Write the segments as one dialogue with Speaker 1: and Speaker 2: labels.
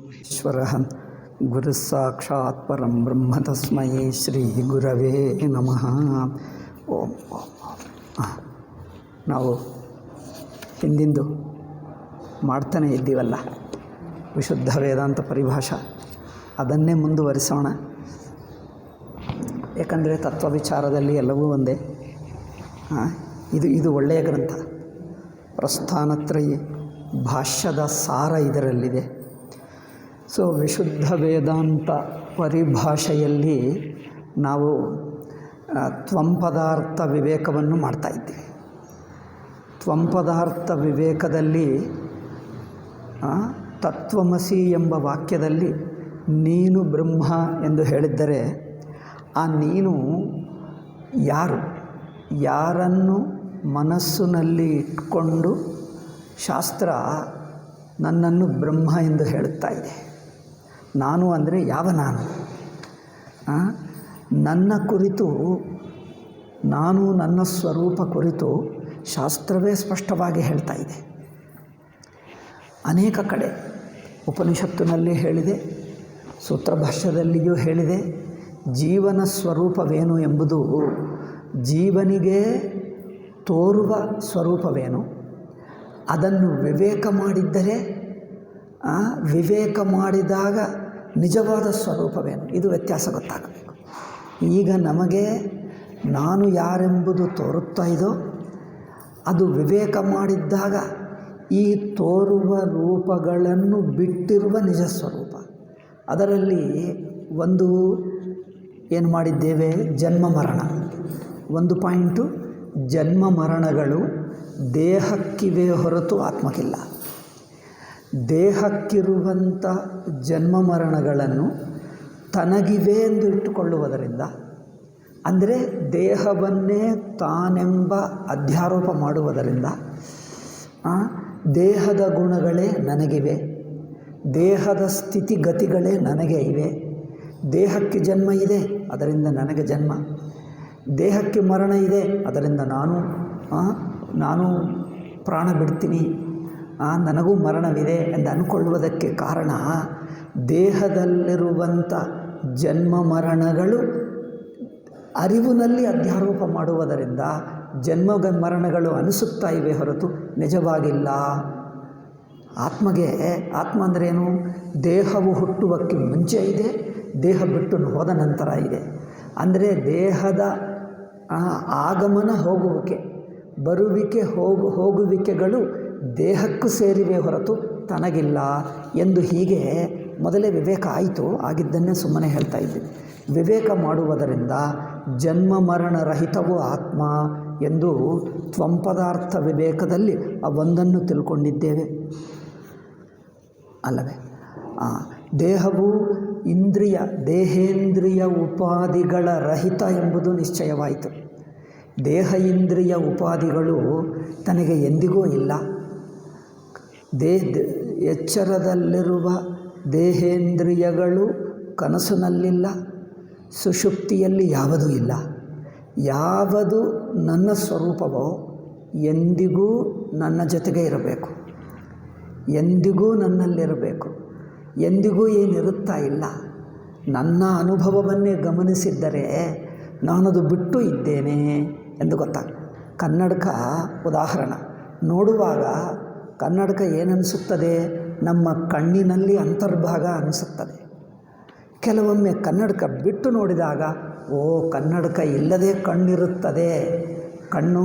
Speaker 1: ಈಶ್ವರಃ ಗುರುಸ್ಸಾಕ್ಷಾತ್ ಪರಂ ಬ್ರಹ್ಮ ತಸ್ಮೈ ಶ್ರೀ ಗುರವೇ ನಮಃ. ಓಂ ಓಂ ಓಂ. ನಾವು ಹಿಂದಿಂದು ಮಾಡ್ತಾನೆ ಇದ್ದೀವಲ್ಲ ವಿಶುದ್ಧ ವೇದಾಂತ ಪರಿಭಾಷಾ, ಅದನ್ನೇ ಮುಂದುವರಿಸೋಣ. ಏಕೆಂದರೆ ತತ್ವ ವಿಚಾರದಲ್ಲಿ ಎಲ್ಲವೂ ಒಂದೇ. ಇದು ಒಳ್ಳೆಯ ಗ್ರಂಥ. ಪ್ರಸ್ಥಾನತ್ರಯಿ ಭಾಷ್ಯದ ಸಾರ ಇದರಲ್ಲಿದೆ. ಸೊ ವಿಶುದ್ಧ ವೇದಾಂತ ಪರಿಭಾಷೆಯಲ್ಲಿ ನಾವು ತ್ವಂಪದಾರ್ಥ ವಿವೇಕವನ್ನು ಮಾಡ್ತಾಯಿದ್ದೀವಿ. ತ್ವಂಪದಾರ್ಥ ವಿವೇಕದಲ್ಲಿ ತತ್ವಮಸಿ ಎಂಬ ವಾಕ್ಯದಲ್ಲಿ ನೀನು ಬ್ರಹ್ಮ ಎಂದು ಹೇಳಿದ್ದರೆ, ಆ ನೀನು ಯಾರನ್ನು ಮನಸ್ಸಿನಲ್ಲಿ ಇಟ್ಕೊಂಡು ಶಾಸ್ತ್ರ ನನ್ನನ್ನು ಬ್ರಹ್ಮ ಎಂದು ಹೇಳುತ್ತಾ ಇದೆ. ನಾನು ಅಂದರೆ ಯಾವ ನಾನು? ನನ್ನ ಕುರಿತು, ನಾನು ನನ್ನ ಸ್ವರೂಪ ಕುರಿತು ಶಾಸ್ತ್ರವೇ ಸ್ಪಷ್ಟವಾಗಿ ಹೇಳ್ತಾ ಇದೆ. ಅನೇಕ ಕಡೆ ಉಪನಿಷತ್ತಿನಲ್ಲಿ ಹೇಳಿದೆ, ಸೂತ್ರಭಾಷ್ಯದಲ್ಲಿಯೂ ಹೇಳಿದೆ. ಜೀವನ ಸ್ವರೂಪವೇನು ಎಂಬುದು ಜೀವನಿಗೆ ತೋರುವ ಸ್ವರೂಪವೇನು, ಅದನ್ನು ವಿವೇಕ ಮಾಡಿದ್ದರೆ, ವಿವೇಕ ಮಾಡಿದಾಗ ನಿಜವಾದ ಸ್ವರೂಪವೇನು, ಇದು ವ್ಯತ್ಯಾಸ ಗೊತ್ತಾಗಬೇಕು. ಈಗ ನಮಗೆ ನಾನು ಯಾರೆಂಬುದು ತೋರುತ್ತಾ ಇದೋ, ಅದು ವಿವೇಕ ಮಾಡಿದ್ದಾಗ ಈ ತೋರುವ ರೂಪಗಳನ್ನು ಬಿಟ್ಟಿರುವ ನಿಜ ಸ್ವರೂಪ. ಅದರಲ್ಲಿ ಒಂದು ಏನು ಮಾಡಿದ್ದೇವೆ, ಜನ್ಮ ಮರಣ. ಒಂದು ಪಾಯಿಂಟು, ಜನ್ಮ ಮರಣಗಳು ದೇಹಕ್ಕಿವೆ ಹೊರತು ಆತ್ಮಕ್ಕಿಲ್ಲ. ದೇಹಕ್ಕಿರುವಂಥ ಜನ್ಮ ಮರಣಗಳನ್ನು ತನಗಿವೆ ಎಂದು ಇಟ್ಟುಕೊಳ್ಳುವುದರಿಂದ, ಅಂದರೆ ದೇಹವನ್ನೇ ತಾನೆಂಬ ಅಧ್ಯಾರೋಪ ಮಾಡುವುದರಿಂದ, ದೇಹದ ಗುಣಗಳೇ ನನಗಿವೆ, ದೇಹದ ಸ್ಥಿತಿಗತಿಗಳೇ ನನಗೆ ಇವೆ, ದೇಹಕ್ಕೆ ಜನ್ಮ ಇದೆ ಅದರಿಂದ ನನಗೆ ಜನ್ಮ, ದೇಹಕ್ಕೆ ಮರಣ ಇದೆ ಅದರಿಂದ ನಾನು ಪ್ರಾಣ ಬಿಡ್ತೀನಿ, ನನಗೂ ಮರಣವಿದೆ ಎಂದು ಅಂದ್ಕೊಳ್ಳುವುದಕ್ಕೆ ಕಾರಣ, ದೇಹದಲ್ಲಿರುವಂಥ ಜನ್ಮ ಮರಣಗಳು ಅರಿವಿನಲ್ಲಿ ಅಧ್ಯಾರೋಪ ಮಾಡುವುದರಿಂದ ಜನ್ಮ ಮರಣಗಳು ಅನಿಸುತ್ತಾ ಇವೆ ಹೊರತು ನಿಜವಾಗಿಲ್ಲ. ಆತ್ಮ ಅಂದ್ರೇನು? ದೇಹವು ಹುಟ್ಟುವಕ್ಕೆ ಮುಂಚೆ ಇದೆ, ದೇಹ ಬಿಟ್ಟು ಹೋದ ನಂತರ ಇದೆ. ಅಂದರೆ ದೇಹದ ಆಗಮನ ಹೋಗುವಿಕೆ, ಬರುವಿಕೆ ಹೋಗುವಿಕೆಗಳು ದೇಹಕ್ಕೂ ಸೇರಿವೆ ಹೊರತು ತನಗಿಲ್ಲ ಎಂದು ಹೀಗೆ ಮೊದಲೇ ವಿವೇಕ ಆಯಿತು. ಆಗಿದ್ದನ್ನೇ ಸುಮ್ಮನೆ ಹೇಳ್ತಾ ಇದ್ದೀನಿ. ವಿವೇಕ ಮಾಡುವುದರಿಂದ ಜನ್ಮ ಮರಣ ರಹಿತವೂ ಆತ್ಮ ಎಂದು ತ್ವಂಪದಾರ್ಥ ವಿವೇಕದಲ್ಲಿ ಆ ಒಂದನ್ನು ತಿಳ್ಕೊಂಡಿದ್ದೇವೆ ಅಲ್ಲವೇ? ದೇಹವು ದೇಹೇಂದ್ರಿಯ ಉಪಾಧಿಗಳ ರಹಿತ ಎಂಬುದು ನಿಶ್ಚಯವಾಯಿತು. ದೇಹ ಇಂದ್ರಿಯ ಉಪಾಧಿಗಳು ತನಗೆ ಎಂದಿಗೂ ಇಲ್ಲ. ಎಚ್ಚರದಲ್ಲಿರುವ ದೇಹೇಂದ್ರಿಯಗಳು ಕನಸಿನಲ್ಲಿಲ್ಲ, ಸುಷುಪ್ತಿಯಲ್ಲಿ ಯಾವುದೂ ಇಲ್ಲ. ಯಾವುದು ನನ್ನ ಸ್ವರೂಪವೋ ಎಂದಿಗೂ ನನ್ನ ಜೊತೆಗೆ ಇರಬೇಕು, ಎಂದಿಗೂ ನನ್ನಲ್ಲಿರಬೇಕು, ಎಂದಿಗೂ ಏನಿರುತ್ತಾ ಇಲ್ಲ. ನನ್ನ ಅನುಭವವನ್ನೇ ಗಮನಿಸಿದ್ದರೆ ನಾನದು ಬಿಟ್ಟು ಇದ್ದೇನೆ ಎಂದು ಗೊತ್ತಾಗ್ತದೆ. ಕನ್ನಡಕ ಉದಾಹರಣೆ ನೋಡುವಾಗ ಕನ್ನಡಕ ಏನನ್ನಿಸುತ್ತದೆ? ನಮ್ಮ ಕಣ್ಣಿನಲ್ಲಿ ಅಂತರ್ಭಾಗ ಅನಿಸುತ್ತದೆ. ಕೆಲವೊಮ್ಮೆ ಕನ್ನಡಕ ಬಿಟ್ಟು ನೋಡಿದಾಗ ಕನ್ನಡಕ ಇಲ್ಲದೆ ಕಣ್ಣಿರುತ್ತದೆ. ಕಣ್ಣು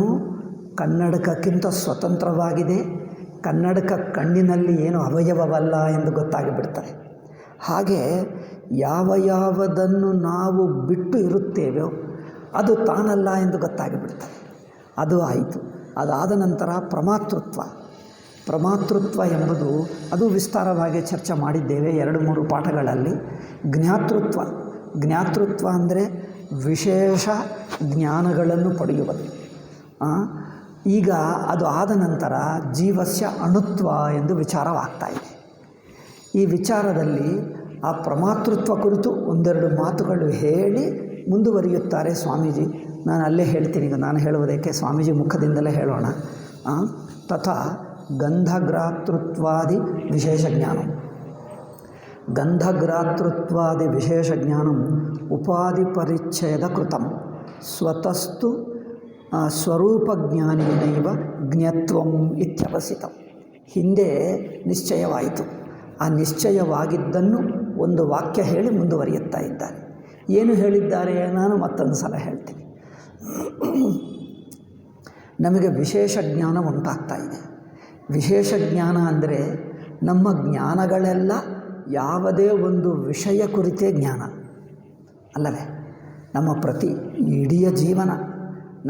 Speaker 1: ಕನ್ನಡಕಕ್ಕಿಂತ ಸ್ವತಂತ್ರವಾಗಿದೆ, ಕನ್ನಡಕ ಕಣ್ಣಿನಲ್ಲಿ ಏನು ಅವಯವವಲ್ಲ ಎಂದು ಗೊತ್ತಾಗಿಬಿಡ್ತಾರೆ. ಹಾಗೆ ಯಾವುದನ್ನು ನಾವು ಬಿಟ್ಟು ಇರುತ್ತೇವೋ ಅದು ತಾನಲ್ಲ ಎಂದು ಗೊತ್ತಾಗಿಬಿಡ್ತಾರೆ. ಅದು ಆಯಿತು. ಅದಾದ ನಂತರ ಪ್ರಮಾತೃತ್ವ ಎಂಬುದು ಅದು ವಿಸ್ತಾರವಾಗಿ ಚರ್ಚೆ ಮಾಡಿದ್ದೇವೆ 2-3 ಪಾಠಗಳಲ್ಲಿ. ಜ್ಞಾತೃತ್ವ ಅಂದರೆ ವಿಶೇಷ ಜ್ಞಾನಗಳನ್ನು ಪಡೆಯುವುದು. ಈಗ ಅದು ಆದ ನಂತರ ಜೀವಸ್ಯ ಅಣುತ್ವ ಎಂದು ವಿಚಾರವಾಗ್ತಾ ಇದೆ. ಈ ವಿಚಾರದಲ್ಲಿ ಆ ಪ್ರಮಾತೃತ್ವ ಕುರಿತು ಒಂದೆರಡು ಮಾತುಗಳು ಹೇಳಿ ಮುಂದುವರಿಯುತ್ತಾರೆ ಸ್ವಾಮೀಜಿ. ನಾನು ಅಲ್ಲೇ ಹೇಳ್ತೀನಿ. ಈಗ ನಾನು ಹೇಳುವುದಕ್ಕೆ ಸ್ವಾಮೀಜಿ ಮುಖದಿಂದಲೇ ಹೇಳೋಣ. ತಥಾ ಗಂಧಗ್ರಾತೃತ್ವಾದಿ ವಿಶೇಷ ಜ್ಞಾನ. ಗಂಧಗ್ರಾತೃತ್ವಾದಿ ವಿಶೇಷ ಜ್ಞಾನಂ ಉಪಾಧಿ ಪರಿಚ್ಛೇದ ಕೃತಂ ಸ್ವತಸ್ತು ಸ್ವರೂಪಜ್ಞಾನೇನೈವ ಜ್ಞತ್ವಂ ಇತ್ಯವಸಿತಂ. ಹಿಂದೆ ನಿಶ್ಚಯವಾಯಿತು. ಆ ನಿಶ್ಚಯವಾಗಿದ್ದನ್ನು ಒಂದು ವಾಕ್ಯ ಹೇಳಿ ಮುಂದುವರಿಯುತ್ತಾ ಇದ್ದಾರೆ. ಏನು ಹೇಳಿದ್ದಾರೆ ನಾನು ಮತ್ತೊಂದು ಸಲ ಹೇಳ್ತೀನಿ. ನಮಗೆ ವಿಶೇಷ ಜ್ಞಾನ ಉಂಟಾಗ್ತಾ ಇದೆ. ವಿಶೇಷ ಜ್ಞಾನ ಅಂದರೆ ನಮ್ಮ ಜ್ಞಾನಗಳೆಲ್ಲ ಯಾವುದೇ ಒಂದು ವಿಷಯ ಕುರಿತೇ ಜ್ಞಾನ ಅಲ್ಲವೇ? ನಮ್ಮ ಪ್ರತಿ ಇಡೀ ಜೀವನ,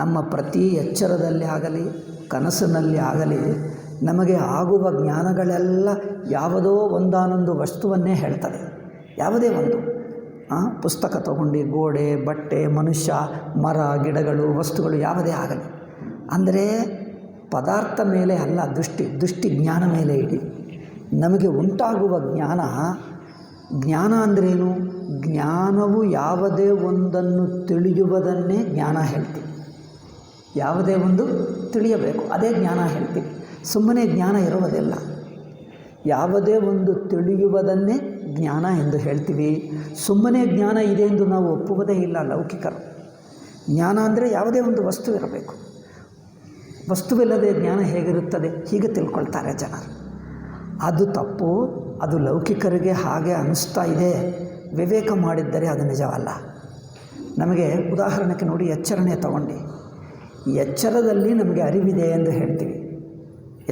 Speaker 1: ನಮ್ಮ ಪ್ರತಿ ಎಚ್ಚರದಲ್ಲಿ ಆಗಲಿ ಕನಸಿನಲ್ಲಿ ಆಗಲಿ ನಮಗೆ ಆಗುವ ಜ್ಞಾನಗಳೆಲ್ಲ ಯಾವುದೋ ಒಂದಾನೊಂದು ವಸ್ತುವನ್ನೇ ಹೇಳ್ತದೆ. ಯಾವುದೇ ಒಂದು ಪುಸ್ತಕ ತಗೊಂಡು, ಗೋಡೆ, ಬಟ್ಟೆ, ಮನುಷ್ಯ, ಮರ, ಗಿಡಗಳು, ವಸ್ತುಗಳು ಯಾವುದೇ ಆಗಲಿ, ಅಂದರೆ ಪದಾರ್ಥ ಮೇಲೆ ಅಲ್ಲ ದೃಷ್ಟಿ ಜ್ಞಾನ ಮೇಲೆ ಇಡಿ. ನಮಗೆ ಉಂಟಾಗುವ ಜ್ಞಾನ ಅಂದ್ರೇನು? ಜ್ಞಾನವು ಯಾವುದೇ ಒಂದನ್ನು ತಿಳಿಯುವುದನ್ನೇ ಜ್ಞಾನ ಹೇಳ್ತೀವಿ. ಯಾವುದೇ ಒಂದು ತಿಳಿಯಬೇಕು, ಅದೇ ಜ್ಞಾನ ಹೇಳ್ತೀವಿ. ಸುಮ್ಮನೆ ಜ್ಞಾನ ಇರುವುದಿಲ್ಲ. ಯಾವುದೇ ಒಂದು ತಿಳಿಯುವುದನ್ನೇ ಜ್ಞಾನ ಎಂದು ಹೇಳ್ತೀವಿ. ಸುಮ್ಮನೆ ಜ್ಞಾನ ಇದೆ ಎಂದು ನಾವು ಒಪ್ಪುವುದೇ ಇಲ್ಲ ಲೌಕಿಕರು. ಜ್ಞಾನ ಅಂದರೆ ಯಾವುದೇ ಒಂದು ವಸ್ತು ಇರಬೇಕು. ವಸ್ತುವಿಲ್ಲದೆ ಜ್ಞಾನ ಹೇಗಿರುತ್ತದೆ ಹೀಗೆ ತಿಳ್ಕೊಳ್ತಾರೆ ಜನರು. ಅದು ತಪ್ಪು. ಅದು ಲೌಕಿಕರಿಗೆ ಹಾಗೆ ಅನ್ನಿಸ್ತಾ ಇದೆ. ವಿವೇಕ ಮಾಡಿದ್ದರೆ ಅದು ನಿಜವಲ್ಲ. ನಮಗೆ ಉದಾಹರಣೆಗೆ ನೋಡಿ, ಎಚ್ಚರಣೆ ತಗೊಂಡು, ಎಚ್ಚರದಲ್ಲಿ ನಮಗೆ ಅರಿವಿದೆ ಎಂದು ಹೇಳ್ತೀವಿ.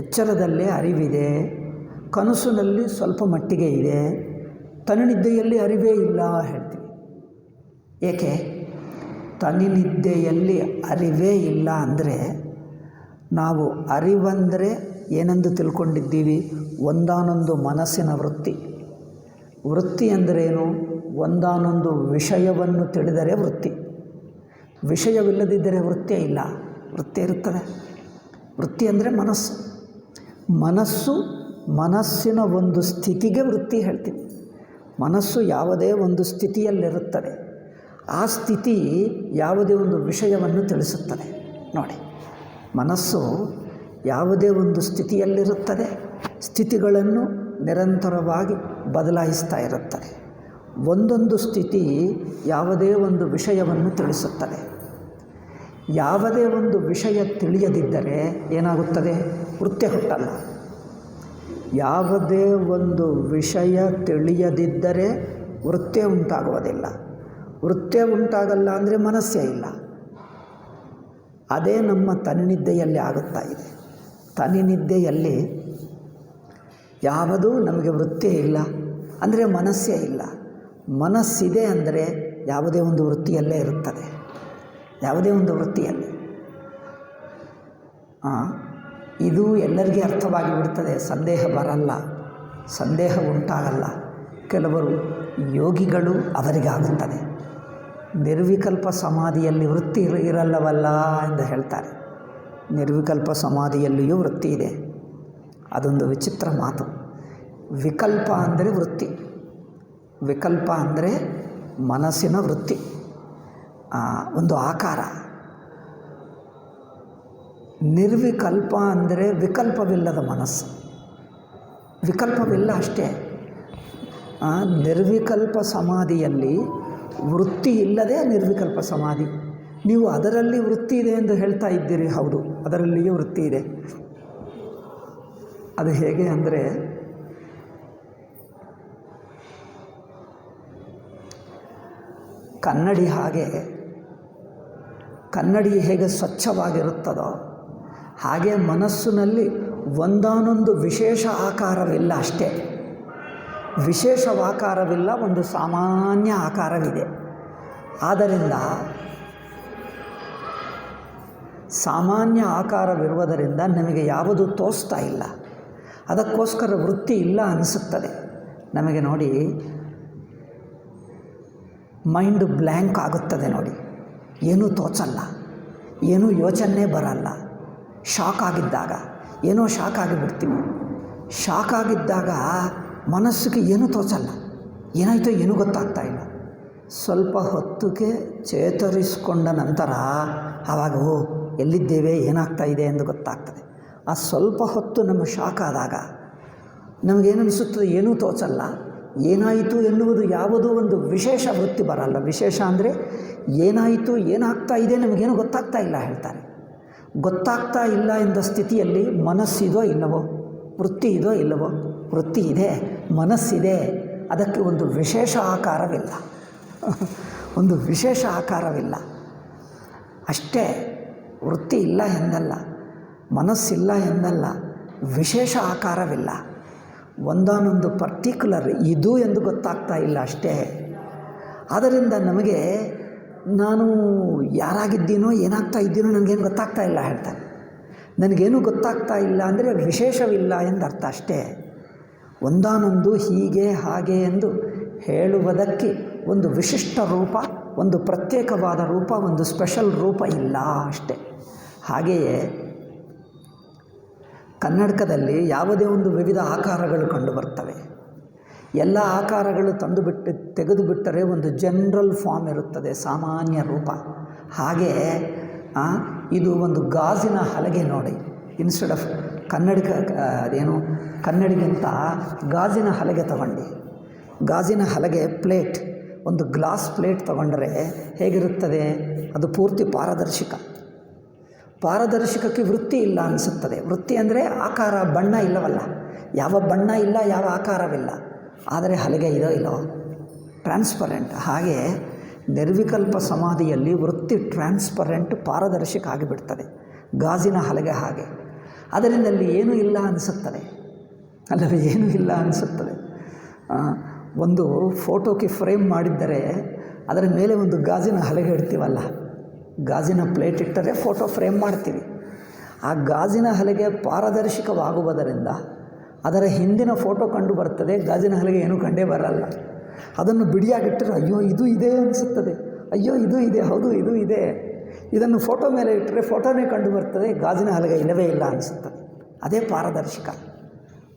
Speaker 1: ಎಚ್ಚರದಲ್ಲೇ ಅರಿವಿದೆ. ಕನಸಿನಲ್ಲಿ ಸ್ವಲ್ಪ ಮಟ್ಟಿಗೆ ಇದೆ. ತನಿನಿದ್ದೆಯಲ್ಲಿ ಅರಿವೇ ಇಲ್ಲ ಹೇಳ್ತೀವಿ. ಏಕೆ? ತನಿನಿದ್ದೆಯಲ್ಲಿ ಅರಿವೇ ಇಲ್ಲ ಅಂದರೆ ನಾವು ಅರಿವಂದರೆ ಏನೆಂದು ತಿಳ್ಕೊಂಡಿದ್ದೀವಿ? ಒಂದಾನೊಂದು ಮನಸ್ಸಿನ ವೃತ್ತಿ ಅಂದರೇನು? ಒಂದಾನೊಂದು ವಿಷಯವನ್ನು ತಿಳಿದರೆ ವೃತ್ತಿ. ವಿಷಯವಿಲ್ಲದಿದ್ದರೆ ವೃತ್ತಿಯೇ ಇಲ್ಲ. ವೃತ್ತಿ ಇರುತ್ತದೆ. ವೃತ್ತಿ ಅಂದರೆ ಮನಸ್ಸಿನ ಒಂದು ಸ್ಥಿತಿಗೆ ವೃತ್ತಿ ಹೇಳ್ತೀವಿ. ಮನಸ್ಸು ಯಾವುದೇ ಒಂದು ಸ್ಥಿತಿಯಲ್ಲಿರುತ್ತದೆ. ಆ ಸ್ಥಿತಿ ಯಾವುದೇ ಒಂದು ವಿಷಯವನ್ನು ತಿಳಿಸುತ್ತದೆ. ನೋಡಿ, ಮನಸ್ಸು ಯಾವುದೇ ಒಂದು ಸ್ಥಿತಿಯಲ್ಲಿರುತ್ತದೆ. ಸ್ಥಿತಿಗಳನ್ನು ನಿರಂತರವಾಗಿ ಬದಲಾಯಿಸ್ತಾ ಇರುತ್ತದೆ. ಒಂದೊಂದು ಸ್ಥಿತಿ ಯಾವುದೇ ಒಂದು ವಿಷಯವನ್ನು ತಿಳಿಸುತ್ತದೆ. ಯಾವುದೇ ಒಂದು ವಿಷಯ ತಿಳಿಯದಿದ್ದರೆ ಏನಾಗುತ್ತದೆ? ವೃತ್ತಿ ಹುಟ್ಟಲ್ಲ. ಯಾವುದೇ ಒಂದು ವಿಷಯ ತಿಳಿಯದಿದ್ದರೆ ವೃತ್ತಿ ಉಂಟಾಗುವುದಿಲ್ಲ. ವೃತ್ತಿ ಉಂಟಾಗಲ್ಲ ಅಂದರೆ ಮನಸ್ಸೇ ಇಲ್ಲ. ಅದೇ ನಮ್ಮ ತನ್ನಿದ್ದೆಯಲ್ಲಿ ಆಗುತ್ತಾ ಇದೆ. ತನ್ನಿದ್ದೆಯಲ್ಲಿ ಯಾವುದೂ ನಮಗೆ ವೃತ್ತಿ ಇಲ್ಲ ಅಂದರೆ ಮನಸ್ಸೇ ಇಲ್ಲ. ಮನಸ್ಸಿದೆ ಅಂದರೆ ಯಾವುದೇ ಒಂದು ವೃತ್ತಿಯಲ್ಲೇ ಇರುತ್ತದೆ. ಯಾವುದೇ ಒಂದು ವೃತ್ತಿಯಲ್ಲಿ ಇದು ಎಲ್ಲರಿಗೂ ಅರ್ಥವಾಗಿ ಬಿಡ್ತದೆ. ಸಂದೇಹ ಬರಲ್ಲ, ಸಂದೇಹ ಉಂಟಾಗಲ್ಲ. ಕೆಲವರು ಯೋಗಿಗಳು ಅವರಿಗಾಗುತ್ತದೆ. ನಿರ್ವಿಕಲ್ಪ ಸಮಾಧಿಯಲ್ಲಿ ವೃತ್ತಿ ಇರಲ್ಲವಲ್ಲ ಎಂದು ಹೇಳ್ತಾರೆ. ನಿರ್ವಿಕಲ್ಪ ಸಮಾಧಿಯಲ್ಲಿಯೂ ವೃತ್ತಿ ಇದೆ. ಅದೊಂದು ವಿಚಿತ್ರ ಮಾತು. ವಿಕಲ್ಪ ಅಂದರೆ ವೃತ್ತಿ. ವಿಕಲ್ಪ ಅಂದರೆ ಮನಸ್ಸಿನ ವೃತ್ತಿ, ಒಂದು ಆಕಾರ. ನಿರ್ವಿಕಲ್ಪ ಅಂದರೆ ವಿಕಲ್ಪವಿಲ್ಲದ ಮನಸ್ಸು. ವಿಕಲ್ಪವಿಲ್ಲ ಅಷ್ಟೇ. ನಿರ್ವಿಕಲ್ಪ ಸಮಾಧಿಯಲ್ಲಿ ವೃತ್ತಿ ಇಲ್ಲದೆ ನಿರ್ವಿಕಲ್ಪ ಸಮಾಧಿ. ನೀವು ಅದರಲ್ಲಿ ವೃತ್ತಿ ಇದೆ ಎಂದು ಹೇಳ್ತಾ ಇದ್ದೀರಿ. ಹೌದು, ಅದರಲ್ಲಿಯೂ ವೃತ್ತಿ ಇದೆ. ಅದು ಹೇಗೆ ಅಂದರೆ, ಕನ್ನಡಿ ಹೇಗೆ ಸ್ವಚ್ಛವಾಗಿರುತ್ತದೋ ಹಾಗೆ ಮನಸ್ಸಿನಲ್ಲಿ ಒಂದಾನೊಂದು ವಿಶೇಷ ಆಕಾರವಿಲ್ಲ ಅಷ್ಟೇ. ವಿಶೇಷವಾಕಾರವಿಲ್ಲ, ಒಂದು ಸಾಮಾನ್ಯ ಆಕಾರವಿದೆ. ಆದ್ದರಿಂದ ಸಾಮಾನ್ಯ ಆಕಾರವಿರುವುದರಿಂದ ನಮಗೆ ಯಾವುದು ತೋಚ್ತಾ ಇಲ್ಲ. ಅದಕ್ಕೋಸ್ಕರ ವೃತ್ತಿ ಇಲ್ಲ ಅನಿಸುತ್ತದೆ ನಮಗೆ. ನೋಡಿ, ಮೈಂಡ್ ಬ್ಲ್ಯಾಂಕ್ ಆಗುತ್ತದೆ ನೋಡಿ. ಏನೂ ತೋಚಲ್ಲ, ಏನೂ ಯೋಚನೆ ಬರಲ್ಲ. ಶಾಕ್ ಆಗಿದ್ದಾಗ ಏನೋ ಶಾಕ್ ಆಗಿಬಿಡ್ತೀವಿ. ಶಾಕ್ ಆಗಿದ್ದಾಗ ಮನಸ್ಸಿಗೆ ಏನೂ ತೋಚಲ್ಲ. ಏನಾಯಿತೋ ಏನೂ ಗೊತ್ತಾಗ್ತಾ ಇಲ್ಲ. ಸ್ವಲ್ಪ ಹೊತ್ತಿಗೆ ಚೇತರಿಸಿಕೊಂಡ ನಂತರ ಆವಾಗ ಎಲ್ಲಿದ್ದೇವೆ, ಏನಾಗ್ತಾ ಇದೆ ಎಂದು ಗೊತ್ತಾಗ್ತದೆ. ಆ ಸ್ವಲ್ಪ ಹೊತ್ತು ನಮ್ಮ ಶಾಕ್ ಆದಾಗ ನಮಗೇನು ಅನಿಸುತ್ತದೆ? ಏನೂ ತೋಚಲ್ಲ. ಏನಾಯಿತು ಎನ್ನುವುದು ಯಾವುದೂ ಒಂದು ವಿಶೇಷ ವೃತ್ತಿ ಬರಲ್ಲ. ವಿಶೇಷ ಅಂದರೆ ಏನಾಯಿತು, ಏನಾಗ್ತಾ ಇದೆ ನಮಗೇನು ಗೊತ್ತಾಗ್ತಾ ಇಲ್ಲ ಹೇಳ್ತಾರೆ. ಗೊತ್ತಾಗ್ತಾ ಇಲ್ಲ ಎಂದ ಸ್ಥಿತಿಯಲ್ಲಿ ಮನಸ್ಸಿದೋ ಇಲ್ಲವೋ, ವೃತ್ತಿ ಇದೋ ಇಲ್ಲವೋ? ವೃತ್ತಿ ಇದೆ, ಮನಸ್ಸಿದೆ, ಅದಕ್ಕೆ ಒಂದು ವಿಶೇಷ ಆಕಾರವಿಲ್ಲ. ಒಂದು ವಿಶೇಷ ಆಕಾರವಿಲ್ಲ ಅಷ್ಟೇ. ವೃತ್ತಿ ಇಲ್ಲ ಎಂದಲ್ಲ, ಮನಸ್ಸಿಲ್ಲ ಎಂದಲ್ಲ, ವಿಶೇಷ ಆಕಾರವಿಲ್ಲ. ಒಂದಾನೊಂದು ಪರ್ಟಿಕ್ಯುಲರ್ ಇದು ಎಂದು ಗೊತ್ತಾಗ್ತಾ ಇಲ್ಲ ಅಷ್ಟೇ. ಆದ್ದರಿಂದ ನಮಗೆ ನಾನು ಯಾರಾಗಿದ್ದೀನೋ ಏನಾಗ್ತಾ ಇದ್ದೀನೋ ನನಗೇನು ಗೊತ್ತಾಗ್ತಾ ಇಲ್ಲ ಹೇಳ್ತಾರೆ. ನನಗೇನು ಗೊತ್ತಾಗ್ತಾ ಇಲ್ಲ ಅಂದರೆ ವಿಶೇಷವಿಲ್ಲ ಎಂದರ್ಥ ಅಷ್ಟೇ. ಒಂದಾನೊಂದು ಹೀಗೆ ಹಾಗೆ ಎಂದು ಹೇಳುವುದಕ್ಕೆ ಒಂದು ವಿಶಿಷ್ಟ ರೂಪ, ಒಂದು ಪ್ರತ್ಯೇಕವಾದ ರೂಪ, ಒಂದು ಸ್ಪೆಷಲ್ ರೂಪ ಇಲ್ಲ ಅಷ್ಟೇ. ಹಾಗೆಯೇ ಕನ್ನಡಕದಲ್ಲಿ ಯಾವುದೇ ಒಂದು ವಿವಿಧ ಆಕಾರಗಳು ಕಂಡುಬರ್ತವೆ. ಎಲ್ಲ ಆಕಾರಗಳು ತೆಗೆದುಬಿಟ್ಟರೆ ಒಂದು ಜನರಲ್ ಫಾರ್ಮ್ ಇರುತ್ತದೆ, ಸಾಮಾನ್ಯ ರೂಪ. ಹಾಗೆ ಇದು ಒಂದು ಗಾಜಿನ ಹಲಗೆ ನೋಡಿ. ಇನ್ಸ್ಟೆಡ್ ಆಫ್ ಕನ್ನಡಿಗಿಂತ ಗಾಜಿನ ಹಲಗೆ ತಗೊಂಡು, ಗಾಜಿನ ಹಲಗೆ ಪ್ಲೇಟ್, ಒಂದು ಗ್ಲಾಸ್ ಪ್ಲೇಟ್ ತಗೊಂಡರೆ ಹೇಗಿರುತ್ತದೆ? ಅದು ಪೂರ್ತಿ ಪಾರದರ್ಶಕಕ್ಕೆ ವೃತ್ತಿ ಇಲ್ಲ ಅನಿಸುತ್ತದೆ. ವೃತ್ತಿ ಅಂದರೆ ಆಕಾರ, ಬಣ್ಣ ಇಲ್ಲವಲ್ಲ, ಯಾವ ಬಣ್ಣ ಇಲ್ಲ, ಯಾವ ಆಕಾರವಿಲ್ಲ. ಆದರೆ ಹಲಗೆ ಇದೋ ಇಲ್ಲೋ, ಟ್ರಾನ್ಸ್ಪರೆಂಟ್. ಹಾಗೆ ನಿರ್ವಿಕಲ್ಪ ಸಮಾಧಿಯಲ್ಲಿ ವೃತ್ತಿ ಟ್ರಾನ್ಸ್ಪರೆಂಟ್, ಪಾರದರ್ಶಕ ಆಗಿಬಿಡ್ತದೆ, ಗಾಜಿನ ಹಲಗೆ ಹಾಗೆ. ಅದರಿಂದ ಅಲ್ಲಿ ಏನೂ ಇಲ್ಲ ಅನಿಸುತ್ತದೆ, ಅಲ್ಲವೇ? ಏನೂ ಇಲ್ಲ ಅನಿಸುತ್ತದೆ. ಒಂದು ಫೋಟೋಕ್ಕೆ ಫ್ರೇಮ್ ಮಾಡಿದ್ದರೆ ಅದರ ಮೇಲೆ ಒಂದು ಗಾಜಿನ ಹಲಗೆ ಇಡ್ತೀವಲ್ಲ, ಗಾಜಿನ ಪ್ಲೇಟ್ ಇಟ್ಟರೆ ಫೋಟೋ ಫ್ರೇಮ್ ಮಾಡ್ತೀವಿ. ಆ ಗಾಜಿನ ಹಲಗೆ ಪಾರದರ್ಶಕವಾಗುವುದರಿಂದ ಅದರ ಹಿಂದಿನ ಫೋಟೋ ಕಂಡು ಬರ್ತದೆ, ಗಾಜಿನ ಹಲಗೆ ಏನೂ ಕಂಡೇ ಬರಲ್ಲ. ಅದನ್ನು ಬಿಡಿಯಾಗಿಟ್ಟರೆ ಅಯ್ಯೋ ಇದು ಇದೆ ಅನಿಸುತ್ತದೆ, ಅಯ್ಯೋ ಇದು ಇದೆ, ಹೌದು ಇದು ಇದೆ. ಇದನ್ನು ಫೋಟೋ ಮೇಲೆ ಇಟ್ಟರೆ ಫೋಟೋನೇ ಕಂಡು ಬರ್ತದೆ, ಗಾಜಿನ ಹಲಗೆ ಇಲ್ಲವೇ ಇಲ್ಲ ಅನಿಸುತ್ತದೆ. ಅದೇ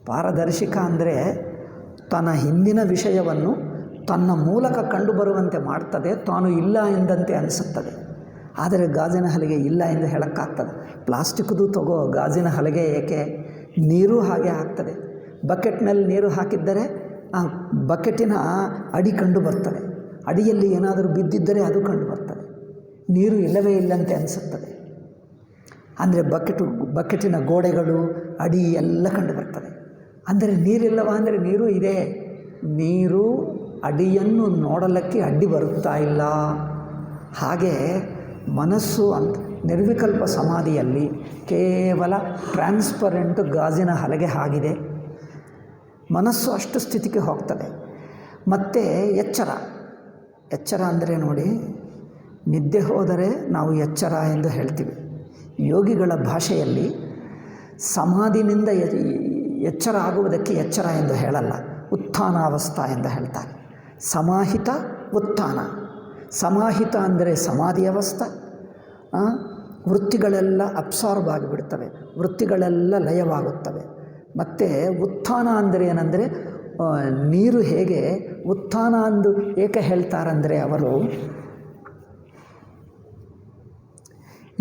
Speaker 1: ಪಾರದರ್ಶಕ ಅಂದರೆ ತನ್ನ ಹಿಂದಿನ ವಿಷಯವನ್ನು ತನ್ನ ಮೂಲಕ ಕಂಡುಬರುವಂತೆ ಮಾಡ್ತದೆ, ತಾನು ಇಲ್ಲ ಎಂದಂತೆ ಅನಿಸುತ್ತದೆ. ಆದರೆ ಗಾಜಿನ ಹಲಗೆ ಇಲ್ಲ ಎಂದು ಹೇಳೋಕ್ಕಾಗ್ತದೆ? ಪ್ಲಾಸ್ಟಿಕ್ದು ತಗೋ, ಗಾಜಿನ ಹಲಗೆ ಏಕೆ? ನೀರು ಹಾಗೆ ಆಗ್ತದೆ. ಬಕೆಟ್ನಲ್ಲಿ ನೀರು ಹಾಕಿದ್ದರೆ ಆ ಬಕೆಟಿನ ಅಡಿ ಕಂಡು ಬರ್ತದೆ, ಅಡಿಯಲ್ಲಿ ಏನಾದರೂ ಬಿದ್ದಿದ್ದರೆ ಅದು ಕಂಡು ಬರ್ತದೆ. ನೀರು ಇಲ್ಲವೇ ಇಲ್ಲಂತೆ ಅನಿಸುತ್ತದೆ. ಅಂದರೆ ಬಕೆಟಿನ ಗೋಡೆಗಳು, ಅಡಿ ಎಲ್ಲ ಕಂಡು ಬರ್ತದೆ. ಅಂದರೆ ನೀರಿಲ್ಲವ ಅಂದರೆ ನೀರು ಇದೆ. ನೀರು ಅಡಿಯನ್ನು ನೋಡಲಿಕ್ಕೆ ಅಡ್ಡಿ ಬರುತ್ತಾ ಇಲ್ಲ. ಹಾಗೆ ಮನಸ್ಸು ಅಂತ ನಿರ್ವಿಕಲ್ಪ ಸಮಾಧಿಯಲ್ಲಿ ಕೇವಲ ಟ್ರಾನ್ಸ್ಪರೆಂಟ್ ಗಾಜಿನ ಹಲಗೆ ಆಗಿದೆ. ಮನಸ್ಸು ಅಷ್ಟು ಸ್ಥಿತಿಗೆ ಹೋಗ್ತದೆ. ಮತ್ತು ಎಚ್ಚರ ಅಂದರೆ ನೋಡಿ, ನಿದ್ದೆ ಹೋದರೆ ನಾವು ಎಚ್ಚರ ಎಂದು ಹೇಳ್ತೀವಿ. ಯೋಗಿಗಳ ಭಾಷೆಯಲ್ಲಿ ಸಮಾಧಿನಿಂದ ಎಚ್ಚರ ಆಗುವುದಕ್ಕೆ ಎಚ್ಚರ ಎಂದು ಹೇಳಲ್ಲ, ಉತ್ಥಾನಾವಸ್ಥಾ ಎಂದು ಹೇಳ್ತಾರೆ. ಸಮಾಹಿತ, ಉತ್ಥಾನ. ಸಮಾಹಿತ ಅಂದರೆ ಸಮಾಧಿ ಅವಸ್ಥೆ. ವೃತ್ತಿಗಳೆಲ್ಲ ಅಬ್ಸಾರ್ಬ್ ಆಗಿಬಿಡ್ತವೆ, ವೃತ್ತಿಗಳೆಲ್ಲ ಲಯವಾಗುತ್ತವೆ. ಮತ್ತು ಉತ್ಥಾನ ಅಂದರೆ ಏನಂದರೆ, ನೀರು ಹೇಗೆ ಉತ್ಥಾನ ಅಂದು ಏಕೆ ಹೇಳ್ತಾರಂದರೆ, ಅವರು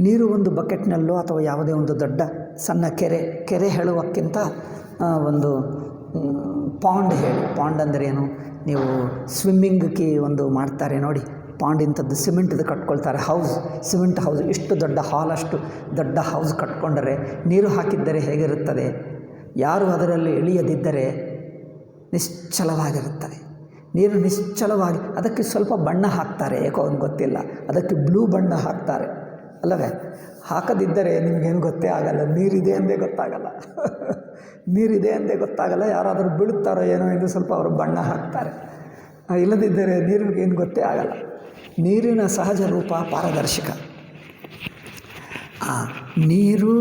Speaker 1: ನೀರು ಒಂದು ಬಕೆಟ್ನಲ್ಲೋ ಅಥವಾ ಯಾವುದೇ ಒಂದು ದೊಡ್ಡ ಸಣ್ಣ ಕೆರೆ ಹೇಳುವಕ್ಕಿಂತ ಒಂದು ಪಾಂಡ್ ಹೇಳಿ. ಪಾಂಡ್ ಅಂದರೆ ಏನು? ನೀವು ಸ್ವಿಮ್ಮಿಂಗ್ಗೆ ಒಂದು ಮಾಡ್ತಾರೆ ನೋಡಿ, ಪಾಂಡ್ ಇಂಥದ್ದು ಸಿಮೆಂಟ್ದು ಕಟ್ಕೊಳ್ತಾರೆ, ಸಿಮೆಂಟ್ ಹೌಸ್. ಇಷ್ಟು ದೊಡ್ಡ ಅಷ್ಟು ದೊಡ್ಡ ಹೌಸ್ ಕಟ್ಕೊಂಡರೆ ನೀರು ಹಾಕಿದ್ದರೆ ಹೇಗಿರುತ್ತದೆ? ಯಾರು ಅದರಲ್ಲಿ ಇಳಿಯದಿದ್ದರೆ ನಿಶ್ಚಲವಾಗಿರುತ್ತದೆ. ನೀರು ನಿಶ್ಚಲವಾಗಿ, ಅದಕ್ಕೆ ಸ್ವಲ್ಪ ಬಣ್ಣ ಹಾಕ್ತಾರೆ, ಏಕೋ ಒಂದು ಗೊತ್ತಿಲ್ಲ, ಅದಕ್ಕೆ ಬ್ಲೂ ಬಣ್ಣ ಹಾಕ್ತಾರೆ ಅಲ್ಲವೇ? ಹಾಕದಿದ್ದರೆ ನಿಮಗೇನು ಗೊತ್ತೇ ಆಗಲ್ಲ, ನೀರಿದೆ ಎಂದೇ ಗೊತ್ತಾಗಲ್ಲ. ನೀರಿದೆ ಎಂದೇ ಗೊತ್ತಾಗಲ್ಲ. ಯಾರಾದರೂ ಬೀಳುತ್ತಾರೋ ಏನೋ ಎಂದು ಸ್ವಲ್ಪ ಅವರು ಬಣ್ಣ ಹಾಕ್ತಾರೆ. ಇಲ್ಲದಿದ್ದರೆ ನೀರಿಗೇನು ಗೊತ್ತೇ ಆಗಲ್ಲ. ನೀರಿನ ಸಹಜ ರೂಪ ಪಾರದರ್ಶಕ. ನೀರು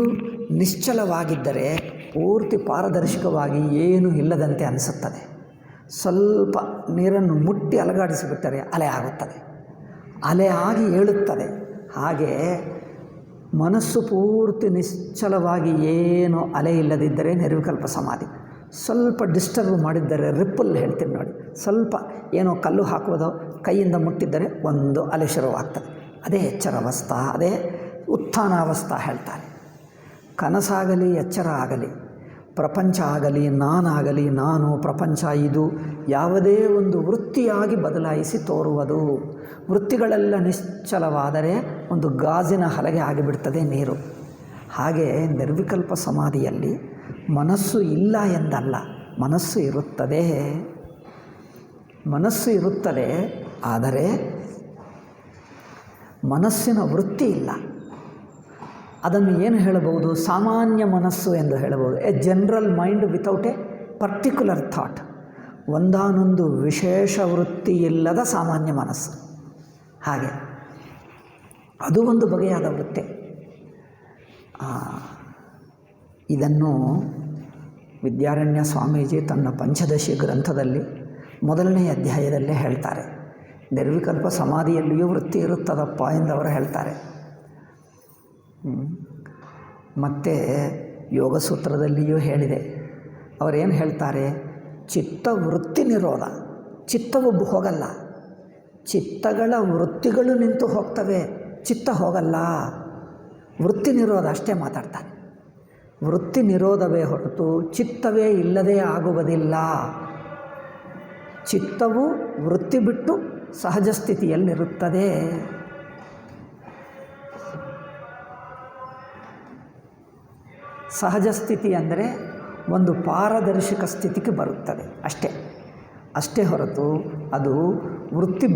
Speaker 1: ನಿಶ್ಚಲವಾಗಿದ್ದರೆ ಪೂರ್ತಿ ಪಾರದರ್ಶಕವಾಗಿ ಏನೂ ಇಲ್ಲದಂತೆ ಅನಿಸುತ್ತದೆ. ಸ್ವಲ್ಪ ನೀರನ್ನು ಮುಟ್ಟಿ ಅಲಗಾಡಿಸಿಬಿಟ್ಟರೆ ಅಲೆ ಆಗುತ್ತದೆ, ಅಲೆ ಆಗಿ ಏಳುತ್ತದೆ. ಹಾಗೆ ಮನಸ್ಸು ಪೂರ್ತಿ ನಿಶ್ಚಲವಾಗಿ ಏನು ಅಲೆ ಇಲ್ಲದಿದ್ದರೆ ನಿರ್ವಿಕಲ್ಪ ಸಮಾಧಿ. ಸ್ವಲ್ಪ ಡಿಸ್ಟರ್ಬ್ ಮಾಡಿದ್ದರೆ, ರಿಪ್ಪಲ್ ಹೇಳ್ತೀನಿ ನೋಡಿ, ಸ್ವಲ್ಪ ಏನೋ ಕಲ್ಲು ಹಾಕುವುದೋ ಕೈಯಿಂದ ಮುಟ್ಟಿದ್ದರೆ ಒಂದು ಅಲೆ ಶುರುವಾಗ್ತದೆ. ಅದೇ ಎಚ್ಚರಾವಸ್ಥಾ, ಅದೇ ಉತ್ಥಾನಾವಸ್ಥಾ ಹೇಳ್ತಾರೆ. ಕನಸಾಗಲಿ ಎಚ್ಚರ ಆಗಲಿ ಪ್ರಪಂಚ ಆಗಲಿ, ನಾನಾಗಲಿ, ನಾನು, ಪ್ರಪಂಚ ಇದು ಯಾವುದೇ ಒಂದು ವೃತ್ತಿಯಾಗಿ ಬದಲಾಯಿಸಿ ತೋರುವುದು. ವೃತ್ತಿಗಳೆಲ್ಲ ನಿಶ್ಚಲವಾದರೆ ಒಂದು ಗಾಜಿನ ಹಲಗೆ ಆಗಿಬಿಡ್ತದೆ ನೀರು. ಹಾಗೆ ನಿರ್ವಿಕಲ್ಪ ಸಮಾಧಿಯಲ್ಲಿ ಮನಸ್ಸು ಇಲ್ಲ ಎಂದಲ್ಲ, ಮನಸ್ಸು ಇರುತ್ತದೆ. ಮನಸ್ಸು ಇರುತ್ತದೆ, ಆದರೆ ಮನಸ್ಸಿನ ವೃತ್ತಿ ಇಲ್ಲ. ಅದನ್ನು ಏನು ಹೇಳಬಹುದು? ಸಾಮಾನ್ಯ ಮನಸ್ಸು ಎಂದು ಹೇಳಬಹುದು. A general mind without A particular thought. ಒಂದಾನೊಂದು ವಿಶೇಷ ವೃತ್ತಿ ಇಲ್ಲದ ಸಾಮಾನ್ಯ ಮನಸ್ಸು. ಹಾಗೆ ಅದು ಒಂದು ಬಗೆಯಾದ ವೃತ್ತಿ. ಇದನ್ನು ವಿದ್ಯಾರಣ್ಯ ಸ್ವಾಮೀಜಿ ತನ್ನ ಪಂಚದಶಿ ಗ್ರಂಥದಲ್ಲಿ ಮೊದಲನೇ ಅಧ್ಯಾಯದಲ್ಲೇ ಹೇಳ್ತಾರೆ. ನಿರ್ವಿಕಲ್ಪ ಸಮಾಧಿಯಲ್ಲಿಯೂ ವೃತ್ತಿ ಇರುತ್ತದಪ್ಪ ಎಂದವರು ಹೇಳ್ತಾರೆ. ಮತ್ತು ಯೋಗಸೂತ್ರದಲ್ಲಿಯೂ ಹೇಳಿದೆ. ಅವರೇನು ಹೇಳ್ತಾರೆ? ಚಿತ್ತ ವೃತ್ತಿ ನಿರೋಧ. ಚಿತ್ತವು ಹೋಗಲ್ಲ, ಚಿತ್ತಗಳ ವೃತ್ತಿಗಳು ನಿಂತು ಹೋಗ್ತವೆ, ಚಿತ್ತ ಹೋಗಲ್ಲ. ವೃತ್ತಿ ನಿರೋಧ ಅಷ್ಟೇ ಮಾತಾಡ್ತಾರೆ. ವೃತ್ತಿ ನಿರೋಧವೇ ಹೊರತು ಚಿತ್ತವೇ ಇಲ್ಲದೇ ಆಗುವುದಿಲ್ಲ. ಚಿತ್ತವು ವೃತ್ತಿ ಬಿಟ್ಟು ಸಹಜ ಸ್ಥಿತಿಯಲ್ಲಿರುತ್ತದೆ. ಸಹಜ ಸ್ಥಿತಿ ಅಂದರೆ ಒಂದು ಪಾರದರ್ಶಕ ಸ್ಥಿತಿಗೆ ಬರುತ್ತದೆ ಅಷ್ಟೇ ಹೊರತು ಅದು ವೃತ್ತಿ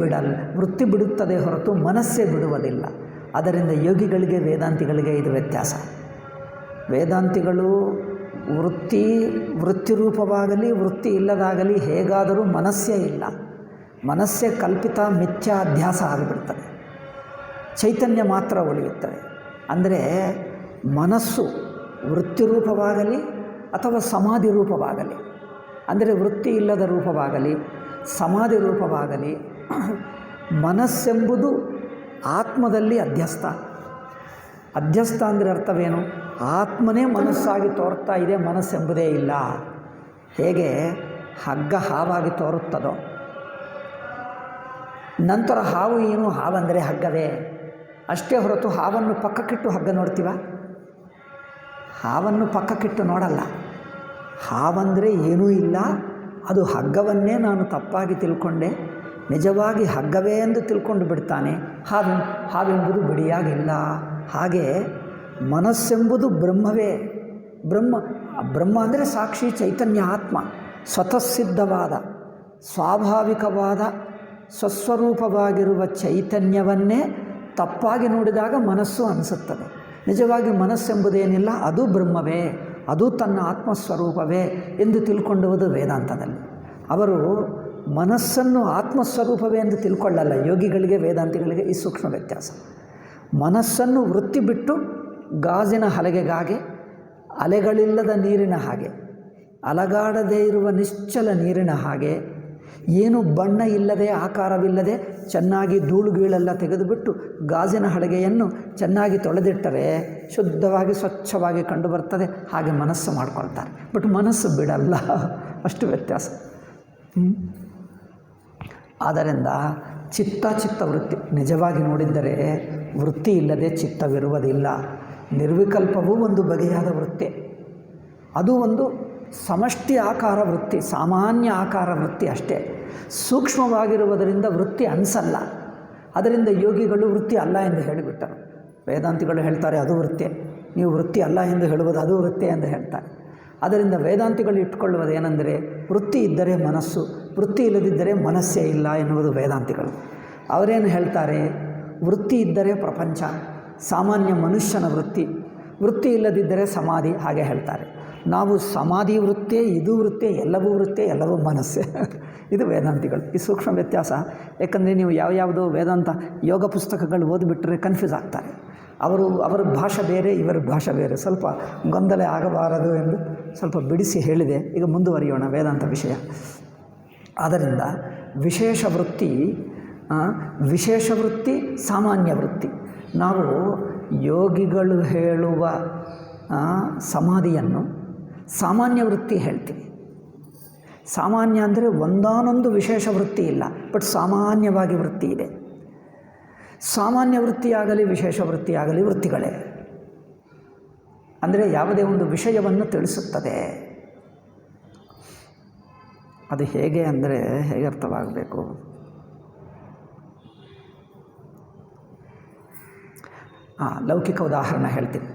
Speaker 1: ಬಿಡುತ್ತದೆ ಹೊರತು ಮನಸ್ಸೇ ಬಿಡುವುದಿಲ್ಲ. ಅದರಿಂದ ಯೋಗಿಗಳಿಗೆ ವೇದಾಂತಿಗಳಿಗೆ ಇದು ವ್ಯತ್ಯಾಸ. ವೇದಾಂತಿಗಳು ವೃತ್ತಿ ರೂಪವಾಗಲಿ ವೃತ್ತಿ ಇಲ್ಲದಾಗಲಿ ಹೇಗಾದರೂ ಮನಸ್ಸೇ ಇಲ್ಲ, ಮನಸ್ಸೇ ಕಲ್ಪಿತ ಮಿಥ್ಯಾ ಅಧ್ಯಾಸ ಆಗಿಬಿಡ್ತದೆ, ಚೈತನ್ಯ ಮಾತ್ರ ಉಳಿಯುತ್ತದೆ. ಅಂದರೆ ಮನಸ್ಸು ವೃತ್ತಿ ರೂಪವಾಗಲಿ ಅಥವಾ ಸಮಾಧಿ ರೂಪವಾಗಲಿ, ಅಂದರೆ ವೃತ್ತಿ ಇಲ್ಲದ ರೂಪವಾಗಲಿ ಸಮಾಧಿ ರೂಪವಾಗಲಿ, ಮನಸ್ಸೆಂಬುದು ಆತ್ಮದಲ್ಲಿ ಅಧ್ಯಸ್ಥ ಅಂದರೆ ಅರ್ಥವೇನು? ಆತ್ಮನೇ ಮನಸ್ಸಾಗಿ ತೋರ್ತಾ ಇದೆ, ಮನಸ್ಸೆಂಬುದೇ ಇಲ್ಲ. ಹೇಗೆ ಹಗ್ಗ ಹಾವಾಗಿ ತೋರುತ್ತದೋ, ನಂತರ ಹಾವು ಏನು? ಹಾವಂದರೆ ಹಗ್ಗವೇ ಅಷ್ಟೇ ಹೊರತು ಹಾವನ್ನು ಪಕ್ಕಕ್ಕಿಟ್ಟು ಹಗ್ಗ ನೋಡ್ತೀವ? ಹಾವನ್ನು ಪಕ್ಕಕ್ಕಿಟ್ಟು ನೋಡಲ್ಲ. ಹಾವಂದರೆ ಏನೂ ಇಲ್ಲ, ಅದು ಹಗ್ಗವನ್ನೇ ನಾನು ತಪ್ಪಾಗಿ ತಿಳ್ಕೊಂಡೆ, ನಿಜವಾಗಿ ಹಗ್ಗವೇ ಎಂದು ತಿಳ್ಕೊಂಡು ಬಿಡ್ತಾನೆ. ಹಾವೆಂಬುದು ಬಿಡಿಯಾಗಿಲ್ಲ. ಹಾಗೆ ಮನಸ್ಸೆಂಬುದು ಬ್ರಹ್ಮವೇ. ಬ್ರಹ್ಮ ಅಂದರೆ ಸಾಕ್ಷಿ ಚೈತನ್ಯ ಆತ್ಮ, ಸ್ವತಃಸಿದ್ಧವಾದ ಸ್ವಾಭಾವಿಕವಾದ ಸ್ವಸ್ವರೂಪವಾಗಿರುವ ಚೈತನ್ಯವನ್ನೇ ತಪ್ಪಾಗಿ ನೋಡಿದಾಗ ಮನಸ್ಸು ಅನಿಸುತ್ತದೆ. ನಿಜವಾಗಿ ಮನಸ್ಸೆಂಬುದೇನಿಲ್ಲ, ಅದು ಬ್ರಹ್ಮವೇ, ಅದು ತನ್ನ ಆತ್ಮಸ್ವರೂಪವೇ ಎಂದು ತಿಳ್ಕೊಂಡುವುದು ವೇದಾಂತದಲ್ಲಿ. ಅವರು ಮನಸ್ಸನ್ನು ಆತ್ಮಸ್ವರೂಪವೇ ಎಂದು ತಿಳ್ಕೊಳ್ಳಲ್ಲ. ಯೋಗಿಗಳಿಗೆ ವೇದಾಂತಿಗಳಿಗೆ ಈ ಸೂಕ್ಷ್ಮ ವ್ಯತ್ಯಾಸ. ಮನಸ್ಸನ್ನು ವೃತ್ತಿ ಬಿಟ್ಟು ಗಾಜಿನ ಹಲಗೆಗಾಗೆ, ಅಲೆಗಳಿಲ್ಲದ ನೀರಿನ ಹಾಗೆ, ಅಲಗಾಡದೇ ಇರುವ ನಿಶ್ಚಲ ನೀರಿನ ಹಾಗೆ, ಏನು ಬಣ್ಣ ಇಲ್ಲದೆ ಆಕಾರವಿಲ್ಲದೆ ಚೆನ್ನಾಗಿ ಧೂಳುಗೀಳೆಲ್ಲ ತೆಗೆದುಬಿಟ್ಟು ಗಾಜಿನ ಹಲಗೆಯನ್ನು ಚೆನ್ನಾಗಿ ತೊಳೆದಿಟ್ಟರೆ ಶುದ್ಧವಾಗಿ ಸ್ವಚ್ಛವಾಗಿ ಕಂಡುಬರ್ತದೆ. ಹಾಗೆ ಮನಸ್ಸು ಮಾಡ್ಕೊಳ್ತಾರೆ. ಬಟ್ ಮನಸ್ಸು ಬಿಡಲ್ಲ, ಅಷ್ಟು ವ್ಯತ್ಯಾಸ. ಆದ್ದರಿಂದ ಚಿತ್ತವೃತ್ತಿ ನಿಜವಾಗಿ ನೋಡಿದ್ದರೆ ವೃತ್ತಿ ಇಲ್ಲದೆ ಚಿತ್ತವಿರುವುದಿಲ್ಲ. ನಿರ್ವಿಕಲ್ಪವೂ ಒಂದು ಬಗೆಯಾದ ವೃತ್ತಿ, ಅದು ಒಂದು ಸಮಷ್ಟಿ ಆಕಾರ ವೃತ್ತಿ, ಸಾಮಾನ್ಯ ಆಕಾರ ವೃತ್ತಿ ಅಷ್ಟೇ. ಸೂಕ್ಷ್ಮವಾಗಿರುವುದರಿಂದ ವೃತ್ತಿ ಅನಿಸಲ್ಲ. ಅದರಿಂದ ಯೋಗಿಗಳು ವೃತ್ತಿ ಅಲ್ಲ ಎಂದು ಹೇಳಿಬಿಟ್ಟರು. ವೇದಾಂತಿಗಳು ಹೇಳ್ತಾರೆ ಅದು ವೃತ್ತಿ, ನೀವು ವೃತ್ತಿ ಅಲ್ಲ ಎಂದು ಹೇಳುವುದು ಅದು ವೃತ್ತಿ ಎಂದು ಹೇಳ್ತಾರೆ. ಅದರಿಂದ ವೇದಾಂತಿಗಳು ಇಟ್ಕೊಳ್ಳುವುದು ಏನೆಂದರೆ ವೃತ್ತಿ ಇದ್ದರೆ ಮನಸ್ಸು, ವೃತ್ತಿ ಇಲ್ಲದಿದ್ದರೆ ಮನಸ್ಸೇ ಇಲ್ಲ ಎನ್ನುವುದು ವೇದಾಂತಿಗಳು. ಅವರೇನು ಹೇಳ್ತಾರೆ? ವೃತ್ತಿ ಇದ್ದರೆ ಪ್ರಪಂಚ, ಸಾಮಾನ್ಯ ಮನುಷ್ಯನ ವೃತ್ತಿ ಇಲ್ಲದಿದ್ದರೆ ಸಮಾಧಿ, ಹಾಗೆ ಹೇಳ್ತಾರೆ. ನಾವು ಸಮಾಧಿ ವೃತ್ತಿ, ಇದು ವೃತ್ತಿ, ಎಲ್ಲವೂ ವೃತ್ತಿ, ಎಲ್ಲವೂ ಮನಸ್ಸೇ. ಇದು ವೇದಾಂತಿಗಳು. ಈ ಸೂಕ್ಷ್ಮ ವ್ಯತ್ಯಾಸ. ಯಾಕಂದರೆ ನೀವು ಯಾವ್ಯಾವುದೋ ವೇದಾಂತ ಯೋಗ ಪುಸ್ತಕಗಳು ಓದಿಬಿಟ್ರೆ ಕನ್ಫ್ಯೂಸ್ ಆಗ್ತಾರೆ. ಅವರ ಭಾಷೆ ಬೇರೆ, ಇವರ ಭಾಷೆ ಬೇರೆ, ಸ್ವಲ್ಪ ಗೊಂದಲ ಆಗಬಾರದು ಎಂದು ಸ್ವಲ್ಪ ಬಿಡಿಸಿ ಹೇಳಿದೆ. ಈಗ ಮುಂದುವರಿಯೋಣ ವೇದಾಂತ ವಿಷಯ. ಆದ್ದರಿಂದ ವಿಶೇಷ ವೃತ್ತಿ ಸಾಮಾನ್ಯ ವೃತ್ತಿ. ನಾವು ಯೋಗಿಗಳು ಹೇಳುವ ಸಮಾಧಿಯನ್ನು ಸಾಮಾನ್ಯ ವೃತ್ತಿ ಹೇಳ್ತೀವಿ. ಸಾಮಾನ್ಯ ಅಂದರೆ ಒಂದಾನೊಂದು ವಿಶೇಷ ವೃತ್ತಿ ಇಲ್ಲ, ಬಟ್ ಸಾಮಾನ್ಯವಾಗಿ ವೃತ್ತಿ ಇದೆ. ಸಾಮಾನ್ಯ ವೃತ್ತಿಯಾಗಲಿ ವಿಶೇಷ ವೃತ್ತಿಯಾಗಲಿ ವೃತ್ತಿಗಳೇ. ಅಂದರೆ ಯಾವುದೇ ಒಂದು ವಿಷಯವನ್ನು ತಿಳಿಸುತ್ತದೆ. ಅದು ಹೇಗೆ ಅಂದರೆ ಹೇಗೆ ಅರ್ಥವಾಗಬೇಕು? ಲೌಕಿಕ ಉದಾಹರಣೆ ಹೇಳ್ತೀನಿ.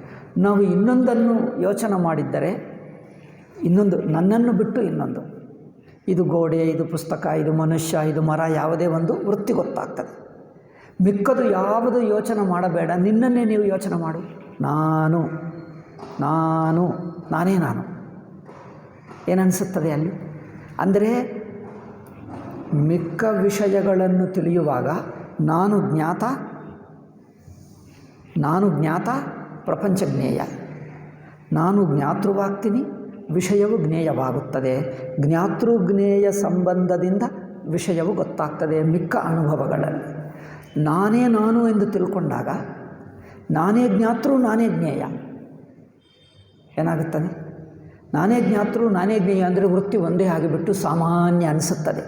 Speaker 1: ನಾವು ಇನ್ನೊಂದನ್ನು ಯೋಚನೆ ಮಾಡಿದ್ದರೆ ಇನ್ನೊಂದು, ನನ್ನನ್ನು ಬಿಟ್ಟು ಇನ್ನೊಂದು, ಇದು ಗೋಡೆ, ಇದು ಪುಸ್ತಕ, ಇದು ಮನುಷ್ಯ, ಇದು ಮರ, ಯಾವುದೇ ಒಂದು ವೃತ್ತಿ ಗೊತ್ತಾಗ್ತದೆ. ಮಿಕ್ಕದು ಯಾವುದು ಯೋಚನೆ ಮಾಡಬೇಡ, ನಿನ್ನನ್ನೇ ನೀವು ಯೋಚನೆ ಮಾಡು. ನಾನು ನಾನು ನಾನೇ ನಾನು ಏನನ್ನಿಸುತ್ತದೆ ಅಲ್ಲಿ? ಅಂದರೆ ಮಿಕ್ಕ ವಿಷಯಗಳನ್ನು ತಿಳಿಯುವಾಗ ನಾನು ಜ್ಞಾತ ಪ್ರಪಂಚ ಜ್ಞೇಯ. ನಾನು ಜ್ಞಾತೃವಾಗ್ತೀನಿ, ವಿಷಯವು ಜ್ಞೇಯವಾಗುತ್ತದೆ. ಜ್ಞಾತೃಜ್ಞೇಯ ಸಂಬಂಧದಿಂದ ವಿಷಯವು ಗೊತ್ತಾಗ್ತದೆ. ಮಿಕ್ಕ ಅನುಭವಗಳಲ್ಲಿ ನಾನೇ ನಾನು ಎಂದು ತಿಳ್ಕೊಂಡಾಗ ನಾನೇ ಜ್ಞಾತೃ, ನಾನೇ ಜ್ಞೇಯ ಏನಾಗುತ್ತದೆ? ನಾನೇ ಜ್ಞಾತೃ, ನಾನೇ ಜ್ಞೇಯ ಅಂದರೆ ವೃತ್ತಿ ಒಂದೇ ಆಗಿಬಿಟ್ಟು ಸಾಮಾನ್ಯ ಅನಿಸುತ್ತದೆ.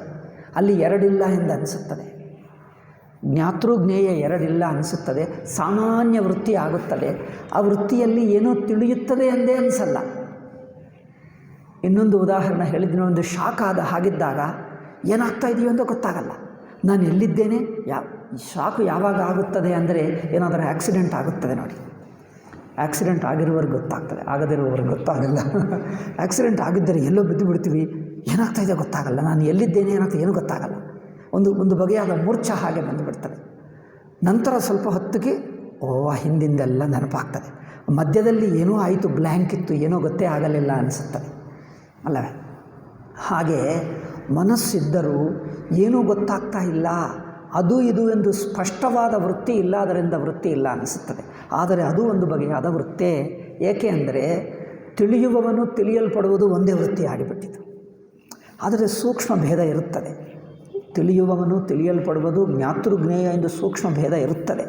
Speaker 1: ಅಲ್ಲಿ ಎರಡಿಲ್ಲ ಎಂದು ಅನಿಸುತ್ತದೆ. ಜ್ಞಾತೃ ಜ್ಞೇಯ ಎರಡಿಲ್ಲ ಅನಿಸುತ್ತದೆ, ಸಾಮಾನ್ಯ ವೃತ್ತಿ ಆಗುತ್ತದೆ. ಆ ವೃತ್ತಿಯಲ್ಲಿ ಏನೋ ತಿಳಿಯುತ್ತದೆ ಎಂದೇ ಅನಿಸಲ್ಲ. ಇನ್ನೊಂದು ಉದಾಹರಣೆ ಹೇಳಿದ್ದೀನಿ. ಒಂದು ಶಾಕ್ ಹಾಗಿದ್ದಾಗ ಏನಾಗ್ತಾ ಇದೆಯೋ ಅಂತ ಗೊತ್ತಾಗಲ್ಲ. ನಾನು ಎಲ್ಲಿದ್ದೇನೆ, ಶಾಕು ಯಾವಾಗ ಆಗುತ್ತದೆ ಅಂದರೆ ಏನಾದರೂ ಆಕ್ಸಿಡೆಂಟ್ ಆಗುತ್ತದೆ ನೋಡಿ. ಆಕ್ಸಿಡೆಂಟ್ ಆಗಿರುವವರೆಗೆ ಗೊತ್ತಾಗ್ತದೆ, ಆಗದಿರುವವರೆಗೆ ಗೊತ್ತಾಗಲ್ಲ. ಆಕ್ಸಿಡೆಂಟ್ ಆಗಿದ್ದರೆ ಎಲ್ಲೋ ಬಿದ್ದು ಬಿಡ್ತೀವಿ, ಏನಾಗ್ತಾಯಿದೆ ಗೊತ್ತಾಗಲ್ಲ. ನಾನು ಎಲ್ಲಿದ್ದೇನೆ ಏನಾಗ್ತದೆ ಏನೂ ಗೊತ್ತಾಗಲ್ಲ. ಒಂದು ಬಗೆಯಾದ ಮೂರ್ಛ ಹಾಗೆ ಬಂದುಬಿಡ್ತದೆ. ನಂತರ ಸ್ವಲ್ಪ ಹೊತ್ತಿಗೆ ಹಿಂದಿಂದೆಲ್ಲ ನೆನಪಾಗ್ತದೆ. ಮಧ್ಯದಲ್ಲಿ ಏನೋ ಆಯಿತು, ಬ್ಲ್ಯಾಂಕ್ ಇತ್ತು, ಏನೋ ಗೊತ್ತೇ ಆಗಲಿಲ್ಲ ಅನಿಸುತ್ತದೆ ಅಲ್ಲವೇ? ಹಾಗೆ ಮನಸ್ಸಿದ್ದರೂ ಏನೂ ಗೊತ್ತಾಗ್ತಾ ಇಲ್ಲ, ಅದು ಇದು ಎಂದು ಸ್ಪಷ್ಟವಾದ ವೃತ್ತಿ ಇಲ್ಲ, ಅದರಿಂದ ವೃತ್ತಿ ಇಲ್ಲ ಅನಿಸುತ್ತದೆ. ಆದರೆ ಅದು ಒಂದು ಬಗೆಯಾದ ವೃತ್ತೇ. ಏಕೆ ಅಂದರೆ ತಿಳಿಯುವವನು ತಿಳಿಯಲ್ಪಡುವುದು ಒಂದೇ ವೃತ್ತಿ ಆಗಿಬಿಟ್ಟಿತು. ಆದರೆ ಸೂಕ್ಷ್ಮ ಭೇದ ಇರುತ್ತದೆ. ತಿಳಿಯುವವನು ತಿಳಿಯಲ್ಪಡುವುದು ಜ್ಞಾತೃಜ್ಞೇಯ ಎಂದು ಸೂಕ್ಷ್ಮ ಭೇದ ಇರುತ್ತದೆ.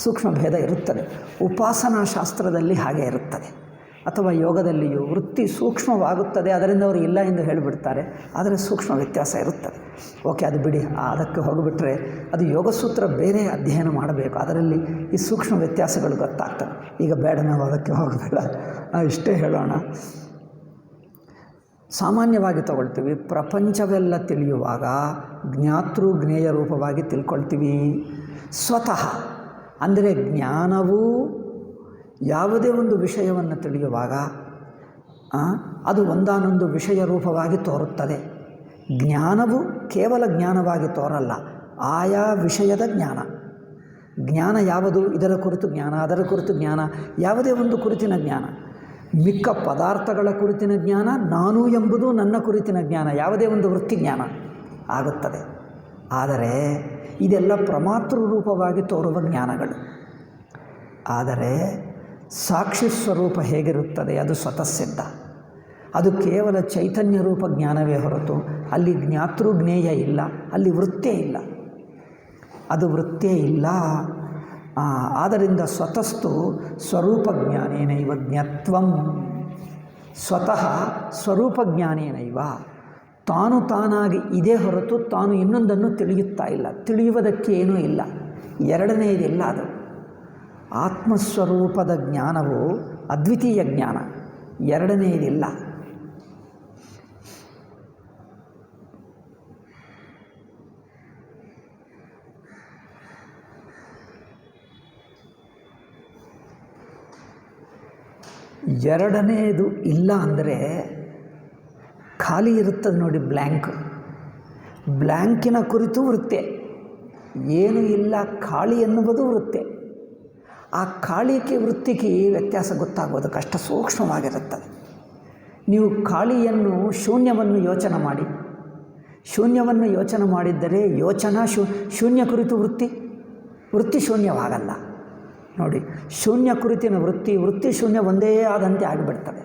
Speaker 1: ಸೂಕ್ಷ್ಮ ಭೇದ ಇರುತ್ತದೆ. ಉಪಾಸನಾ ಶಾಸ್ತ್ರದಲ್ಲಿ ಹಾಗೆ ಇರುತ್ತದೆ. ಅಥವಾ ಯೋಗದಲ್ಲಿಯೂ ವೃತ್ತಿ ಸೂಕ್ಷ್ಮವಾಗುತ್ತದೆ, ಅದರಿಂದ ಅವರು ಇಲ್ಲ ಎಂದು ಹೇಳಿಬಿಡ್ತಾರೆ. ಆದರೆ ಸೂಕ್ಷ್ಮ ವ್ಯತ್ಯಾಸ ಇರುತ್ತದೆ. ಓಕೆ, ಅದು ಬಿಡಿ, ಅದಕ್ಕೆ ಹೋಗಿಬಿಟ್ರೆ ಅದು ಯೋಗಸೂತ್ರ ಬೇರೆ ಅಧ್ಯಯನ ಮಾಡಬೇಕು. ಅದರಲ್ಲಿ ಈ ಸೂಕ್ಷ್ಮ ವ್ಯತ್ಯಾಸಗಳು ಗೊತ್ತಾಗ್ತವೆ. ಈಗ ಬೇಡ, ನಾವು ಅದಕ್ಕೆ ಹೋಗಬೇಡ, ಇಷ್ಟೇ ಹೇಳೋಣ. ಸಾಮಾನ್ಯವಾಗಿ ತಗೊಳ್ತೀವಿ, ಪ್ರಪಂಚವೆಲ್ಲ ತಿಳಿಯುವಾಗ ಜ್ಞಾತೃ ಜ್ಞೇಯ ರೂಪವಾಗಿ ತಿಳ್ಕೊಳ್ತೀವಿ. ಸ್ವತಃ ಅಂದರೆ ಜ್ಞಾನವು ಯಾವುದೇ ಒಂದು ವಿಷಯವನ್ನು ತಿಳಿಯುವಾಗ ಅದು ಒಂದಾನೊಂದು ವಿಷಯ ರೂಪವಾಗಿ ತೋರುತ್ತದೆ. ಜ್ಞಾನವು ಕೇವಲ ಜ್ಞಾನವಾಗಿ ತೋರಲ್ಲ, ಆಯಾ ವಿಷಯದ ಜ್ಞಾನ. ಜ್ಞಾನ ಯಾವುದು? ಇದರ ಕುರಿತು ಜ್ಞಾನ, ಅದರ ಕುರಿತು ಜ್ಞಾನ, ಯಾವುದೇ ಒಂದು ಕುರಿತಿನ ಜ್ಞಾನ. ಮಿಕ್ಕ ಪದಾರ್ಥಗಳ ಕುರಿತಿನ ಜ್ಞಾನ, ನಾನು ಎಂಬುದು ನನ್ನ ಕುರಿತಿನ ಜ್ಞಾನ, ಯಾವುದೇ ಒಂದು ವೃತ್ತಿ ಜ್ಞಾನ ಆಗುತ್ತದೆ. ಆದರೆ ಇದೆಲ್ಲ ಪ್ರಮಾತೃ ರೂಪವಾಗಿ ತೋರುವ ಜ್ಞಾನಗಳು. ಆದರೆ ಸಾಕ್ಷಿ ಸ್ವರೂಪ ಹೇಗಿರುತ್ತದೆ? ಅದು ಸ್ವತಃ ಸಿದ್ಧ. ಅದು ಕೇವಲ ಚೈತನ್ಯ ರೂಪ ಜ್ಞಾನವೇ ಹೊರತು ಅಲ್ಲಿ ಜ್ಞಾತೃ ಜ್ಞೇಯ ಇಲ್ಲ, ಅಲ್ಲಿ ವೃತ್ತೇ ಇಲ್ಲ, ಅದು ವೃತ್ತೇ ಇಲ್ಲ. ಆದ್ದರಿಂದ ಸ್ವತಸ್ತು ಸ್ವರೂಪ ಜ್ಞಾನೇನೈವ ಜ್ಞತ್ವಂ. ಸ್ವತಃ ಸ್ವರೂಪ ಜ್ಞಾನೇನೈವ, ತಾನು ತಾನಾಗಿ ಇದೇ ಹೊರತು ತಾನು ಇನ್ನೊಂದನ್ನು ತಿಳಿಯುತ್ತಾ ಇಲ್ಲ. ತಿಳಿಯುವುದಕ್ಕೆ ಏನೂ ಇಲ್ಲ. ಎರಡನೆಯದಿಲ್ಲ. ಅದು ಆತ್ಮಸ್ವರೂಪದ ಜ್ಞಾನವು ಅದ್ವಿತೀಯ ಜ್ಞಾನ, ಎರಡನೆಯದಿಲ್ಲ. ಎರಡನೆಯದು ಇಲ್ಲ ಅಂದರೆ ಖಾಲಿ ಇರುತ್ತದೆ ನೋಡಿ, ಬ್ಲ್ಯಾಂಕಿನ ಕುರಿತು ವೃತ್ತೆ, ಏನು ಇಲ್ಲ, ಖಾಳಿ ಎನ್ನುವುದು ವೃತ್ತೆ. ಆ ಖಾಳಿಗೆ ವೃತ್ತಿಗೆ ವ್ಯತ್ಯಾಸ ಗೊತ್ತಾಗೋದು ಕಷ್ಟ, ಸೂಕ್ಷ್ಮವಾಗಿರುತ್ತದೆ. ನೀವು ಖಾಳಿಯನ್ನು, ಶೂನ್ಯವನ್ನು ಯೋಚನೆ ಮಾಡಿ. ಶೂನ್ಯವನ್ನು ಯೋಚನೆ ಮಾಡಿದ್ದರೆ ಶೂನ್ಯ ಕುರಿತು ವೃತ್ತಿ ಶೂನ್ಯವಾಗಲ್ಲ ನೋಡಿ. ಶೂನ್ಯ ಕುರಿತಿನ ವೃತ್ತಿ ಶೂನ್ಯ ಒಂದೇ ಆದಂತೆ ಆಗಿಬಿಡ್ತದೆ,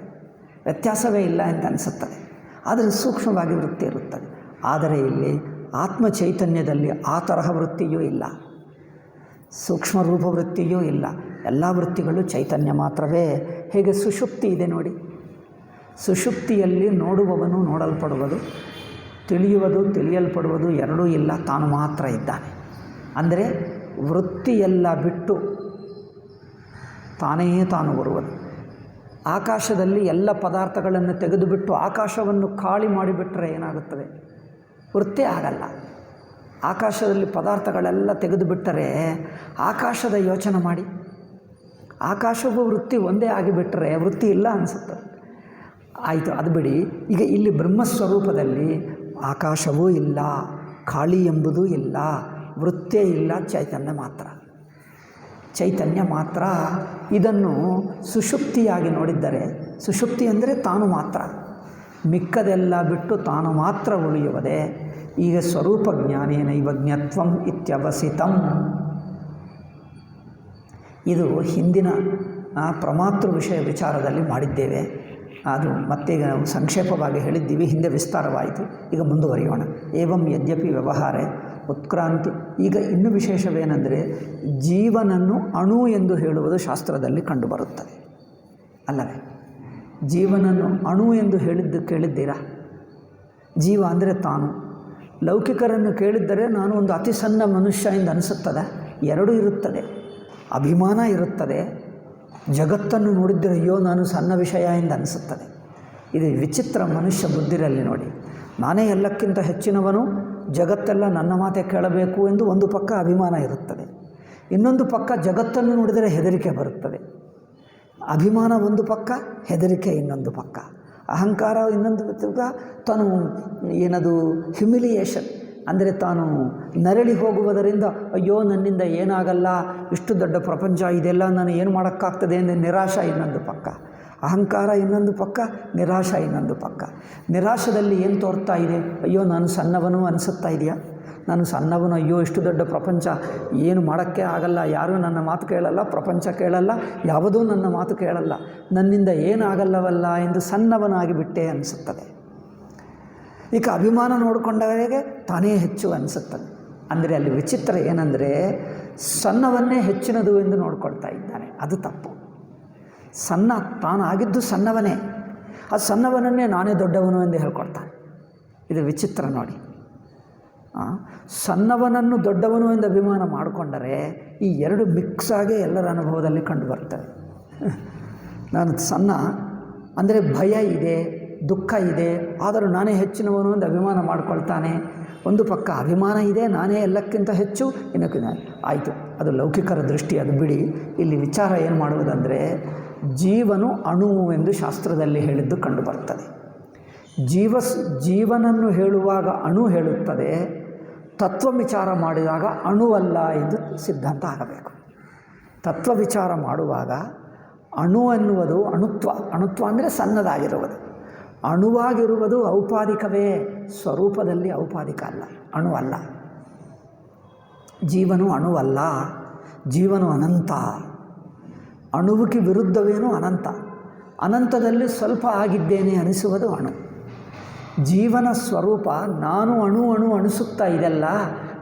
Speaker 1: ವ್ಯತ್ಯಾಸವೇ ಇಲ್ಲ ಅಂತ ಅನಿಸುತ್ತದೆ. ಆದರೆ ಸೂಕ್ಷ್ಮವಾಗಿ ವೃತ್ತಿ ಇರುತ್ತದೆ. ಆದರೆ ಇಲ್ಲಿ ಆತ್ಮ ಚೈತನ್ಯದಲ್ಲಿ ಆ ತರಹ ವೃತ್ತಿಯೂ ಇಲ್ಲ, ಸೂಕ್ಷ್ಮ ರೂಪ ವೃತ್ತಿಯೂ ಇಲ್ಲ. ಎಲ್ಲ ವೃತ್ತಿಗಳು ಚೈತನ್ಯ ಮಾತ್ರವೇ. ಹೇಗೆ ಸುಷುಪ್ತಿ ಇದೆ ನೋಡಿ, ಸುಷುಪ್ತಿಯಲ್ಲಿ ನೋಡುವವನು ನೋಡಲ್ಪಡುವುದು, ತಿಳಿಯುವುದು ತಿಳಿಯಲ್ಪಡುವುದು ಎರಡೂ ಇಲ್ಲ, ತಾನು ಮಾತ್ರ ಇದ್ದಾನೆ. ಅಂದರೆ ವೃತ್ತಿಯೆಲ್ಲ ಬಿಟ್ಟು ತಾನೇ ತಾನು ಬರುವುದು. ಆಕಾಶದಲ್ಲಿ ಎಲ್ಲ ಪದಾರ್ಥಗಳನ್ನು ತೆಗೆದುಬಿಟ್ಟು ಆಕಾಶವನ್ನು ಖಾಲಿ ಮಾಡಿಬಿಟ್ರೆ ಏನಾಗುತ್ತದೆ? ವೃತ್ತೇ ಆಗಲ್ಲ. ಆಕಾಶದಲ್ಲಿ ಪದಾರ್ಥಗಳೆಲ್ಲ ತೆಗೆದುಬಿಟ್ಟರೆ ಆಕಾಶದ ಯೋಚನೆ ಮಾಡಿ. ಆಕಾಶವು ವೃತ್ತಿ ಒಂದೇ ಆಗಿಬಿಟ್ರೆ ವೃತ್ತಿ ಇಲ್ಲ ಅನಿಸುತ್ತೆ. ಆಯಿತು, ಅದು ಬಿಡಿ. ಈಗ ಇಲ್ಲಿ ಬ್ರಹ್ಮಸ್ವರೂಪದಲ್ಲಿ ಆಕಾಶವೂ ಇಲ್ಲ, ಖಾಲಿ ಎಂಬುದೂ ಇಲ್ಲ, ವೃತ್ತೇ ಇಲ್ಲ, ಚೈತನ್ಯ ಮಾತ್ರ. ಚೈತನ್ಯ ಮಾತ್ರ. ಇದನ್ನು ಸುಷುಪ್ತಿಯಾಗಿ ನೋಡಿದ್ದರೆ, ಸುಷುಪ್ತಿ ಅಂದರೆ ತಾನು ಮಾತ್ರ, ಮಿಕ್ಕದೆಲ್ಲ ಬಿಟ್ಟು ತಾನು ಮಾತ್ರ ಉಳಿಯುವುದೇ. ಈಗ ಸ್ವರೂಪ ಜ್ಞಾನೇನೈವ ಜ್ಞತ್ವಂ ಇತ್ಯವಸಿತಂ. ಇದು ಹಿಂದಿನ ಪ್ರಮಾತೃ ವಿಷಯ ವಿಚಾರದಲ್ಲಿ ಮಾಡಿದ್ದೇವೆ. ಅದು ಮತ್ತೀಗ ನಾವು ಸಂಕ್ಷೇಪವಾಗಿ ಹೇಳಿದ್ದೀವಿ, ಹಿಂದೆ ವಿಸ್ತಾರವಾಯಿತು. ಈಗ ಮುಂದುವರಿಯೋಣ. ಏವಂ ಯದ್ಯಪಿ ವ್ಯವಹಾರೇ ಉತ್ಕ್ರಾಂತಿ. ಈಗ ಇನ್ನೂ ವಿಶೇಷವೇನೆಂದರೆ ಜೀವನನ್ನು ಅಣು ಎಂದು ಹೇಳುವುದು ಶಾಸ್ತ್ರದಲ್ಲಿ ಕಂಡುಬರುತ್ತದೆ ಅಲ್ಲವೇ? ಜೀವನನ್ನು ಅಣು ಎಂದು ಹೇಳಿದ್ದು ಕೇಳಿದ್ದೀರಾ? ಜೀವ ಅಂದರೆ ತಾನು. ಲೌಕಿಕರನ್ನು ಕೇಳಿದ್ದರೆ ನಾನು ಒಂದು ಅತಿ ಸಣ್ಣ ಮನುಷ್ಯ ಎಂದು ಅನಿಸುತ್ತದೆ. ಎರಡೂ ಇರುತ್ತದೆ. ಅಭಿಮಾನ ಇರುತ್ತದೆ. ಜಗತ್ತನ್ನು ನೋಡಿದ್ದರೆ ಅಯ್ಯೋ ನಾನು ಸಣ್ಣ ವಿಷಯ ಎಂದು ಅನಿಸುತ್ತದೆ. ಇದು ವಿಚಿತ್ರ ಮನುಷ್ಯ ಬುದ್ಧಿರಲ್ಲಿ ನೋಡಿ. ನಾನೇ ಎಲ್ಲಕ್ಕಿಂತ ಹೆಚ್ಚಿನವನು, ಜಗತ್ತೆಲ್ಲ ನನ್ನ ಮಾತೆ ಕೇಳಬೇಕು ಎಂದು ಒಂದು ಪಕ್ಕ ಅಭಿಮಾನ ಇರುತ್ತದೆ. ಇನ್ನೊಂದು ಪಕ್ಕ ಜಗತ್ತನ್ನು ನೋಡಿದರೆ ಹೆದರಿಕೆ ಬರುತ್ತದೆ. ಅಭಿಮಾನ ಒಂದು ಪಕ್ಕ, ಹೆದರಿಕೆ ಇನ್ನೊಂದು ಪಕ್ಕ, ಅಹಂಕಾರ ಇನ್ನೊಂದು ಪಕ್ಕ. ತಾನು ಏನದು ಹ್ಯುಮಿಲಿಯೇಷನ್ ಅಂದರೆ ತಾನು ನರಳಿ ಹೋಗುವುದರಿಂದ ಅಯ್ಯೋ ನನ್ನಿಂದ ಏನಾಗಲ್ಲ, ಇಷ್ಟು ದೊಡ್ಡ ಪ್ರಪಂಚ, ಇದೆಲ್ಲ ನಾನು ಏನು ಮಾಡೋಕ್ಕಾಗ್ತದೆ ಎಂದು ನಿರಾಶ ಇನ್ನೊಂದು ಪಕ್ಕ, ಅಹಂಕಾರ ಇನ್ನೊಂದು ಪಕ್ಕ, ನಿರಾಶ ಇನ್ನೊಂದು ಪಕ್ಕ. ನಿರಾಶದಲ್ಲಿ ಏನು ತೋರ್ತಾ ಇದೆ? ಅಯ್ಯೋ ನಾನು ಸಣ್ಣವನು ಅನಿಸುತ್ತಾ ಇದೆಯಾ? ನಾನು ಸಣ್ಣವನು, ಅಯ್ಯೋ ಇಷ್ಟು ದೊಡ್ಡ ಪ್ರಪಂಚ, ಏನು ಮಾಡೋಕ್ಕೆ ಆಗಲ್ಲ, ಯಾರೂ ನನ್ನ ಮಾತು ಕೇಳಲ್ಲ, ಪ್ರಪಂಚ ಕೇಳಲ್ಲ, ಯಾವುದೂ ನನ್ನ ಮಾತು ಕೇಳಲ್ಲ, ನನ್ನಿಂದ ಏನಾಗಲ್ಲವಲ್ಲ ಎಂದು ಸಣ್ಣವನಾಗಿಬಿಟ್ಟೆ ಅನಿಸುತ್ತದೆ. ಈಗ ಅಭಿಮಾನ ನೋಡಿಕೊಂಡವರಿಗೆ ತಾನೇ ಹೆಚ್ಚು ಅನಿಸುತ್ತದೆ. ಅಂದರೆ ಅಲ್ಲಿ ವಿಚಿತ್ರ ಏನಂದರೆ ಸಣ್ಣವನ್ನೇ ಹೆಚ್ಚಿನದು ಎಂದು ನೋಡ್ಕೊಳ್ತಾ ಇದ್ದಾನೆ. ಅದು ತಪ್ಪು. ಸಣ್ಣ ತಾನಾಗಿದ್ದು ಸಣ್ಣವನೇ, ಆ ಸಣ್ಣವನನ್ನೇ ನಾನೇ ದೊಡ್ಡವನು ಎಂದು ಹೇಳ್ಕೊಡ್ತಾನೆ. ಇದು ವಿಚಿತ್ರ ನೋಡಿ. ಸಣ್ಣವನನ್ನು ದೊಡ್ಡವನು ಎಂದು ಅಭಿಮಾನ ಮಾಡಿಕೊಂಡರೆ ಈ ಎರಡು ಮಿಕ್ಸ್ ಆಗಿ ಎಲ್ಲರ ಅನುಭವದಲ್ಲಿ ಕಂಡುಬರ್ತವೆ. ನಾನು ಸಣ್ಣ ಅಂದರೆ ಭಯ ಇದೆ, ದುಃಖ ಇದೆ, ಆದರೂ ನಾನೇ ಹೆಚ್ಚಿನವನು ಎಂದು ಅಭಿಮಾನ ಮಾಡಿಕೊಳ್ತಾನೆ. ಒಂದು ಪಕ್ಕ ಅಭಿಮಾನ ಇದೆ, ನಾನೇ ಎಲ್ಲಕ್ಕಿಂತ ಹೆಚ್ಚು, ಇನ್ನಕ್ಕೆ ಆಯಿತು. ಅದು ಲೌಕಿಕರ ದೃಷ್ಟಿ, ಅದು ಬಿಡಿ. ಇಲ್ಲಿ ವಿಚಾರ ಏನು ಮಾಡುವುದಂದರೆ ಜೀವನು ಅಣು ಎಂದು ಶಾಸ್ತ್ರದಲ್ಲಿ ಹೇಳಿದ್ದು ಕಂಡುಬರ್ತದೆ. ಜೀವನನ್ನು ಹೇಳುವಾಗ ಅಣು ಹೇಳುತ್ತದೆ, ತತ್ವ ವಿಚಾರ ಮಾಡಿದಾಗ ಅಣುವಲ್ಲ ಎಂದು ಸಿದ್ಧಾಂತ ಆಗಬೇಕು. ತತ್ವ ವಿಚಾರ ಮಾಡುವಾಗ ಅಣು ಎನ್ನುವುದು ಅಣುತ್ವ ಅಂದರೆ ಸಣ್ಣದಾಗಿರುವುದು. ಅಣುವಾಗಿರುವುದು ಔಪಾಧಿಕವೇ, ಸ್ವರೂಪದಲ್ಲಿ ಔಪಾಧಿಕ ಅಲ್ಲ, ಅಣು ಅಲ್ಲ. ಜೀವನು ಅಣುವಲ್ಲ, ಜೀವನು ಅನಂತ. ಅಣುವಿಗೆ ವಿರುದ್ಧವೇನು ಅನಂತ. ಅನಂತದಲ್ಲಿ ಸ್ವಲ್ಪ ಆಗಿದ್ದೇನೆ ಅನಿಸುವುದು ಅಣು. ಜೀವನ ಸ್ವರೂಪ ನಾನು ಅಣು ಅನಿಸುತ್ತಾ ಇದೆಲ್ಲ,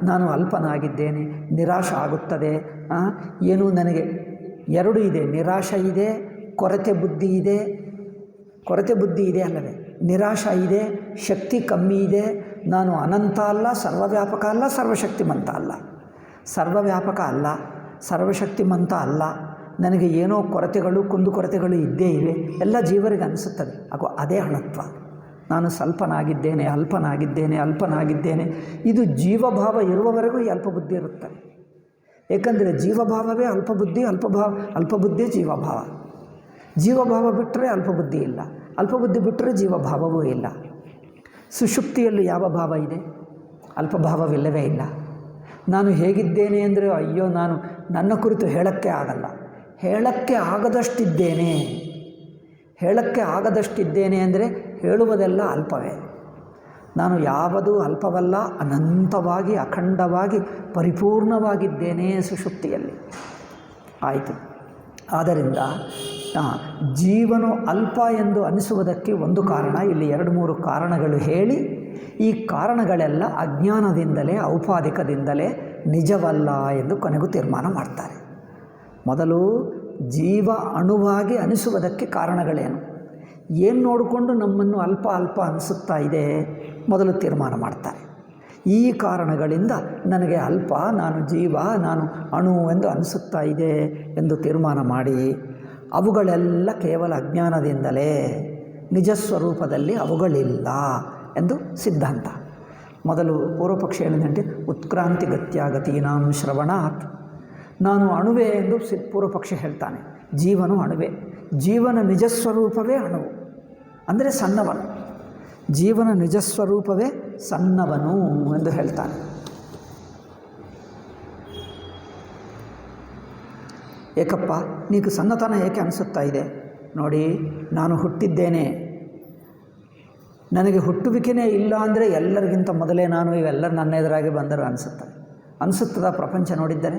Speaker 1: ನಾನು ಅಲ್ಪನಾಗಿದ್ದೇನೆ, ನಿರಾಶೆ ಆಗುತ್ತದೆ. ಏನು ನನಗೆ ಎರಡು ಇದೆ, ನಿರಾಶೆ ಇದೆ, ಕೊರತೆ ಬುದ್ಧಿ ಇದೆ ಅಲ್ಲವೇ? ನಿರಾಶ ಇದೆ, ಶಕ್ತಿ ಕಮ್ಮಿ ಇದೆ. ನಾನು ಅನಂತ ಅಲ್ಲ, ಸರ್ವವ್ಯಾಪಕ ಅಲ್ಲ, ಸರ್ವಶಕ್ತಿಮಂತ ಅಲ್ಲ. ಸರ್ವವ್ಯಾಪಕ ಅಲ್ಲ, ಸರ್ವಶಕ್ತಿಮಂತ ಅಲ್ಲ. ನನಗೆ ಏನೋ ಕೊರತೆಗಳು, ಕುಂದುಕೊರತೆಗಳು ಇದ್ದೇ ಇವೆ, ಎಲ್ಲ ಜೀವರಿಗೆ ಅನಿಸುತ್ತದೆ. ಅದೇ ಅಣತ್ವ. ನಾನು ಸ್ವಲ್ಪನಾಗಿದ್ದೇನೆ, ಅಲ್ಪನಾಗಿದ್ದೇನೆ. ಇದು ಜೀವಭಾವ ಇರುವವರೆಗೂ ಈ ಅಲ್ಪಬುದ್ಧಿ ಇರುತ್ತದೆ. ಏಕೆಂದರೆ ಜೀವಭಾವವೇ ಅಲ್ಪಬುದ್ಧಿ, ಅಲ್ಪಬುದ್ಧಿ ಜೀವಭಾವ. ಜೀವಭಾವ ಬಿಟ್ಟರೆ ಅಲ್ಪಬುದ್ಧಿ ಇಲ್ಲ, ಅಲ್ಪಬುದ್ಧಿ ಬಿಟ್ಟರೆ ಜೀವಭಾವವೂ ಇಲ್ಲ. ಸುಷುಪ್ತಿಯಲ್ಲಿ ಯಾವ ಭಾವ ಇದೆ? ಅಲ್ಪಭಾವವಿಲ್ಲವೇ ಇಲ್ಲ. ನಾನು ಹೇಗಿದ್ದೇನೆ ಅಂದರೆ ಅಯ್ಯೋ ನಾನು ನನ್ನ ಕುರಿತು ಹೇಳೋಕ್ಕೆ ಆಗಲ್ಲ, ಹೇಳೋಕ್ಕೆ ಆಗದಷ್ಟಿದ್ದೇನೆ ಅಂದರೆ ಹೇಳುವುದೆಲ್ಲ ಅಲ್ಪವೇ. ನಾನು ಯಾವುದೂ ಅಲ್ಪವಲ್ಲ, ಅನಂತವಾಗಿ ಅಖಂಡವಾಗಿ ಪರಿಪೂರ್ಣವಾಗಿದ್ದೇನೆ ಸುಷುಪ್ತಿಯಲ್ಲಿ. ಆಯಿತು. ಆದ್ದರಿಂದ ಜೀವನು ಅಲ್ಪ ಎಂದು ಅನಿಸುವುದಕ್ಕೆ ಒಂದು ಕಾರಣ, ಇಲ್ಲಿ 2-3 ಕಾರಣಗಳು ಹೇಳಿ, ಈ ಕಾರಣಗಳೆಲ್ಲ ಅಜ್ಞಾನದಿಂದಲೇ, ಔಪಾಧಿಕದಿಂದಲೇ ನಿಜವಲ್ಲ ಎಂದು ಕೊನೆಗೂ ತೀರ್ಮಾನ ಮಾಡ್ತಾರೆ. ಮೊದಲು ಜೀವ ಅಣುವಾಗಿ ಅನಿಸುವುದಕ್ಕೆ ಕಾರಣಗಳೇನು, ಏನು ನೋಡಿಕೊಂಡು ನಮ್ಮನ್ನು ಅಲ್ಪ ಅನಿಸುತ್ತಾ ಇದೆ ಮೊದಲು ತೀರ್ಮಾನ ಮಾಡ್ತಾರೆ. ಈ ಕಾರಣಗಳಿಂದ ನನಗೆ ಅಲ್ಪ, ನಾನು ಜೀವ, ನಾನು ಅಣು ಎಂದು ಅನಿಸುತ್ತಾ ಇದೆ ಎಂದು ತೀರ್ಮಾನ ಮಾಡಿ ಅವುಗಳೆಲ್ಲ ಕೇವಲ ಅಜ್ಞಾನದಿಂದಲೇ, ನಿಜ ಸ್ವರೂಪದಲ್ಲಿ ಅವುಗಳಿಲ್ಲ ಎಂದು ಸಿದ್ಧಾಂತ. ಮೊದಲು ಪೂರ್ವಪಕ್ಷ ಹೇಳಿದಂತೆ ಉತ್ಕ್ರಾಂತಿ ಗತ್ಯಾಗತೀನಾಂ ಶ್ರವಣಾತ್, ನಾನು ಅಣುವೆ ಎಂದು ಪೂರ್ವಪಕ್ಷ ಹೇಳ್ತಾನೆ. ಜೀವನು ಅಣುವೆ, ಜೀವನ ನಿಜಸ್ವರೂಪವೇ ಅಣುವು ಅಂದರೆ ಸಣ್ಣವನು, ಜೀವನ ನಿಜಸ್ವರೂಪವೇ ಸಣ್ಣವನು ಎಂದು ಹೇಳ್ತಾನೆ. ಏಕಪ್ಪ ನೀನು ಸಣ್ಣತನ ಏಕೆ ಅನಿಸುತ್ತಾ ಇದೆ? ನೋಡಿ, ನಾನು ಹುಟ್ಟಿದ್ದೇನೆ, ನನಗೆ ಹುಟ್ಟುವಿಕೆನೇ ಇಲ್ಲ ಅಂದರೆ ಎಲ್ಲರಿಗಿಂತ ಮೊದಲೇ ನಾನು ಇವೆಲ್ಲರೂ ನನ್ನ ಎದುರಾಗಿ ಬಂದರು ಅನಿಸುತ್ತದ? ಪ್ರಪಂಚ ನೋಡಿದ್ದರೆ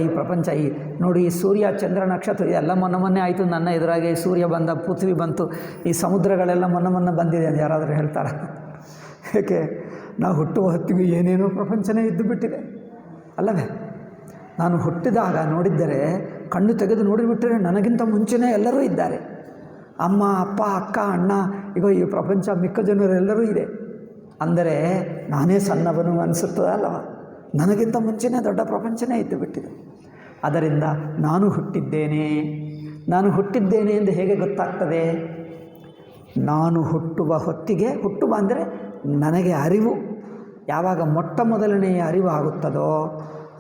Speaker 1: ಈ ಪ್ರಪಂಚ ನೋಡಿ, ಈ ಸೂರ್ಯ ಚಂದ್ರ ನಕ್ಷತ್ರ ಇದೆಲ್ಲ ಮೊನ್ನೆ ಆಯಿತು ನನ್ನ ಎದುರಾಗಿ. ಸೂರ್ಯ ಬಂದ, ಪೃಥ್ವಿ ಬಂತು, ಈ ಸಮುದ್ರಗಳೆಲ್ಲ ಮೊನ್ನೆ ಬಂದಿದೆ ಅಂತ ಯಾರಾದರೂ ಹೇಳ್ತಾರೆ? ಏಕೆ? ನಾವು ಹುಟ್ಟುವ ಹೊತ್ತಿಗೆ ಏನೇನೋ ಪ್ರಪಂಚನೇ ಇದ್ದು ಬಿಟ್ಟಿದೆ ಅಲ್ಲವೇ? ನಾನು ಹುಟ್ಟಿದಾಗ ನೋಡಿದ್ದರೆ, ಕಣ್ಣು ತೆಗೆದು ನೋಡಿಬಿಟ್ಟರೆ ನನಗಿಂತ ಮುಂಚೆನೇ ಎಲ್ಲರೂ ಇದ್ದಾರೆ. ಅಮ್ಮ, ಅಪ್ಪ, ಅಕ್ಕ, ಅಣ್ಣ, ಈಗ ಈ ಪ್ರಪಂಚ ಮಿಕ್ಕ ಜನರೆಲ್ಲರೂ ಇದೆ. ಅಂದರೆ ನಾನೇ ಸಣ್ಣವನು ಅನಿಸುತ್ತದೆ ಅಲ್ಲವ? ನನಗಿಂತ ಮುಂಚೆನೇ ದೊಡ್ಡ ಪ್ರಪಂಚನೇ ಇದ್ದು ಬಿಟ್ಟಿದೆ. ಅದರಿಂದ ನಾನು ಹುಟ್ಟಿದ್ದೇನೆ ಎಂದು ಹೇಗೆ ಗೊತ್ತಾಗ್ತದೆ? ನಾನು ಹುಟ್ಟುವ ಹೊತ್ತಿಗೆ, ಹುಟ್ಟುವ ಅಂದರೆ ನನಗೆ ಅರಿವು ಯಾವಾಗ ಮೊಟ್ಟ ಮೊದಲನೆಯ ಅರಿವು ಆಗುತ್ತದೋ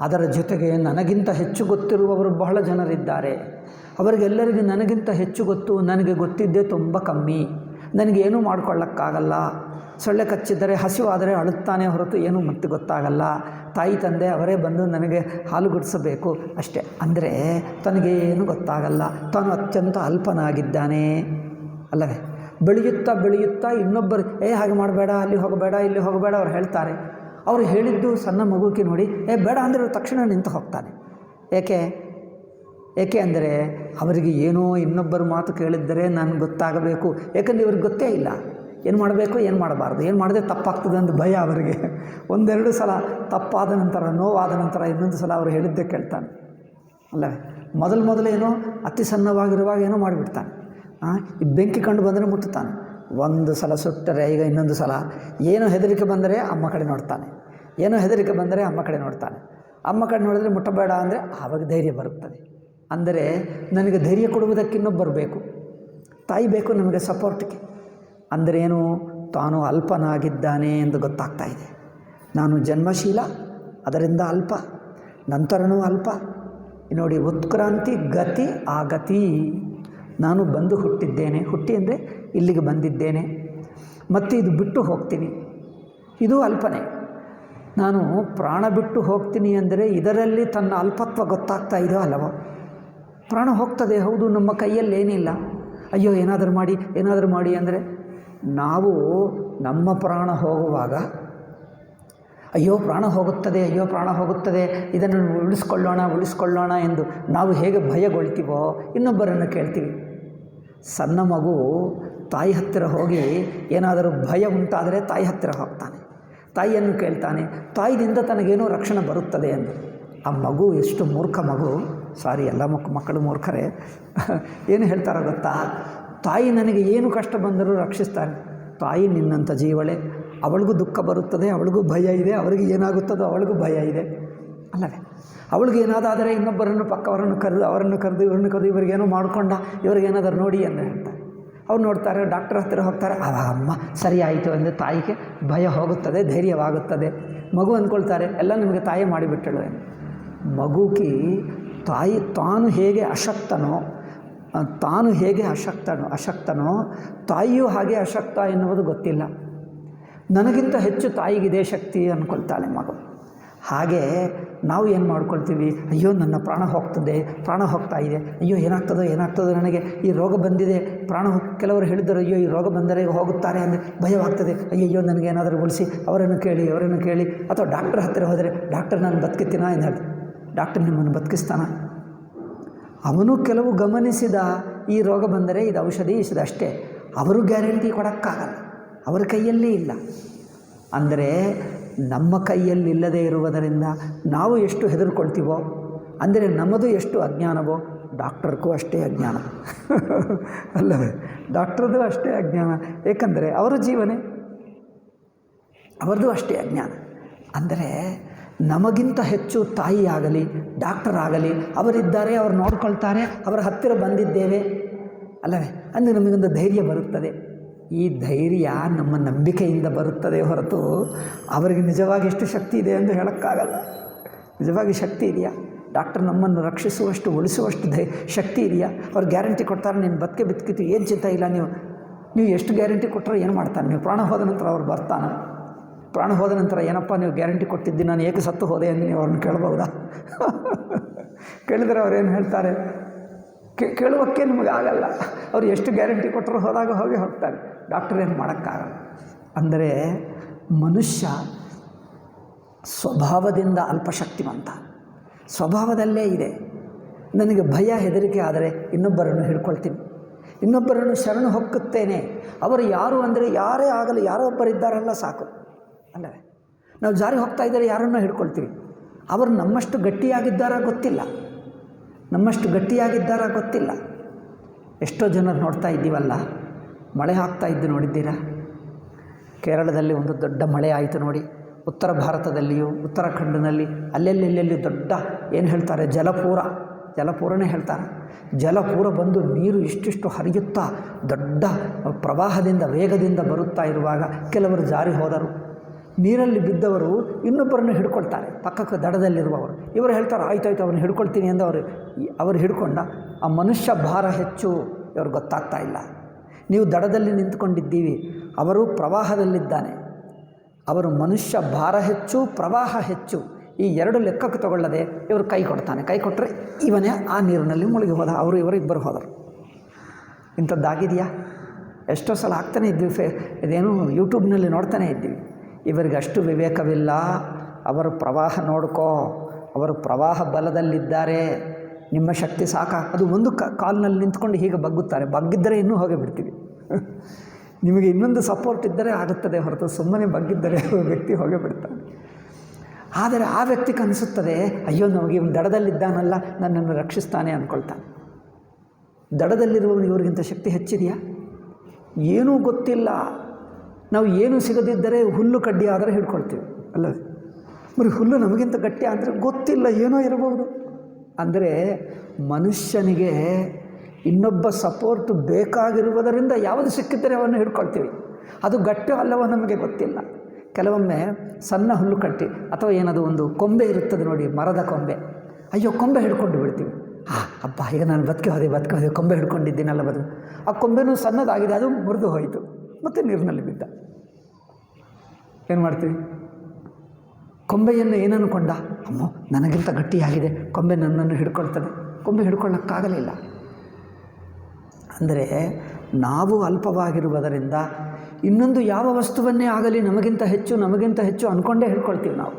Speaker 1: ಅದರ ಜೊತೆಗೆ ನನಗಿಂತ ಹೆಚ್ಚು ಗೊತ್ತಿರುವವರು ಬಹಳ ಜನರಿದ್ದಾರೆ. ಅವರಿಗೆಲ್ಲರಿಗೂ ನನಗಿಂತ ಹೆಚ್ಚು ಗೊತ್ತು, ನನಗೆ ಗೊತ್ತಿದ್ದೇ ತುಂಬ ಕಮ್ಮಿ, ನನಗೇನೂ ಮಾಡ್ಕೊಳ್ಳೋಕ್ಕಾಗಲ್ಲ. ಸೊಳ್ಳೆ ಕಚ್ಚಿದ್ದರೆ ಹಸಿವಾದರೆ ಅಳುತ್ತಾನೆ ಹೊರತು ಏನೂ ಮತ್ತೆ ಗೊತ್ತಾಗಲ್ಲ. ತಾಯಿ ತಂದೆ ಅವರೇ ಬಂದು ನನಗೆ ಹಾಲು ಗುಡಿಸಬೇಕು ಅಷ್ಟೇ. ಅಂದರೆ ತನಗೇನು ಗೊತ್ತಾಗಲ್ಲ, ತಾನು ಅತ್ಯಂತ ಅಲ್ಪನಾಗಿದ್ದಾನೆ ಅಲ್ಲವೇ? ಬೆಳೆಯುತ್ತಾ ಇನ್ನೊಬ್ಬರು ಹಾಗೆ ಮಾಡಬೇಡ, ಅಲ್ಲಿ ಹೋಗಬೇಡ, ಇಲ್ಲಿ ಹೋಗಬೇಡ ಅವ್ರು ಹೇಳ್ತಾರೆ. ಅವರು ಹೇಳಿದ್ದು ಸಣ್ಣ ಮಗುಕ್ಕೆ ನೋಡಿ ಬೇಡ ಅಂದರೆ ತಕ್ಷಣ ನಿಂತು ಹೋಗ್ತಾನೆ. ಏಕೆ ಅಂದರೆ ಅವರಿಗೆ ಏನೋ ಇನ್ನೊಬ್ಬರು ಮಾತು ಕೇಳಿದ್ದರೆ ನನಗೆ ಗೊತ್ತಾಗಬೇಕು. ಏಕೆಂದರೆ ಇವ್ರಿಗೆ ಗೊತ್ತೇ ಇಲ್ಲ ಏನು ಮಾಡಬೇಕು, ಏನು ಮಾಡಬಾರ್ದು, ಏನು ಮಾಡಿದ್ರೆ ತಪ್ಪಾಗ್ತದೆ ಅಂತ ಭಯ ಅವರಿಗೆ. ಒಂದೆರಡು ಸಲ ತಪ್ಪಾದ ನಂತರ, ನೋವಾದ ನಂತರ ಇನ್ನೊಂದು ಸಲ ಅವರು ಹೇಳಿದ್ದೇ ಕೇಳ್ತಾನೆ ಅಲ್ಲವೇ? ಮೊದಲೇನೋ ಅತಿ ಸಣ್ಣವಾಗಿರುವಾಗ ಏನೋ ಮಾಡಿಬಿಡ್ತಾನೆ. ಈ ಬೆಂಕಿ ಕಂಡು ಬಂದರೆ ಮುಟ್ಟುತ್ತಾನೆ. ಒಂದು ಸಲ ಸುಟ್ಟರೆ ಈಗ ಇನ್ನೊಂದು ಸಲ ಏನೋ ಹೆದರಿಕೆ ಬಂದರೆ ಅಮ್ಮ ಕಡೆ ನೋಡ್ತಾನೆ, ಅಮ್ಮ ಕಡೆ ನೋಡಿದ್ರೆ ಮುಟ್ಟಬೇಡ ಅಂದರೆ ಆವಾಗ ಧೈರ್ಯ ಬರುತ್ತದೆ. ಅಂದರೆ ನನಗೆ ಧೈರ್ಯ ಕೊಡುವುದಕ್ಕೆ ಇನ್ನೊಬ್ಬರು ಬೇಕು, ತಾಯಿ ಬೇಕು ನಮಗೆ ಸಪೋರ್ಟ್ಗೆ. ಅಂದರೆ ಏನು? ತಾನು ಅಲ್ಪನಾಗಿದ್ದಾನೆ ಎಂದು ಗೊತ್ತಾಗ್ತಾ ಇದೆ. ನಾನು ಜನ್ಮಶೀಲ, ಅದರಿಂದ ಅಲ್ಪ, ನಂತರನೂ ಅಲ್ಪ. ನೋಡಿ, ಉತ್ಕ್ರಾಂತಿ ಗತಿ ಆಗತಿ. ನಾನು ಬಂದು ಹುಟ್ಟಿದ್ದೇನೆ, ಅಂದರೆ ಇಲ್ಲಿಗೆ ಬಂದಿದ್ದೇನೆ, ಮತ್ತು ಇದು ಬಿಟ್ಟು ಹೋಗ್ತೀನಿ, ಇದು ಅಲ್ಪನೆ. ನಾನು ಪ್ರಾಣ ಬಿಟ್ಟು ಹೋಗ್ತೀನಿ ಅಂದರೆ ಇದರಲ್ಲಿ ತನ್ನ ಅಲ್ಪತ್ವ ಗೊತ್ತಾಗ್ತಾ ಇದೆಯೋ ಅಲ್ಲವೋ? ಪ್ರಾಣ ಹೋಗ್ತದೆ, ಹೌದು, ನಮ್ಮ ಕೈಯಲ್ಲೇನಿಲ್ಲ. ಅಯ್ಯೋ ಏನಾದರೂ ಮಾಡಿ ಅಂದರೆ ನಾವು ನಮ್ಮ ಪ್ರಾಣ ಹೋಗುವಾಗ ಅಯ್ಯೋ ಪ್ರಾಣ ಹೋಗುತ್ತದೆ, ಇದನ್ನು ಉಳಿಸ್ಕೊಳ್ಳೋಣ ಎಂದು ನಾವು ಹೇಗೆ ಭಯಗೊಳ್ತೀವೋ ಇನ್ನೊಬ್ಬರನ್ನು ಕೇಳ್ತೀವಿ. ಸಣ್ಣ ಮಗು ತಾಯಿ ಹತ್ತಿರ ಹೋಗಿ ಏನಾದರೂ ಭಯ ಉಂಟಾದರೆ ತಾಯಿ ಹತ್ತಿರ ಹೋಗ್ತಾನೆ, ತಾಯಿಯನ್ನು ಕೇಳ್ತಾನೆ, ತಾಯಿಯಿಂದ ತನಗೇನೋ ರಕ್ಷಣೆ ಬರುತ್ತದೆ ಎಂದು. ಆ ಮಗು ಎಷ್ಟು ಮೂರ್ಖ ಮಗು, ಸಾರಿ ಎಲ್ಲ ಮಕ್ಕಳು ಮೂರ್ಖರೇ. ಏನು ಹೇಳ್ತಾರೋ ಗೊತ್ತಾ? ತಾಯಿ ನನಗೆ ಏನು ಕಷ್ಟ ಬಂದರೂ ರಕ್ಷಿಸ್ತಾನೆ. ತಾಯಿ ನಿನ್ನಂಥ ಜೀವಳೆ, ಅವಳಿಗೂ ದುಃಖ ಬರುತ್ತದೆ, ಅವಳಿಗೂ ಭಯ ಇದೆ, ಅವರಿಗೆ ಏನಾಗುತ್ತದೋ ಅವಳಿಗೂ ಭಯ ಇದೆ ಅಲ್ಲವೇ? ಅವಳಿಗೆ ಏನಾದಾದರೆ ಇನ್ನೊಬ್ಬರನ್ನು ಪಕ್ಕವರನ್ನು ಕರೆದು ಇವರಿಗೇನೋ ಮಾಡಿಕೊಂಡ, ಇವರಿಗೇನಾದರೂ ನೋಡಿ ಎಂದು ಹೇಳ್ತಾರೆ. ಅವ್ರು ನೋಡ್ತಾರೆ, ಡಾಕ್ಟರ್ ಹತ್ತಿರ ಹೋಗ್ತಾರೆ. ಆವಾಗ ಅಮ್ಮ ಸರಿ ಆಯಿತು ಎಂದು ತಾಯಿಗೆ ಭಯ ಹೋಗುತ್ತದೆ, ಧೈರ್ಯವಾಗುತ್ತದೆ. ಮಗು ಅಂದ್ಕೊಳ್ತಾರೆ ಎಲ್ಲ ನಿಮಗೆ ತಾಯಿ ಮಾಡಿಬಿಟ್ಟಳು ಎಂದು. ಮಗುಗೆ ತಾನು ಹೇಗೆ ಅಶಕ್ತನೋ ತಾಯಿಯೂ ಹಾಗೆ ಅಶಕ್ತ ಎನ್ನುವುದು ಗೊತ್ತಿಲ್ಲ. ನನಗಿಂತ ಹೆಚ್ಚು ತಾಯಿಗಿದೆ ಶಕ್ತಿ ಅಂದ್ಕೊಳ್ತಾಳೆ ಮಗು. ಹಾಗೆ ನಾವು ಏನು ಮಾಡ್ಕೊಳ್ತೀವಿ? ಅಯ್ಯೋ ನನ್ನ ಪ್ರಾಣ ಹೋಗ್ತಾ ಇದೆ, ಅಯ್ಯೋ ಏನಾಗ್ತದೋ ನನಗೆ, ಈ ರೋಗ ಬಂದಿದೆ, ಕೆಲವರು ಹೇಳಿದರು ಅಯ್ಯೋ ಈ ರೋಗ ಬಂದರೆ ಹೋಗುತ್ತಾರೆ ಅಂದರೆ ಭಯವಾಗ್ತದೆ, ಅಯ್ಯೋ ನನಗೇನಾದರೂ ಉಳಿಸಿ, ಅವರನ್ನು ಕೇಳಿ ಅಥವಾ ಡಾಕ್ಟರ್ ಹತ್ತಿರ ಹೋದರೆ ಡಾಕ್ಟರ್ ನಾನು ಬದುಕಿಸ್ತೀನಾ ಎಂದು ಹೇಳ್ತಾರೆ. ಡಾಕ್ಟರ್ ನಿಮ್ಮನ್ನು ಬದುಕಿಸ್ತಾನ? ಅವನು ಕೆಲವು ಗಮನಿಸಿದ, ಈ ರೋಗ ಬಂದರೆ ಇದು ಔಷಧಿ ಅಷ್ಟೇ, ಅವರು ಗ್ಯಾರಂಟಿ ಕೊಡೋಕ್ಕಾಗಲ್ಲ, ಅವರ ಕೈಯಲ್ಲೇ ಇಲ್ಲ. ಅಂದರೆ ನಮ್ಮ ಕೈಯಲ್ಲಿಲ್ಲದೆ ಇರುವುದರಿಂದ ನಾವು ಎಷ್ಟು ಹೆದರ್ಕೊಳ್ತೀವೋ, ಅಂದರೆ ನಮ್ಮದು ಎಷ್ಟು ಅಜ್ಞಾನವೋ ಡಾಕ್ಟರ್ಗೂ ಅಷ್ಟೇ ಅಜ್ಞಾನ ಅಲ್ಲವೇ? ಡಾಕ್ಟ್ರದ್ದು ಅಷ್ಟೇ ಅಜ್ಞಾನ, ಏಕೆಂದರೆ ಅವರ ಜೀವನೇ, ಅವರದು ಅಷ್ಟೇ ಅಜ್ಞಾನ. ಅಂದರೆ ನಮಗಿಂತ ಹೆಚ್ಚು ತಾಯಿ ಆಗಲಿ ಡಾಕ್ಟರ್ ಆಗಲಿ ಅವರಿದ್ದಾರೆ, ಅವರು ನೋಡ್ಕೊಳ್ತಾರೆ, ಅವರ ಹತ್ತಿರ ಬಂದಿದ್ದೇವೆ ಅಲ್ಲವೇ, ಅಂದರೆ ನಮಗೊಂದು ಧೈರ್ಯ ಬರುತ್ತದೆ. ಈ ಧೈರ್ಯ ನಮ್ಮ ನಂಬಿಕೆಯಿಂದ ಬರುತ್ತದೆ ಹೊರತು ಅವರಿಗೆ ನಿಜವಾಗಿ ಎಷ್ಟು ಶಕ್ತಿ ಇದೆ ಎಂದು ಹೇಳೋಕ್ಕಾಗಲ್ಲ. ನಿಜವಾಗಿ ಶಕ್ತಿ ಇದೆಯಾ? ಡಾಕ್ಟರ್ ನಮ್ಮನ್ನು ರಕ್ಷಿಸುವಷ್ಟು ಉಳಿಸುವಷ್ಟು ಶಕ್ತಿ ಇದೆಯಾ? ಅವ್ರು ಗ್ಯಾರಂಟಿ ಕೊಡ್ತಾರೆ, ನೀನು ಬದುಕಿತು ಏನು ಚಿಂತೆ ಇಲ್ಲ, ನೀವು ಎಷ್ಟು ಗ್ಯಾರಂಟಿ ಕೊಟ್ಟರೆ ಏನು ಮಾಡ್ತಾನೆ? ನೀವು ಪ್ರಾಣ ಹೋದ ನಂತರ ಅವ್ರು ಬರ್ತಾನೆ. ಪ್ರಾಣ ಹೋದ ನಂತರ ಏನಪ್ಪ ನೀವು ಗ್ಯಾರಂಟಿ ಕೊಟ್ಟಿದ್ದು, ನಾನು ಏಕೆ ಸತ್ತು ಹೋದೆ ಎಂದು ನೀವು ಅವ್ರನ್ನ ಕೇಳ್ಬೋದಾ? ಕೇಳಿದರೆ ಅವ್ರೇನು ಹೇಳ್ತಾರೆ? ಕೇಳುವಕ್ಕೆ ನಿಮಗೆ ಆಗಲ್ಲ. ಅವ್ರು ಎಷ್ಟು ಗ್ಯಾರಂಟಿ ಕೊಟ್ಟರು ಹೋದಾಗ ಹೋಗ್ತಾರೆ. ಡಾಕ್ಟರ್ ಏನು ಮಾಡೋಕ್ಕಾಗಲ್ಲ. ಅಂದರೆ ಮನುಷ್ಯ ಸ್ವಭಾವದಿಂದ ಅಲ್ಪಶಕ್ತಿವಂತ, ಸ್ವಭಾವದಲ್ಲೇ ಇದೆ. ನನಗೆ ಭಯ ಹೆದರಿಕೆ ಆದರೆ ಇನ್ನೊಬ್ಬರನ್ನು ಹಿಡ್ಕೊಳ್ತೀನಿ, ಇನ್ನೊಬ್ಬರನ್ನು ಶರಣು ಹೊಕ್ಕುತ್ತೇನೆ. ಅವರು ಯಾರು ಅಂದರೆ ಯಾರೇ ಆಗಲಿ, ಯಾರೋ ಒಬ್ಬರಿದ್ದಾರಲ್ಲ ಸಾಕು ಅಲ್ಲವೇ. ನಾವು ಜಾರಿ ಹೋಗ್ತಾ ಇದ್ದರೆ ಯಾರನ್ನೋ ಹಿಡ್ಕೊಳ್ತೀವಿ. ಅವರು ನಮ್ಮಷ್ಟು ಗಟ್ಟಿಯಾಗಿದ್ದಾರಾ ಗೊತ್ತಿಲ್ಲ. ಎಷ್ಟೋ ಜನರು ನೋಡ್ತಾ ಇದ್ದೀವಲ್ಲ, ಮಳೆ ಆಗ್ತಾ ಇದ್ದು ನೋಡಿದ್ದೀರಾ? ಕೇರಳದಲ್ಲಿ ಒಂದು ದೊಡ್ಡ ಮಳೆ ಆಯಿತು ನೋಡಿ. ಉತ್ತರ ಭಾರತದಲ್ಲಿಯೂ ಉತ್ತರಾಖಂಡ್ನಲ್ಲಿ ಅಲ್ಲೆಲ್ಲೆಲ್ಲಿ ದೊಡ್ಡ ಏನು ಹೇಳ್ತಾರೆ, ಜಲಪೂರನೇ ಹೇಳ್ತಾರೆ. ಜಲಪೂರ ಬಂದು ನೀರು ಇಷ್ಟಿಷ್ಟು ಹರಿಯುತ್ತಾ ದೊಡ್ಡ ಪ್ರವಾಹದಿಂದ ವೇಗದಿಂದ ಬರುತ್ತಾ ಇರುವಾಗ ಕೆಲವರು ಜಾರಿ ಹೋದರು. ನೀರಲ್ಲಿ ಬಿದ್ದವರು ಇನ್ನೊಬ್ಬರನ್ನು ಹಿಡ್ಕೊಳ್ತಾರೆ, ಪಕ್ಕಕ್ಕೆ ದಡದಲ್ಲಿರುವವರು. ಇವರು ಹೇಳ್ತಾರೆ ಆಯ್ತು ಅವ್ರನ್ನ ಹಿಡ್ಕೊಳ್ತೀನಿ ಎಂದು ಅವರು ಹಿಡ್ಕೊಂಡ. ಆ ಮನುಷ್ಯ ಭಾರ ಹೆಚ್ಚು, ಇವ್ರಿಗೆ ಗೊತ್ತಾಗ್ತಾ ಇಲ್ಲ. ನೀವು ದಡದಲ್ಲಿ ನಿಂತ್ಕೊಂಡಿದ್ದೀವಿ, ಅವರು ಪ್ರವಾಹದಲ್ಲಿದ್ದಾನೆ. ಅವರು ಮನುಷ್ಯ ಭಾರ ಹೆಚ್ಚು, ಪ್ರವಾಹ ಹೆಚ್ಚು, ಈ ಎರಡು ಲೆಕ್ಕಕ್ಕೆ ತಗೊಳ್ಳದೆ ಇವರು ಕೈ ಕೊಟ್ಟರೆ ಇವನೇ ಆ ನೀರಿನಲ್ಲಿ ಮುಳುಗಿ ಹೋದ. ಇವರು ಇಬ್ಬರು ಹೋದರು. ಇಂಥದ್ದಾಗಿದೆಯಾ? ಎಷ್ಟೋ ಸಲ ಆಗ್ತಾನೆ ಇದ್ವಿ. ಇದೇನು ಯೂಟ್ಯೂಬ್ನಲ್ಲಿ ನೋಡ್ತಾನೆ ಇದ್ದೀವಿ. ಇವರಿಗೆ ಅಷ್ಟು ವಿವೇಕವಿಲ್ಲ. ಅವರು ಪ್ರವಾಹ ನೋಡ್ಕೋ, ಅವರು ಪ್ರವಾಹ ಬಲದಲ್ಲಿದ್ದಾರೆ, ನಿಮ್ಮ ಶಕ್ತಿ ಸಾಕ. ಅದು ಒಂದು ಕಾಲ್ನಲ್ಲಿ ನಿಂತ್ಕೊಂಡು ಹೀಗೆ ಬಗ್ಗಿದ್ದರೆ ಇನ್ನೂ ಹೋಗೇ ಬಿಡ್ತೀವಿ. ನಿಮಗೆ ಇನ್ನೊಂದು ಸಪೋರ್ಟ್ ಇದ್ದರೆ ಆಗುತ್ತದೆ ಹೊರತು ಸುಮ್ಮನೆ ಬಗ್ಗಿದ್ದರೆ ವ್ಯಕ್ತಿ ಹೋಗೇ ಬಿಡ್ತಾನೆ. ಆದರೆ ಆ ವ್ಯಕ್ತಿಗೆ ಅನಿಸುತ್ತದೆ, ಅಯ್ಯೋ ನಮಗೆ ಇವನು ದಡದಲ್ಲಿದ್ದಾನಲ್ಲ, ನನ್ನನ್ನು ರಕ್ಷಿಸ್ತಾನೆ ಅಂದ್ಕೊಳ್ತಾನೆ. ದಡದಲ್ಲಿರುವವನು ಇವ್ರಿಗಿಂತ ಶಕ್ತಿ ಹೆಚ್ಚಿದೆಯಾ? ಏನೂ ಗೊತ್ತಿಲ್ಲ. ನಾವು ಏನೂ ಸಿಗದಿದ್ದರೆ ಹುಲ್ಲು ಕಡ್ಡಿ ಆದರೆ ಹಿಡ್ಕೊಳ್ತೀವಿ ಅಲ್ಲವೇ? మరి ಹುಲ್ಲು ನಮಗಿಂತ ಗಟ್ಟಿ ಅಂದರೆ ಗೊತ್ತಿಲ್ಲ, ಏನೋ ಇರಬಹುದು. ಅಂದರೆ ಮನುಷ್ಯನಿಗೆ ಇನ್ನೊಬ್ಬ ಸಪೋರ್ಟ್ ಬೇಕಾಗಿರುವುದರಿಂದ ಯಾವುದು ಸಿಕ್ಕಿದ್ದರೆ ಅವನ್ನು ಹಿಡ್ಕೊಳ್ತೀವಿ. ಅದು ಗಟ್ಟಿ ಅಲ್ಲವೋ ನಮಗೆ ಗೊತ್ತಿಲ್ಲ. ಕೆಲವೊಮ್ಮೆ ಸಣ್ಣ ಹುಲ್ಲು ಕಟ್ಟಿ ಅಥವಾ ಏನದು ಒಂದು ಕೊಂಬೆ ಇರುತ್ತದೆ ನೋಡಿ, ಮರದ ಕೊಂಬೆ, ಅಯ್ಯೋ ಕೊಂಬೆ ಹಿಡ್ಕೊಂಡು ಬಿಡ್ತೀವಿ. ಅಬ್ಬಾ ಈಗ ನಾನು ಬದುಕಿ ಹೋದೆ ಕೊಂಬೆ ಹಿಡ್ಕೊಂಡಿದ್ದೀನಲ್ಲ ಆ ಕೊಂಬೆನೂ ಸಣ್ಣದಾಗಿದೆ, ಅದು ಮುರಿದು ಹೋಯಿತು, ಮತ್ತು ನೀರಿನಲ್ಲಿ ಬಿದ್ದ. ಏನು ಮಾಡ್ತೀವಿ? ಕೊಂಬೆಯನ್ನು ಏನನ್ನುಕೊಂಡ, ಅಮ್ಮೋ ನನಗಿಂತ ಗಟ್ಟಿಯಾಗಿದೆ, ಕೊಂಬೆ ನನ್ನನ್ನು ಹಿಡ್ಕೊಳ್ತದೆ. ಕೊಂಬೆ ಹಿಡ್ಕೊಳ್ಳೋಕ್ಕಾಗಲಿಲ್ಲ. ಅಂದರೆ ನಾವು ಅಲ್ಪವಾಗಿರುವುದರಿಂದ ಇನ್ನೊಂದು ಯಾವ ವಸ್ತುವನ್ನೇ ಆಗಲಿ ನಮಗಿಂತ ಹೆಚ್ಚು ಅಂದ್ಕೊಂಡೇ ಹಿಡ್ಕೊಳ್ತೀವಿ ನಾವು.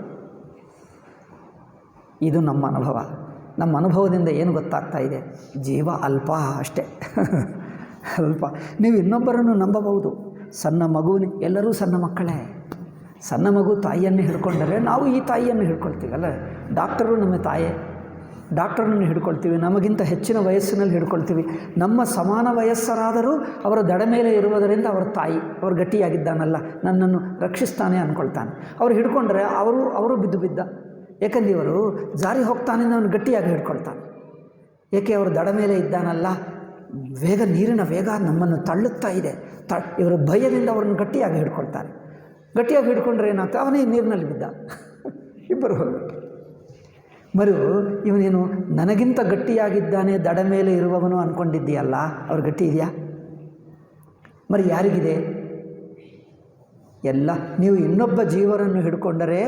Speaker 1: ಇದು ನಮ್ಮ ಅನುಭವ. ನಮ್ಮ ಅನುಭವದಿಂದ ಏನು ಗೊತ್ತಾಗ್ತಾ ಇದೆ? ಜೀವ ಅಲ್ಪ ಅಷ್ಟೇ. ಅಲ್ಪ. ನೀವು ಇನ್ನೊಬ್ಬರನ್ನು ನಂಬಬಹುದು. ಸಣ್ಣ ಮಗುವಿನ, ಎಲ್ಲರೂ ಸಣ್ಣ ಮಕ್ಕಳೇ. ಸಣ್ಣ ಮಗು ತಾಯಿಯನ್ನು ಹಿಡ್ಕೊಂಡರೆ ನಾವು ಈ ತಾಯಿಯನ್ನು ಹಿಡ್ಕೊಳ್ತೀವಿ ಅಲ್ಲ. ಡಾಕ್ಟರು ನಮ್ಮ ತಾಯೇ, ಡಾಕ್ಟರನ್ನು ಹಿಡ್ಕೊಳ್ತೀವಿ. ನಮಗಿಂತ ಹೆಚ್ಚಿನ ವಯಸ್ಸಿನಲ್ಲಿ ಹಿಡ್ಕೊಳ್ತೀವಿ. ನಮ್ಮ ಸಮಾನ ವಯಸ್ಸರಾದರೂ ಅವರ ದಡ ಮೇಲೆ ಇರುವುದರಿಂದ ಅವರ ತಾಯಿ, ಅವರು ಗಟ್ಟಿಯಾಗಿದ್ದಾನಲ್ಲ, ನನ್ನನ್ನು ರಕ್ಷಿಸ್ತಾನೆ ಅಂದ್ಕೊಳ್ತಾನೆ. ಅವರು ಹಿಡ್ಕೊಂಡ್ರೆ ಅವರು ಬಿದ್ದ. ಏಕೆಂದರೆ ಇವರು ಜಾರಿ ಹೋಗ್ತಾನೆ, ಅವನು ಗಟ್ಟಿಯಾಗಿ ಹಿಡ್ಕೊಳ್ತಾನೆ. ಏಕೆ? ಅವರು ದಡ ಮೇಲೆ ಇದ್ದಾನಲ್ಲ, ನೀರಿನ ವೇಗ ನಮ್ಮನ್ನು ತಳ್ಳುತ್ತಾ ಇದೆ. ಇವರ ಭಯದಿಂದ ಅವರನ್ನು ಗಟ್ಟಿಯಾಗಿ ಹಿಡ್ಕೊಳ್ತಾನೆ. ಗಟ್ಟಿಯಾಗಿ ಹಿಡ್ಕೊಂಡ್ರೆ ಏನಾಗ್ತದೆ? ಅವನೇ ನೀರಿನಲ್ಲಿ ಬಿದ್ದ, ಇಬ್ಬರು ಹೋಗ್ಬಿಟ್ಟು. ಇವನೇನು ನನಗಿಂತ ಗಟ್ಟಿಯಾಗಿದ್ದಾನೆ, ದಡ ಮೇಲೆ ಇರುವವನು ಅಂದ್ಕೊಂಡಿದ್ದೀಯಲ್ಲ, ಅವ್ರು ಗಟ್ಟಿ ಇದೆಯಾ? ಯಾರಿಗಿದೆ? ಎಲ್ಲ ನೀವು ಇನ್ನೊಬ್ಬ ಜೀವರನ್ನು ಹಿಡ್ಕೊಂಡರೆ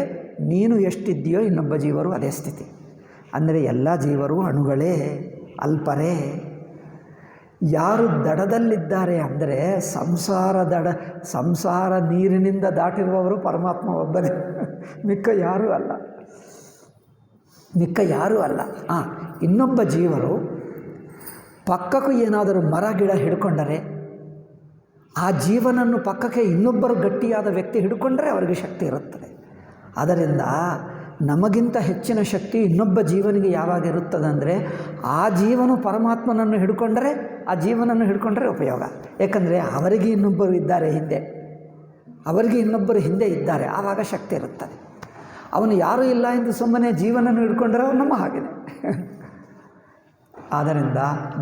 Speaker 1: ನೀನು ಎಷ್ಟಿದ್ದೀಯೋ ಇನ್ನೊಬ್ಬ ಜೀವರು ಅದೇ ಸ್ಥಿತಿ. ಅಂದರೆ ಎಲ್ಲ ಜೀವರು ಅಣುಗಳೇ, ಅಲ್ಪರೇ. ಯಾರು ದಡದಲ್ಲಿದ್ದಾರೆ ಅಂದರೆ ಸಂಸಾರ ನೀರಿನಿಂದ ದಾಟಿರುವವರು ಪರಮಾತ್ಮ ಒಬ್ಬನೇ, ಮಿಕ್ಕ ಯಾರೂ ಅಲ್ಲ. ಇನ್ನೊಬ್ಬ ಜೀವರು ಪಕ್ಕಕ್ಕೂ ಏನಾದರೂ ಮರ ಗಿಡ ಹಿಡ್ಕೊಂಡರೆ ಆ ಜೀವನನ್ನು ಪಕ್ಕಕ್ಕೆ ಇನ್ನೊಬ್ಬರು ಗಟ್ಟಿಯಾದ ವ್ಯಕ್ತಿ ಹಿಡ್ಕೊಂಡ್ರೆ ಅವರಿಗೆ ಶಕ್ತಿ ಇರುತ್ತದೆ. ಅದರಿಂದ ನಮಗಿಂತ ಹೆಚ್ಚಿನ ಶಕ್ತಿ ಇನ್ನೊಬ್ಬ ಜೀವನಿಗೆ ಯಾವಾಗ ಇರುತ್ತದೆ ಅಂದರೆ ಆ ಜೀವನು ಪರಮಾತ್ಮನನ್ನು ಹಿಡ್ಕೊಂಡ್ರೆ ಉಪಯೋಗ. ಏಕೆಂದರೆ ಅವರಿಗೆ ಇನ್ನೊಬ್ಬರು ಇದ್ದಾರೆ ಹಿಂದೆ, ಅವರಿಗೆ ಇನ್ನೊಬ್ಬರು ಹಿಂದೆ ಇದ್ದಾರೆ, ಆವಾಗ ಶಕ್ತಿ ಇರುತ್ತದೆ. ಅವನು ಯಾರೂ ಇಲ್ಲ ಎಂದು ಸುಮ್ಮನೆ ಜೀವನನ್ನು ಹಿಡ್ಕೊಂಡ್ರೆ ಅವನು ನಮ್ಮ ಹಾಗೆಯೇ. ಆದ್ದರಿಂದ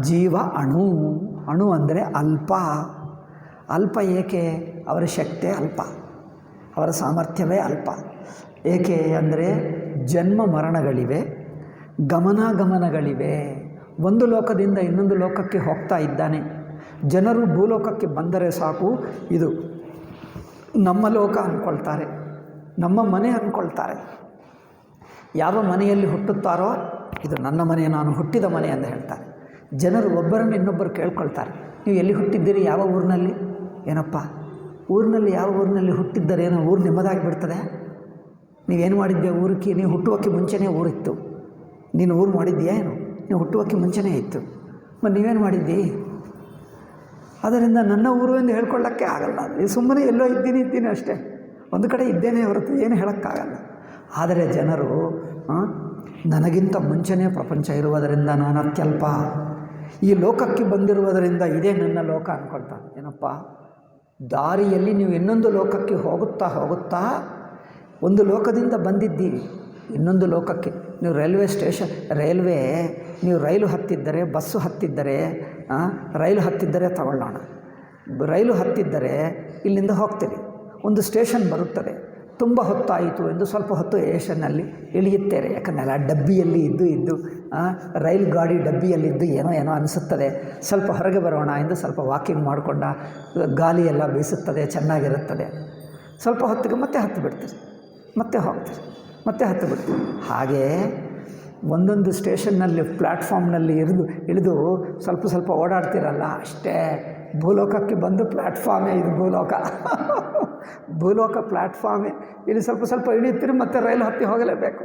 Speaker 1: ಜೀವ ಅಣು. ಅಣು ಅಂದರೆ ಅಲ್ಪ. ಅಲ್ಪ ಏಕೆ? ಅವರ ಶಕ್ತಿ ಅಲ್ಪ, ಅವರ ಸಾಮರ್ಥ್ಯವೇ ಅಲ್ಪ. ಏಕೆ ಅಂದರೆ ಜನ್ಮ ಮರಣಗಳಿವೆ, ಗಮನಾಗಮನಗಳಿವೆ. ಒಂದು ಲೋಕದಿಂದ ಇನ್ನೊಂದು ಲೋಕಕ್ಕೆ ಹೋಗ್ತಾ ಇದ್ದಾನೆ. ಜನರು ಭೂಲೋಕಕ್ಕೆ ಬಂದರೆ ಸಾಕು, ಇದು ನಮ್ಮ ಲೋಕ ಅಂದ್ಕೊಳ್ತಾರೆ, ನಮ್ಮ ಮನೆ ಅಂದ್ಕೊಳ್ತಾರೆ. ಯಾವ ಮನೆಯಲ್ಲಿ ಹುಟ್ಟುತ್ತಾರೋ ಇದು ನನ್ನ ಮನೆ, ನಾನು ಹುಟ್ಟಿದ ಮನೆ ಅಂತ ಹೇಳ್ತಾರೆ. ಜನರು ಒಬ್ಬರನ್ನು ಇನ್ನೊಬ್ಬರು ಕೇಳ್ಕೊಳ್ತಾರೆ, ನೀವು ಎಲ್ಲಿ ಹುಟ್ಟಿದ್ದೀರಿ, ಯಾವ ಊರಿನಲ್ಲಿ? ಏನಪ್ಪ ಊರಿನಲ್ಲಿ, ಯಾವ ಊರಿನಲ್ಲಿ ಹುಟ್ಟಿದ್ದರೆ ಏನೋ ಊರು ನಿಮ್ಮದಾಗಿ ಬಿಡ್ತದೆ? ನೀವೇನು ಮಾಡಿದ್ದೆ ಊರಿಗೆ? ನೀವು ಹುಟ್ಟುವಕ್ಕೆ ಮುಂಚೆನೇ ಊರಿತ್ತು. ನೀನು ಊರು ಮಾಡಿದ್ದೀಯಾ ಏನು? ನೀವು ಹುಟ್ಟುವಕ್ಕೆ ಮುಂಚೆನೇ ಇತ್ತು. ಮತ್ತು ನೀವೇನು ಮಾಡಿದ್ದಿ? ಅದರಿಂದ ನನ್ನ ಊರು ಎಂದು ಹೇಳ್ಕೊಳ್ಳೋಕ್ಕೆ ಆಗಲ್ಲ. ಇದು ಸುಮ್ಮನೆ ಎಲ್ಲೋ ಇದ್ದೀನಿ ಅಷ್ಟೇ, ಒಂದು ಕಡೆ ಇದ್ದೇನೆ ಹೊರತು ಏನು ಹೇಳೋಕ್ಕಾಗಲ್ಲ. ಆದರೆ ಜನರು ನನಗಿಂತ ಮುಂಚೆನೇ ಪ್ರಪಂಚ ಇರುವುದರಿಂದ ನಾನು ಅತ್ಯಲ್ಪ, ಈ ಲೋಕಕ್ಕೆ ಬಂದಿರುವುದರಿಂದ ಇದೇ ನನ್ನ ಲೋಕ ಅಂದ್ಕೊಳ್ತಾನೆ. ಏನಪ್ಪ, ದಾರಿಯಲ್ಲಿ ನೀವು ಇನ್ನೊಂದು ಲೋಕಕ್ಕೆ ಹೋಗುತ್ತಾ ಒಂದು ಲೋಕದಿಂದ ಬಂದಿದ್ದೀವಿ ಇನ್ನೊಂದು ಲೋಕಕ್ಕೆ. ನೀವು ನೀವು ರೈಲು ಹತ್ತಿದ್ದರೆ, ಬಸ್ಸು ಹತ್ತಿದ್ದರೆ, ರೈಲು ಹತ್ತಿದ್ದರೆ ತಗೊಳ್ಳೋಣ, ರೈಲು ಹತ್ತಿದ್ದರೆ ಇಲ್ಲಿಂದ ಹೋಗ್ತೀರಿ, ಒಂದು ಸ್ಟೇಷನ್ ಬರುತ್ತದೆ, ತುಂಬ ಹೊತ್ತಾಯಿತು ಎಂದು ಸ್ವಲ್ಪ ಹೊತ್ತು ಸ್ಟೇಷನ್ನಲ್ಲಿ ಇಳಿಯುತ್ತೇವೆ. ಯಾಕಂದರೆ ಆ ಡಬ್ಬಿಯಲ್ಲಿ ಇದ್ದು ರೈಲು ಗಾಡಿ ಡಬ್ಬಿಯಲ್ಲಿದ್ದು ಏನೋ ಅನಿಸುತ್ತದೆ, ಸ್ವಲ್ಪ ಹೊರಗೆ ಬರೋಣ ಎಂದು ಸ್ವಲ್ಪ ವಾಕಿಂಗ್ ಮಾಡಿಕೊಂಡ, ಗಾಳಿ ಎಲ್ಲ ಬೀಸುತ್ತದೆ, ಚೆನ್ನಾಗಿರುತ್ತದೆ. ಸ್ವಲ್ಪ ಹೊತ್ತಿಗೆ ಮತ್ತೆ ಹತ್ತು ಬಿಡ್ತೀರಿ, ಮತ್ತೆ ಹೋಗ್ತೀರಿ, ಮತ್ತೆ ಹತ್ತು ಬಿಡ್ತೀರಿ. ಹಾಗೇ ಒಂದೊಂದು ಸ್ಟೇಷನ್ನಲ್ಲಿ ಪ್ಲ್ಯಾಟ್ಫಾರ್ಮ್ನಲ್ಲಿ ಇಳಿದು ಸ್ವಲ್ಪ ಓಡಾಡ್ತಿರಲ್ಲ ಅಷ್ಟೇ. ಭೂಲೋಕಕ್ಕೆ ಬಂದು ಪ್ಲ್ಯಾಟ್ಫಾರ್ಮೇ ಇದು ಭೂಲೋಕ ಪ್ಲ್ಯಾಟ್ಫಾರ್ಮೇ. ಇಲ್ಲಿ ಸ್ವಲ್ಪ ಇಳಿಯುತ್ತೀರಿ, ಮತ್ತೆ ರೈಲು ಹತ್ತಿ ಹೋಗಲೇಬೇಕು.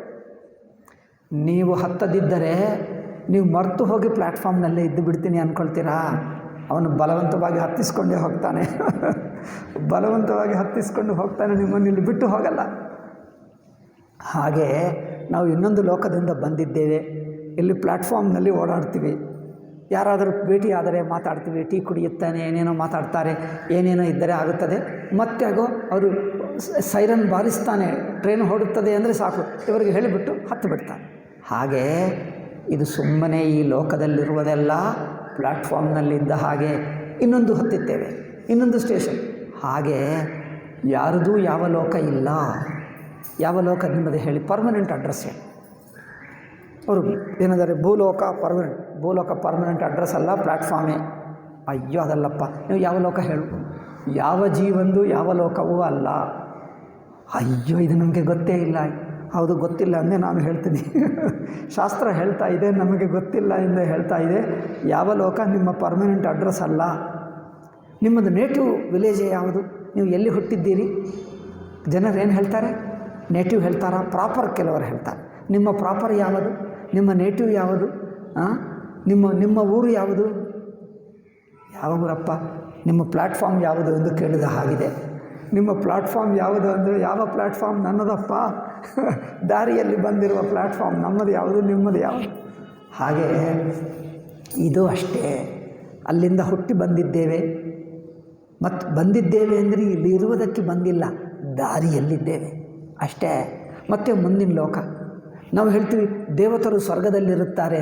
Speaker 1: ನೀವು ಹತ್ತದಿದ್ದರೆ ನೀವು ಮರೆತು ಹೋಗಿ ಪ್ಲ್ಯಾಟ್ಫಾರ್ಮ್ನಲ್ಲೇ ಇದ್ದು ಬಿಡ್ತೀನಿ ಅಂದ್ಕೊಳ್ತೀರಾ? ಅವನು ಬಲವಂತವಾಗಿ ಹತ್ತಿಸ್ಕೊಂಡೇ ಹೋಗ್ತಾನೆ ಬಲವಂತವಾಗಿ ಹತ್ತಿಸ್ಕೊಂಡು ಹೋಗ್ತಾನೆ, ನಿಮ್ಮನ್ನು ಇಲ್ಲಿ ಬಿಟ್ಟು ಹೋಗಲ್ಲ. ಹಾಗೆ ನಾವು ಇನ್ನೊಂದು ಲೋಕದಿಂದ ಬಂದಿದ್ದೇವೆ, ಇಲ್ಲಿ ಪ್ಲ್ಯಾಟ್ಫಾರ್ಮ್ನಲ್ಲಿ ಓಡಾಡ್ತೀವಿ, ಯಾರಾದರೂ ಭೇಟಿ ಆದರೆ ಮಾತಾಡ್ತೀವಿ, ಟೀ ಕುಡಿಯುತ್ತಾನೆ, ಏನೇನೋ ಮಾತಾಡ್ತಾರೆ, ಏನೇನೋ ಇದ್ದರೆ ಆಗುತ್ತದೆ. ಮತ್ತೆ ಅವರು ಸೈರನ್ ಬಾರಿಸ್ತಾನೆ, ಟ್ರೈನ್ ಹೊರಡುತ್ತದೆ ಅಂದರೆ ಸಾಕು, ಇವರಿಗೆ ಹೇಳಿಬಿಟ್ಟು ಹತ್ತು ಬಿಡ್ತಾನೆ. ಹಾಗೆ ಇದು ಸುಮ್ಮನೆ ಈ ಲೋಕದಲ್ಲಿರುವುದೆಲ್ಲ ಪ್ಲ್ಯಾಟ್ಫಾರ್ಮ್ನಲ್ಲಿದ್ದ ಹಾಗೆ ಇನ್ನೊಂದು ಹತ್ತಿದ್ದೇವೆ, ಇನ್ನೊಂದು ಸ್ಟೇಷನ್. ಹಾಗೆ ಯಾರದೂ ಯಾವ ಲೋಕ ಇಲ್ಲ. ಯಾವ ಲೋಕ ನಿಮ್ಮದು ಹೇಳಿ? ಪರ್ಮನೆಂಟ್ ಅಡ್ರೆಸ್ ಹೇಳಿ. ಅವರು ಏನಾದರೆ ಭೂಲೋಕ ಪರ್ಮನೆಂಟ್ ಅಡ್ರೆಸ್ ಅಲ್ಲ, ಪ್ಲ್ಯಾಟ್ಫಾರ್ಮೇ. ಅಯ್ಯೋ ಅದಲ್ಲಪ್ಪ, ನೀವು ಯಾವ ಲೋಕ ಹೇಳು? ಯಾವ ಜೀವಂದು ಯಾವ ಲೋಕವೂ ಅಲ್ಲ. ಅಯ್ಯೋ ಇದು ನಮಗೆ ಗೊತ್ತೇ ಇಲ್ಲ. ಹೌದು, ಗೊತ್ತಿಲ್ಲ ಅಂದರೆ ನಾನು ಹೇಳ್ತೀನಿ ಶಾಸ್ತ್ರ ಹೇಳ್ತಾ ಇದೆ, ನಮಗೆ ಗೊತ್ತಿಲ್ಲ ಎಂದು ಹೇಳ್ತಾ ಇದೆ. ಯಾವ ಲೋಕ ನಿಮ್ಮ ಪರ್ಮನೆಂಟ್ ಅಡ್ರೆಸ್ ಅಲ್ಲ. ನಿಮ್ಮದು ನೇಟಿವ್ ವಿಲೇಜೇ ಯಾವುದು? ನೀವು ಎಲ್ಲಿ ಹುಟ್ಟಿದ್ದೀರಿ? ಜನರು ಏನು ಹೇಳ್ತಾರೆ? ನೇಟಿವ್ ಹೇಳ್ತಾರಾ? ಪ್ರಾಪರ್ ಕೆಲವರು ಹೇಳ್ತಾರೆ. ನಿಮ್ಮ ಪ್ರಾಪರ್ ಯಾವುದು? ನಿಮ್ಮ ನೇಟಿವ್ ಯಾವುದು? ನಿಮ್ಮ ಊರು ಯಾವುದು? ಯಾವ ಊರಪ್ಪ? ನಿಮ್ಮ ಪ್ಲ್ಯಾಟ್ಫಾರ್ಮ್ ಯಾವುದು ಎಂದು ಕೇಳಿದ ಹಾಗಿದೆ. ನಿಮ್ಮ ಪ್ಲ್ಯಾಟ್ಫಾರ್ಮ್ ಯಾವುದು ಅಂದರೆ, ಯಾವ ಪ್ಲ್ಯಾಟ್ಫಾರ್ಮ್ ನನ್ನದಪ್ಪ? ದಾರಿಯಲ್ಲಿ ಬಂದಿರುವ ಪ್ಲ್ಯಾಟ್ಫಾರ್ಮ್ ನಮ್ಮದು ಯಾವುದು, ನಿಮ್ಮದು ಯಾವುದು? ಹಾಗೆ ಇದು ಅಷ್ಟೇ. ಅಲ್ಲಿಂದ ಹುಟ್ಟಿ ಬಂದಿದ್ದೇವೆ. ಮತ್ತು ಬಂದಿದ್ದೇವೆ ಅಂದರೆ ಇಲ್ಲಿ ಇರುವುದಕ್ಕೆ ಬಂದಿಲ್ಲ, ದಾರಿಯಲ್ಲಿದ್ದೇವೆ ಅಷ್ಟೇ. ಮತ್ತು ಮುಂದಿನ ಲೋಕ ನಾವು ಹೇಳ್ತೀವಿ, ದೇವತರು ಸ್ವರ್ಗದಲ್ಲಿರುತ್ತಾರೆ.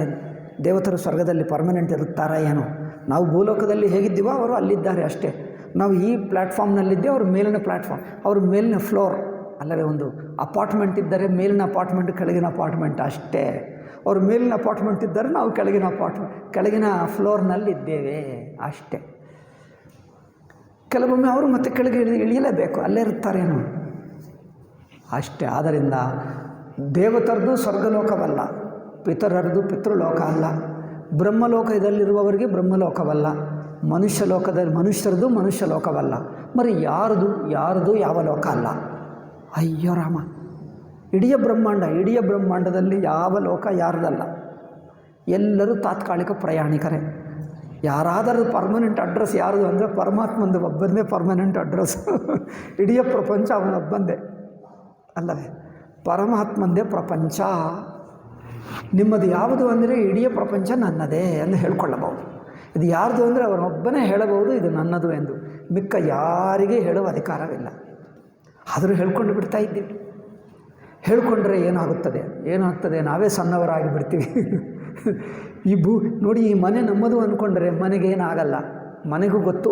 Speaker 1: ದೇವತರು ಸ್ವರ್ಗದಲ್ಲಿ ಪರ್ಮನೆಂಟ್ ಇರುತ್ತಾರಾ ಏನೋ? ನಾವು ಭೂಲೋಕದಲ್ಲಿ ಹೇಗಿದ್ದೀವೋ ಅವರು ಅಲ್ಲಿದ್ದಾರೆ ಅಷ್ಟೇ. ನಾವು ಈ ಪ್ಲ್ಯಾಟ್ಫಾರ್ಮ್ನಲ್ಲಿದ್ದೆ, ಅವರು ಮೇಲಿನ ಪ್ಲ್ಯಾಟ್ಫಾರ್ಮ್, ಅವರು ಮೇಲಿನ ಫ್ಲೋರ್. ಅಲ್ಲವೇ ಒಂದು ಅಪಾರ್ಟ್ಮೆಂಟ್ ಇದ್ದರೆ ಮೇಲಿನ ಅಪಾರ್ಟ್ಮೆಂಟ್, ಕೆಳಗಿನ ಅಪಾರ್ಟ್ಮೆಂಟ್ ಅಷ್ಟೇ. ಅವರು ಮೇಲಿನ ಅಪಾರ್ಟ್ಮೆಂಟ್ ಇದ್ದರೆ ನಾವು ಕೆಳಗಿನ ಫ್ಲೋರ್ನಲ್ಲಿದ್ದೇವೆ ಅಷ್ಟೇ. ಕೆಲವೊಮ್ಮೆ ಅವರು ಮತ್ತೆ ಕೆಳಗೆ ಇಳಿಯಲೇಬೇಕು, ಅಲ್ಲೇ ಇರ್ತಾರೇನು ಅಷ್ಟೇ. ಆದ್ದರಿಂದ ದೇವತರದು ಸ್ವರ್ಗಲೋಕವಲ್ಲ, ಪಿತರರದು ಪಿತೃಲೋಕ ಅಲ್ಲ, ಬ್ರಹ್ಮಲೋಕದಲ್ಲಿರುವವರಿಗೆ ಬ್ರಹ್ಮಲೋಕವಲ್ಲ, ಮನುಷ್ಯರದು ಮನುಷ್ಯ ಲೋಕವಲ್ಲ. మరి ಯಾರದು ಯಾವ ಲೋಕ ಅಲ್ಲ. ಅಯ್ಯೋ ರಾಮ, ಇಡೀ ಬ್ರಹ್ಮಾಂಡದಲ್ಲಿ ಯಾವ ಲೋಕ ಯಾರದಲ್ಲ. ಎಲ್ಲರೂ ತಾತ್ಕಾಲಿಕ ಪ್ರಯಾಣಿಕರೇ. ಯಾರಾದರೂ ಪರ್ಮನೆಂಟ್ ಅಡ್ರೆಸ್ ಯಾರದು ಅಂದರೆ ಪರಮಾತ್ಮಂದು ಒಬ್ಬಂದೇ ಪರ್ಮನೆಂಟ್ ಅಡ್ರೆಸ್. ಇಡೀ ಪ್ರಪಂಚ ಅವನೊಬ್ಬಂದೇ ಅಲ್ಲವೇ? ಪರಮಾತ್ಮಂದೇ ಪ್ರಪಂಚ. ನಿಮ್ಮದು ಯಾವುದು ಅಂದರೆ ಇಡೀ ಪ್ರಪಂಚ ನನ್ನದೇ ಎಂದು ಹೇಳ್ಕೊಳ್ಳಬಹುದು. ಇದು ಯಾರ್ದು ಅಂದರೆ ಅವನೊಬ್ಬನೇ ಹೇಳಬಹುದು ಇದು ನನ್ನದು ಎಂದು. ಮಿಕ್ಕ ಯಾರಿಗೆ ಹೇಳುವ ಅಧಿಕಾರವಿಲ್ಲ. ಆದರೂ ಹೇಳ್ಕೊಂಡು ಬಿಡ್ತಾ ಇದ್ದೀವಿ. ಹೇಳ್ಕೊಂಡ್ರೆ ಏನಾಗ್ತದೆ ನಾವೇ ಸಣ್ಣವರಾಗಿ ಬಿಡ್ತೀವಿ. ನೋಡಿ, ಈ ಮನೆ ನಮ್ಮದು ಅಂದ್ಕೊಂಡ್ರೆ ಮನೆಗೇನಾಗಲ್ಲ. ಮನೆಗೂ ಗೊತ್ತು,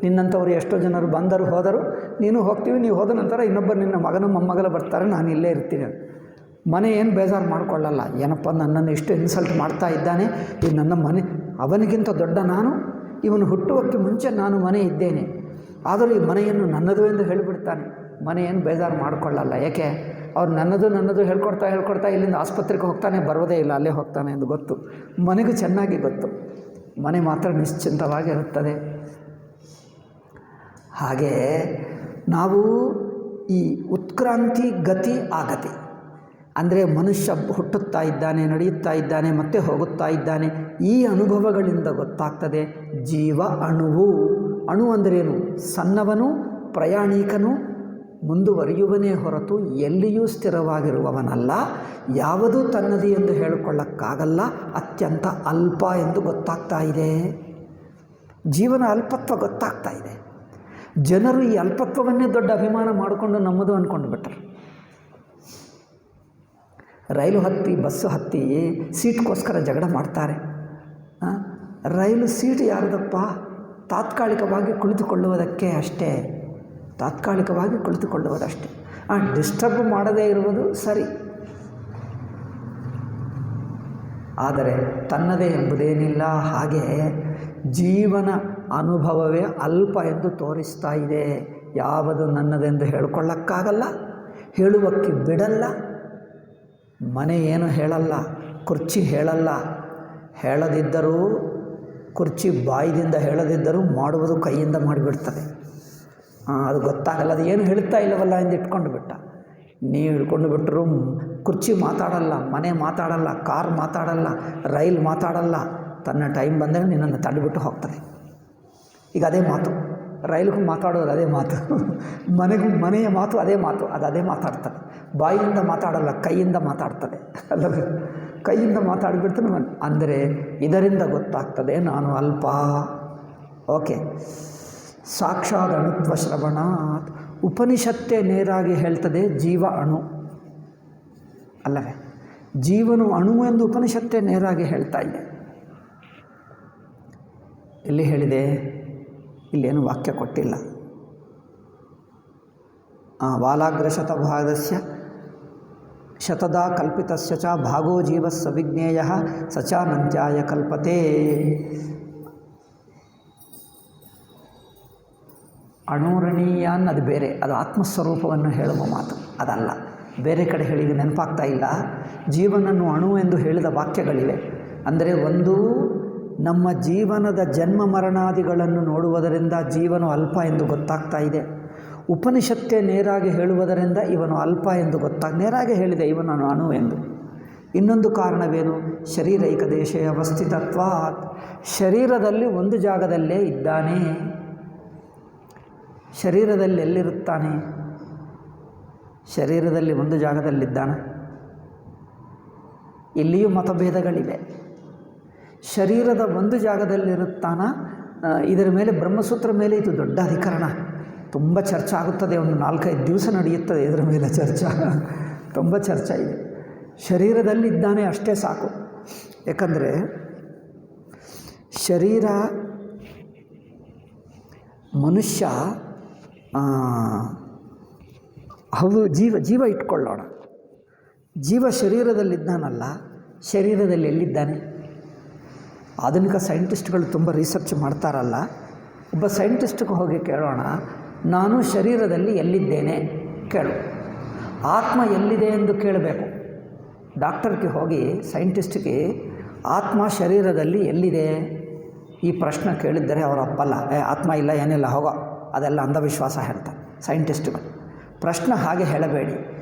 Speaker 1: ನಿನ್ನಂಥವ್ರು ಎಷ್ಟೋ ಜನರು ಬಂದರು ಹೋದರು, ನೀನು ಹೋಗ್ತೀವಿ, ನೀವು ಹೋದ ನಂತರ ಇನ್ನೊಬ್ಬರು ನಿನ್ನ ಮಗನ ಮೊಮ್ಮಗಲ ಬರ್ತಾರೆ, ನಾನು ಇಲ್ಲೇ ಇರ್ತೀನಿ. ಮನೆ ಏನು ಬೇಜಾರು ಮಾಡಿಕೊಳ್ಳಲ್ಲ. ಏನಪ್ಪ ನನ್ನನ್ನು ಇಷ್ಟು ಇನ್ಸಲ್ಟ್ ಮಾಡ್ತಾ ಇದ್ದಾನೆ, ಇದು ನನ್ನ ಮನೆ, ಅವನಿಗಿಂತ ದೊಡ್ಡ ನಾನು, ಇವನು ಹುಟ್ಟುವಕ್ಕೆ ಮುಂಚೆ ನಾನು ಮನೆ ಇದ್ದೇನೆ, ಆದರೂ ಈ ಮನೆಯನ್ನು ನನ್ನದು ಎಂದು ಹೇಳಿಬಿಡ್ತಾನೆ. ಮನೆ ಏನು ಬೇಜಾರು ಮಾಡಿಕೊಳ್ಳಲ್ಲ. ಏಕೆ? ಅವ್ರು ನನ್ನದು ಹೇಳ್ಕೊಡ್ತಾ ಇಲ್ಲಿಂದ ಆಸ್ಪತ್ರೆಗೆ ಹೋಗ್ತಾನೆ, ಬರೋದೇ ಇಲ್ಲ, ಅಲ್ಲೇ ಹೋಗ್ತಾನೆ ಎಂದು ಗೊತ್ತು. ಮನೆಗೂ ಚೆನ್ನಾಗಿ ಗೊತ್ತು. ಮನೆ ಮಾತ್ರ ನಿಶ್ಚಿಂತವಾಗಿರುತ್ತದೆ. ಹಾಗೆ ನಾವು ಈ ಉತ್ಕ್ರಾಂತಿ ಗತಿ ಆಗತಿ ಅಂದರೆ ಮನುಷ್ಯ ಹುಟ್ಟುತ್ತಾ ಇದ್ದಾನೆ, ನಡೆಯುತ್ತಾ ಇದ್ದಾನೆ, ಮತ್ತೆ ಹೋಗುತ್ತಾ ಇದ್ದಾನೆ. ಈ ಅನುಭವಗಳಿಂದ ಗೊತ್ತಾಗ್ತದೆ ಜೀವ ಅಣುವು. ಅಣು ಅಂದ್ರೇನು? ಸಣ್ಣವನು, ಪ್ರಯಾಣಿಕನು, ಮುಂದುವರಿಯುವನೇ ಹೊರತು ಎಲ್ಲಿಯೂ ಸ್ಥಿರವಾಗಿರುವವನಲ್ಲ. ಯಾವುದೂ ತನ್ನದು ಎಂದು ಹೇಳಿಕೊಳ್ಳಕ್ಕಾಗಲ್ಲ. ಅತ್ಯಂತ ಅಲ್ಪ ಎಂದು ಗೊತ್ತಾಗ್ತಾ ಇದೆ. ಜೀವನ ಅಲ್ಪತ್ವ ಗೊತ್ತಾಗ್ತಾ ಇದೆ. ಜನರು ಈ ಅಲ್ಪತ್ವವನ್ನೇ ದೊಡ್ಡ ಅಭಿಮಾನ ಮಾಡಿಕೊಂಡು ನಮ್ಮದು ಅಂದ್ಕೊಂಡು ಬಿಟ್ಟರು. ರೈಲು ಹತ್ತಿ, ಬಸ್ಸು ಹತ್ತಿ ಸೀಟ್ಗೋಸ್ಕರ ಜಗಳ ಮಾಡ್ತಾರೆ. ರೈಲು ಸೀಟ್ ಯಾರದಪ್ಪ? ತಾತ್ಕಾಲಿಕವಾಗಿ ಕುಳಿತುಕೊಳ್ಳುವುದಕ್ಕೆ ಅಷ್ಟೇ, ತಾತ್ಕಾಲಿಕವಾಗಿ ಕುಳಿತುಕೊಳ್ಳುವುದಷ್ಟೇ. ಡಿಸ್ಟರ್ಬ್ ಮಾಡದೇ ಇರುವುದು ಸರಿ. ಆದರೆ ತನ್ನದೇ ಎಂಬುದೇನಿಲ್ಲ. ಹಾಗೆ ಜೀವನ ಅನುಭವವೇ ಅಲ್ಪ ಎಂದು ತೋರಿಸ್ತಾ ಇದೆ. ಯಾವುದು ನನ್ನದೆಂದು ಹೇಳಿಕೊಳ್ಳಕ್ಕಾಗಲ್ಲ, ಹೇಳುವಕ್ಕೆ ಬಿಡಲ್ಲ. ಮನೆ ಏನು ಹೇಳಲ್ಲ, ಕುರ್ಚಿ ಹೇಳಲ್ಲ. ಹೇಳದಿದ್ದರೂ ಕುರ್ಚಿ ಬಾಯಿದಿಂದ ಹೇಳದಿದ್ದರೂ ಮಾಡುವುದು ಕೈಯಿಂದ ಮಾಡಿಬಿಡ್ತದೆ. ಅದು ಗೊತ್ತಾಗಲ್ಲ. ಅದು ಏನು ಹೇಳ್ತಾ ಇಲ್ಲವಲ್ಲ ಎಂದು ಇಟ್ಕೊಂಡು ಬಿಟ್ಟ. ನೀವು ಹಿಡ್ಕೊಂಡು ಬಿಟ್ಟರು ಕುರ್ಚಿ ಮಾತಾಡಲ್ಲ, ಮನೆ ಮಾತಾಡಲ್ಲ, ಕಾರ್ ಮಾತಾಡಲ್ಲ, ರೈಲ್ ಮಾತಾಡಲ್ಲ. ತನ್ನ ಟೈಮ್ ಬಂದರೆ ನಿನ್ನನ್ನು ತಳ್ಳಿಬಿಟ್ಟು ಹೋಗ್ತದೆ. ಈಗ ಅದೇ ಮಾತು, ರೈಲ್ಗೂ ಮಾತಾಡೋದು ಅದೇ ಮಾತು, ಮನೆಯ ಮಾತು ಅದೇ ಮಾತು, ಅದೇ ಮಾತಾಡ್ತದೆ. ಬಾಯಿಯಿಂದ ಮಾತಾಡಲ್ಲ, ಕೈಯಿಂದ ಮಾತಾಡ್ತದೆ ಅಲ್ಲವೇ? ಕೈಯಿಂದ ಮಾತಾಡಿಬಿಡ್ತಾನೆ. ಅಂದರೆ ಇದರಿಂದ ಗೊತ್ತಾಗ್ತದೆ ನಾನು ಅಲ್ಪ. ಓಕೆ, ಸಾಕ್ಷಾತ್ ಅಣುತ್ವ ಶ್ರವಣಾತ್. ಉಪನಿಷತ್ತೇ ನೇರಾಗಿ ಹೇಳ್ತದೆ ಜೀವ ಅಣು ಅಲ್ಲವೇ? ಜೀವನು ಅಣು ಎಂದು ಉಪನಿಷತ್ತೇ ನೇರಾಗಿ ಹೇಳ್ತಾ ಇದೆ. ಎಲ್ಲಿ ಹೇಳಿದೆ? ಇಲ್ಲೇನು ವಾಕ್ಯ ಕೊಟ್ಟಿಲ್ಲ. ವಾಲಾಗ್ರ ಶತಭಾಗಸ್ಯ ಶತದಾ ಕಲ್ಪಿತಸ್ಯ ಚ ಭಾಗೋ ಜೀವಸ್ಸ ವಿಜ್ಞೇಯ ಸ ಚ ನಂತ್ಯಾಯ ಕಲ್ಪತೆ. ಅಣುರಣೀಯ ಅನ್ನೋದು ಬೇರೆ, ಅದು ಆತ್ಮಸ್ವರೂಪವನ್ನು ಹೇಳುವ ಮಾತು, ಅದಲ್ಲ. ಬೇರೆ ಕಡೆ ಹೇಳಿದ ನೆನಪಾಗ್ತಾ ಇಲ್ಲ. ಜೀವನನ್ನು ಅಣು ಎಂದು ಹೇಳಿದ ವಾಕ್ಯಗಳಿವೆ. ಅಂದರೆ ಒಂದು, ನಮ್ಮ ಜೀವನದ ಜನ್ಮ ಮರಣಾದಿಗಳನ್ನು ನೋಡುವುದರಿಂದ ಜೀವನು ಅಲ್ಪ ಎಂದು ಗೊತ್ತಾಗ್ತಾ ಇದೆ. ಉಪನಿಷತ್ತೇ ನೇರಾಗಿ ಹೇಳುವುದರಿಂದ ಇವನು ಅಲ್ಪ ಎಂದು ನೇರಾಗಿ ಹೇಳಿದೆ ಇವನು ಅಣು ಎಂದು. ಇನ್ನೊಂದು ಕಾರಣವೇನು? ಶರೀರೈಕ ದೇಶೇ ಅವಸ್ಥಿತತ್ವಾತ್. ಶರೀರದಲ್ಲಿ ಒಂದು ಜಾಗದಲ್ಲೇ ಇದ್ದಾನೆ. ಶರೀರದಲ್ಲಿ ಎಲ್ಲಿರುತ್ತಾನೆ? ಶರೀರದಲ್ಲಿ ಒಂದು ಜಾಗದಲ್ಲಿದ್ದಾನೆ. ಇಲ್ಲಿಯೂ ಮತಭೇದಗಳಿವೆ. ಶರೀರದ ಒಂದು ಜಾಗದಲ್ಲಿರುತ್ತಾನ. ಇದರ ಮೇಲೆ ಬ್ರಹ್ಮಸೂತ್ರ ಮೇಲೆ ಇದು ದೊಡ್ಡ ಅಧಿಕರಣ, ತುಂಬ ಚರ್ಚೆ ಆಗುತ್ತದೆ. ಒಂದು 4-5 ದಿವಸ ನಡೆಯುತ್ತದೆ ಇದರ ಮೇಲೆ ಚರ್ಚೆ, ತುಂಬ ಚರ್ಚೆ ಇದೆ. ಶರೀರದಲ್ಲಿದ್ದಾನೆ ಅಷ್ಟೇ ಸಾಕು. ಏಕೆಂದರೆ ಶರೀರ, ಮನುಷ್ಯ ಹೌದು, ಜೀವ ಇಟ್ಕೊಳ್ಳೋಣ. ಜೀವ ಶರೀರದಲ್ಲಿದ್ದಾನಲ್ಲ, ಶರೀರದಲ್ಲಿ ಎಲ್ಲಿದ್ದಾನೆ? ಆಧುನಿಕ ಸೈಂಟಿಸ್ಟ್ಗಳು ತುಂಬ ರಿಸರ್ಚ್ ಮಾಡ್ತಾರಲ್ಲ. ಒಬ್ಬ ಸೈಂಟಿಸ್ಟ್ಗೆ ಹೋಗಿ ಕೇಳೋಣ, ನಾನು ಶರೀರದಲ್ಲಿ ಎಲ್ಲಿದ್ದೇನೆ ಕೇಳು. ಆತ್ಮ ಎಲ್ಲಿದೆ ಎಂದು ಕೇಳಬೇಕು. ಡಾಕ್ಟರ್ಗೆ ಹೋಗಿ ಸೈಂಟಿಸ್ಟ್ಗೆ ಆತ್ಮ ಶರೀರದಲ್ಲಿ ಎಲ್ಲಿದೆ ಈ ಪ್ರಶ್ನೆ ಕೇಳಿದ್ದರೆ ಅವರು ಅಪ್ಪಲ್ಲ, ಆತ್ಮ ಇಲ್ಲ ಏನಿಲ್ಲ ಹೋಗೋ, ಅದೆಲ್ಲ ಅಂಧವಿಶ್ವಾಸ ಹೇಳ್ತಾರೆ ಸೈಂಟಿಸ್ಟ್ಗಳು. ಪ್ರಶ್ನೆ ಹಾಗೆ ಹೇಳಬೇಡಿ.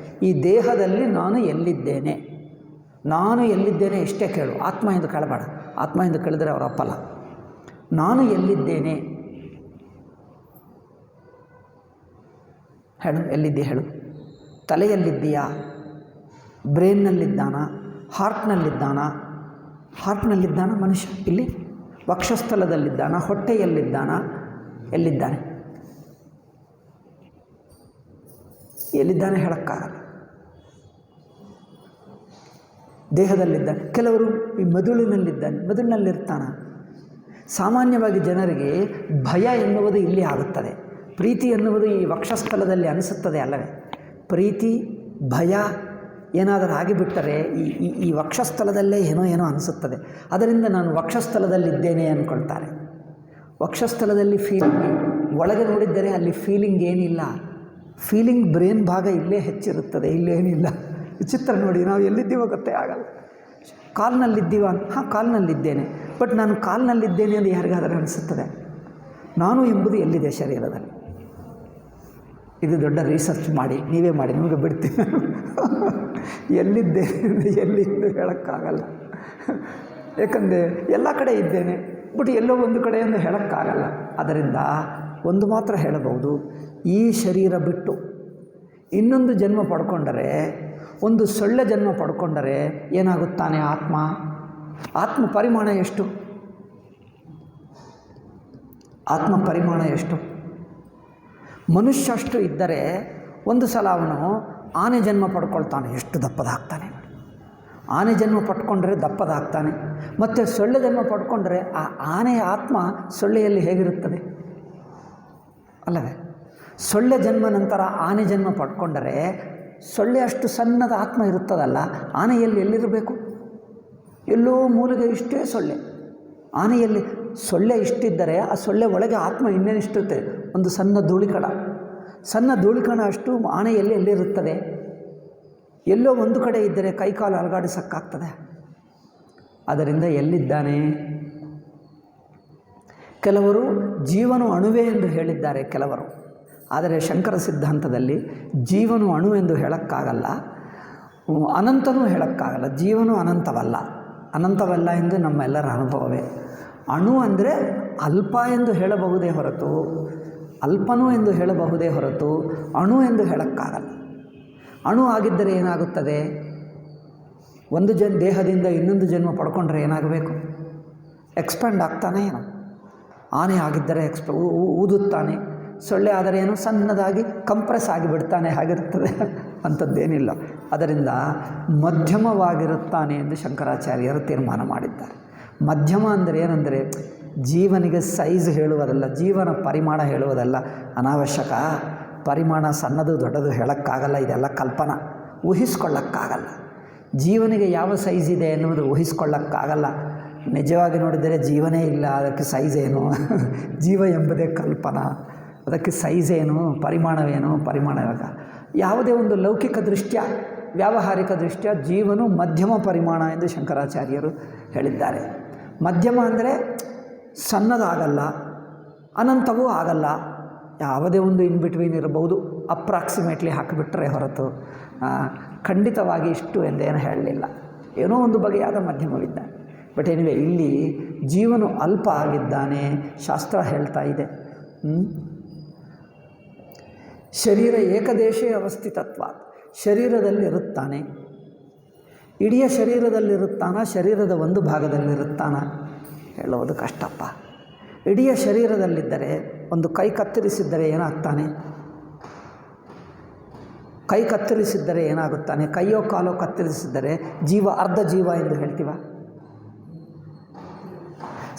Speaker 1: ಈ ದೇಹದಲ್ಲಿ ನಾನು ಎಲ್ಲಿದ್ದೇನೆ ಇಷ್ಟೇ ಕೇಳು. ಆತ್ಮ ಎಂದು ಕೇಳಬೇಡ. ಆತ್ಮ ಎಂದು ಕೇಳಿದರೆ ಅವರು ಅಪ್ಪಲ್ಲ. ನಾನು ಎಲ್ಲಿದ್ದೇನೆ ಹೇಳು. ಎಲ್ಲಿದ್ದೀಯ ಹೇಳು. ತಲೆಯಲ್ಲಿದ್ದೀಯಾ? ಬ್ರೈನ್ನಲ್ಲಿದ್ದಾನ? ಹಾರ್ಟ್ನಲ್ಲಿದ್ದಾನ ಮನುಷ್ಯ? ಇಲ್ಲಿ ವಕ್ಷಸ್ಥಲದಲ್ಲಿದ್ದಾನ? ಹೊಟ್ಟೆಯಲ್ಲಿದ್ದಾನ? ಎಲ್ಲಿದ್ದಾನೆ? ಎಲ್ಲಿದ್ದಾನೆ ಹೇಳೋಕ್ಕಾಗಲ್ಲ. ದೇಹದಲ್ಲಿದ್ದಾನೆ, ಕೆಲವರು ಈ ಮೆದುಳಿನಲ್ಲಿದ್ದಾನೆ, ಮೆದುಳಿನಲ್ಲಿರ್ತಾನೆ. ಸಾಮಾನ್ಯವಾಗಿ ಜನರಿಗೆ ಭಯ ಎನ್ನುವುದು ಇಲ್ಲಿ ಆಗುತ್ತದೆ, ಪ್ರೀತಿ ಎನ್ನುವುದು ಈ ವಕ್ಷಸ್ಥಲದಲ್ಲಿ ಅನಿಸುತ್ತದೆ ಅಲ್ಲವೇ? ಪ್ರೀತಿ ಭಯ ಏನಾದರೂ ಆಗಿಬಿಟ್ಟರೆ ಈ ವಕ್ಷಸ್ಥಲದಲ್ಲೇ ಏನೋ ಅನಿಸುತ್ತದೆ. ಅದರಿಂದ ನಾನು ವಕ್ಷಸ್ಥಲದಲ್ಲಿದ್ದೇನೆ ಅಂದ್ಕೊಳ್ತಾರೆ. ವಕ್ಷಸ್ಥಲದಲ್ಲಿ ಫೀಲಿಂಗ್, ಒಳಗೆ ನೋಡಿದ್ದರೆ ಅಲ್ಲಿ ಫೀಲಿಂಗ್ ಏನಿಲ್ಲ. ಫೀಲಿಂಗ್ ಬ್ರೇನ್ ಭಾಗ ಇಲ್ಲೇ ಹೆಚ್ಚಿರುತ್ತದೆ, ಇಲ್ಲೇನಿಲ್ಲ. ವಿಚಿತ್ರ ನೋಡಿ, ನಾವು ಎಲ್ಲಿದ್ದೀವೋ ಗೊತ್ತೇ ಆಗಲ್ಲ. ಕಾಲ್ನಲ್ಲಿದ್ದೀವ, ಹಾಂ ಕಾಲ್ನಲ್ಲಿದ್ದೇನೆ, ಬಟ್ ನಾನು ಕಾಲ್ನಲ್ಲಿದ್ದೇನೆ ಅಂತ ಯಾರಿಗಾದರೂ ಅನಿಸುತ್ತದೆ? ನಾನು ಎಂಬುದು ಎಲ್ಲಿದೆ ಶರೀರದಲ್ಲಿ? ಇದು ದೊಡ್ಡ ರಿಸರ್ಚ್ ಮಾಡಿ, ನೀವೇ ಮಾಡಿ, ನಿಮಗೆ ಬಿಡ್ತೀನಿ. ಎಲ್ಲಿದ್ದೇನೆ ಎಲ್ಲಿಂದು ಹೇಳೋಕ್ಕಾಗಲ್ಲ. ಏಕೆಂದರೆ ಎಲ್ಲ ಕಡೆ ಇದ್ದೇನೆ, ಬಟ್ ಎಲ್ಲೋ ಒಂದು ಕಡೆ ಎಂದು ಹೇಳೋಕ್ಕಾಗಲ್ಲ. ಅದರಿಂದ ಒಂದು ಮಾತ್ರ ಹೇಳಬಹುದು, ಈ ಶರೀರ ಬಿಟ್ಟು ಇನ್ನೊಂದು ಜನ್ಮ ಪಡ್ಕೊಂಡರೆ, ಒಂದು ಸೊಳ್ಳೆ ಜನ್ಮ ಪಡ್ಕೊಂಡರೆ ಏನಾಗುತ್ತಾನೆ ಆತ್ಮ? ಆತ್ಮ ಪರಿಮಾಣ ಎಷ್ಟು? ಆತ್ಮ ಪರಿಮಾಣ ಎಷ್ಟು? ಮನುಷ್ಯ ಅಷ್ಟು ಇದ್ದರೆ ಒಂದು ಸಲ ಅವನು ಆನೆ ಜನ್ಮ ಪಡ್ಕೊಳ್ತಾನೆ, ಎಷ್ಟು ದಪ್ಪದಾಗ್ತಾನೆ. ಆನೆ ಜನ್ಮ ಪಡ್ಕೊಂಡ್ರೆ ದಪ್ಪದಾಗ್ತಾನೆ. ಮತ್ತು ಸೊಳ್ಳೆ ಜನ್ಮ ಪಡ್ಕೊಂಡ್ರೆ ಆ ಆನೆಯ ಆತ್ಮ ಸೊಳ್ಳೆಯಲ್ಲಿ ಹೇಗಿರುತ್ತದೆ ಅಲ್ಲವೇ? ಸೊಳ್ಳೆ ಜನ್ಮ ನಂತರ ಆನೆ ಜನ್ಮ ಪಡ್ಕೊಂಡರೆ ಸೊಳ್ಳೆ ಅಷ್ಟು ಸಣ್ಣದ ಆತ್ಮ ಇರುತ್ತದಲ್ಲ, ಆನೆಯಲ್ಲಿ ಎಲ್ಲಿರಬೇಕು? ಎಲ್ಲೋ ಮೂಲೆಗೆ ಇಷ್ಟೇ ಸೊಳ್ಳೆ. ಆನೆಯಲ್ಲಿ ಸೊಳ್ಳೆ ಇಷ್ಟಿದ್ದರೆ ಆ ಸೊಳ್ಳೆ ಒಳಗೆ ಆತ್ಮ ಇನ್ನೇನಿಷ್ಟಿರುತ್ತೆ? ಒಂದು ಸಣ್ಣ ಧೂಳಿಕಣ, ಸಣ್ಣ ಧೂಳಿಕಣ ಅಷ್ಟು ಆನೆಯಲ್ಲಿ ಎಲ್ಲಿರುತ್ತದೆ? ಎಲ್ಲೋ ಒಂದು ಕಡೆ ಇದ್ದರೆ ಕೈಕಾಲು ಅಲುಗಾಡಿಸೋಕ್ಕಾಗ್ತದೆ. ಅದರಿಂದ ಎಲ್ಲಿದ್ದಾನೆ? ಕೆಲವರು ಜೀವನು ಅಣುವೆ ಎಂದು ಹೇಳಿದ್ದಾರೆ ಕೆಲವರು. ಆದರೆ ಶಂಕರ ಸಿದ್ಧಾಂತದಲ್ಲಿ ಜೀವನು ಅಣು ಎಂದು ಹೇಳೋಕ್ಕಾಗಲ್ಲ, ಅನಂತನೂ ಹೇಳೋಕ್ಕಾಗಲ್ಲ. ಜೀವನು ಅನಂತವಲ್ಲ ಎಂದು ನಮ್ಮೆಲ್ಲರ ಅನುಭವವೇ. ಅಣು ಅಂದರೆ ಅಲ್ಪ ಎಂದು ಹೇಳಬಹುದೇ ಹೊರತು, ಅಲ್ಪನೂ ಎಂದು ಹೇಳಬಹುದೇ ಹೊರತು ಅಣು ಎಂದು ಹೇಳೋಕ್ಕಾಗಲ್ಲ. ಅಣು ಆಗಿದ್ದರೆ ಏನಾಗುತ್ತದೆ? ಒಂದು ದೇಹದಿಂದ ಇನ್ನೊಂದು ಜನ್ಮ ಪಡ್ಕೊಂಡ್ರೆ ಏನಾಗಬೇಕು? ಎಕ್ಸ್ಪ್ಯಾಂಡ್ ಆಗ್ತಾನೆ ಏನು? ಆನೆ ಆಗಿದ್ದರೆ ಊದುತ್ತಾನೆ, ಸೊಳ್ಳೆ ಆದರೆ ಏನು ಸಣ್ಣದಾಗಿ ಕಂಪ್ರೆಸ್ ಆಗಿಬಿಡ್ತಾನೆ, ಆಗಿರ್ತದೆ, ಅಂಥದ್ದೇನಿಲ್ಲ. ಅದರಿಂದ ಮಧ್ಯಮವಾಗಿರುತ್ತಾನೆ ಎಂದು ಶಂಕರಾಚಾರ್ಯರು ತೀರ್ಮಾನ ಮಾಡಿದ್ದಾರೆ. ಮಧ್ಯಮ ಅಂದರೆ ಏನಂದರೆ ಜೀವನಿಗೆ ಸೈಜ್ ಹೇಳುವುದಲ್ಲ, ಜೀವನ ಪರಿಮಾಣ ಹೇಳುವುದಲ್ಲ. ಅನಾವಶ್ಯಕ. ಪರಿಮಾಣ ಸಣ್ಣದು ದೊಡ್ಡದು ಹೇಳೋಕ್ಕಾಗಲ್ಲ, ಇದೆಲ್ಲ ಕಲ್ಪನಾ, ಊಹಿಸ್ಕೊಳ್ಳೋಕ್ಕಾಗಲ್ಲ. ಜೀವನಿಗೆ ಯಾವ ಸೈಜ್ ಇದೆ ಎನ್ನುವುದು ಊಹಿಸ್ಕೊಳ್ಳೋಕ್ಕಾಗಲ್ಲ. ನಿಜವಾಗಿ ನೋಡಿದರೆ ಜೀವನೇ ಇಲ್ಲ, ಅದಕ್ಕೆ ಸೈಜ್ ಏನು? ಜೀವ ಎಂಬುದೇ ಕಲ್ಪನಾ, ಅದಕ್ಕೆ ಸೈಜ್ ಏನು, ಪರಿಮಾಣವೇನು? ಪರಿಮಾಣವಾಗ ಯಾವುದೇ ಒಂದು ಲೌಕಿಕ ದೃಷ್ಟ್ಯ, ವ್ಯಾವಹಾರಿಕ ದೃಷ್ಟ್ಯ ಜೀವನು ಮಧ್ಯಮ ಪರಿಮಾಣ ಎಂದು ಶಂಕರಾಚಾರ್ಯರು ಹೇಳಿದ್ದಾರೆ. ಮಧ್ಯಮ ಅಂದರೆ ಸಣ್ಣದಾಗಲ್ಲ, ಅನಂತವೂ ಆಗಲ್ಲ, ಯಾವುದೇ ಒಂದು ಇನ್ ಬಿಟ್ವೀನ್ ಇರಬಹುದು. ಅಪ್ರಾಕ್ಸಿಮೇಟ್ಲಿ ಹಾಕಿಬಿಟ್ರೆ ಹೊರತು ಖಂಡಿತವಾಗಿ ಇಷ್ಟು ಎಂದೇನು ಹೇಳಲಿಲ್ಲ. ಏನೋ ಒಂದು ಬಗೆಯಾದ ಮಧ್ಯಮವಿದ್ದಾನೆ. ಬಟ್ ಎನಿವೆ, ಇಲ್ಲಿ ಜೀವನು ಅಲ್ಪ ಆಗಿದ್ದಾನೆ, ಶಾಸ್ತ್ರ ಹೇಳ್ತಾ ಇದೆ. ಶರೀರ ಏಕದೇಶೇ ಅವಸ್ಥಿತತ್ವ, ಶರೀರದಲ್ಲಿರುತ್ತಾನೆ. ಇಡೀ ಶರೀರದಲ್ಲಿರುತ್ತಾನ, ಶರೀರದ ಒಂದು ಭಾಗದಲ್ಲಿರುತ್ತಾನ ಹೇಳುವುದು ಕಷ್ಟಪ್ಪ. ಇಡೀ ಶರೀರದಲ್ಲಿದ್ದರೆ ಒಂದು ಕೈ ಕತ್ತರಿಸಿದ್ದರೆ ಏನಾಗ್ತಾನೆ? ಕೈ ಕತ್ತರಿಸಿದ್ದರೆ ಏನಾಗುತ್ತಾನೆ? ಕೈಯೋ ಕಾಲೋ ಕತ್ತರಿಸಿದ್ದರೆ ಜೀವ ಅರ್ಧ ಜೀವ ಎಂದು ಹೇಳ್ತೀವ.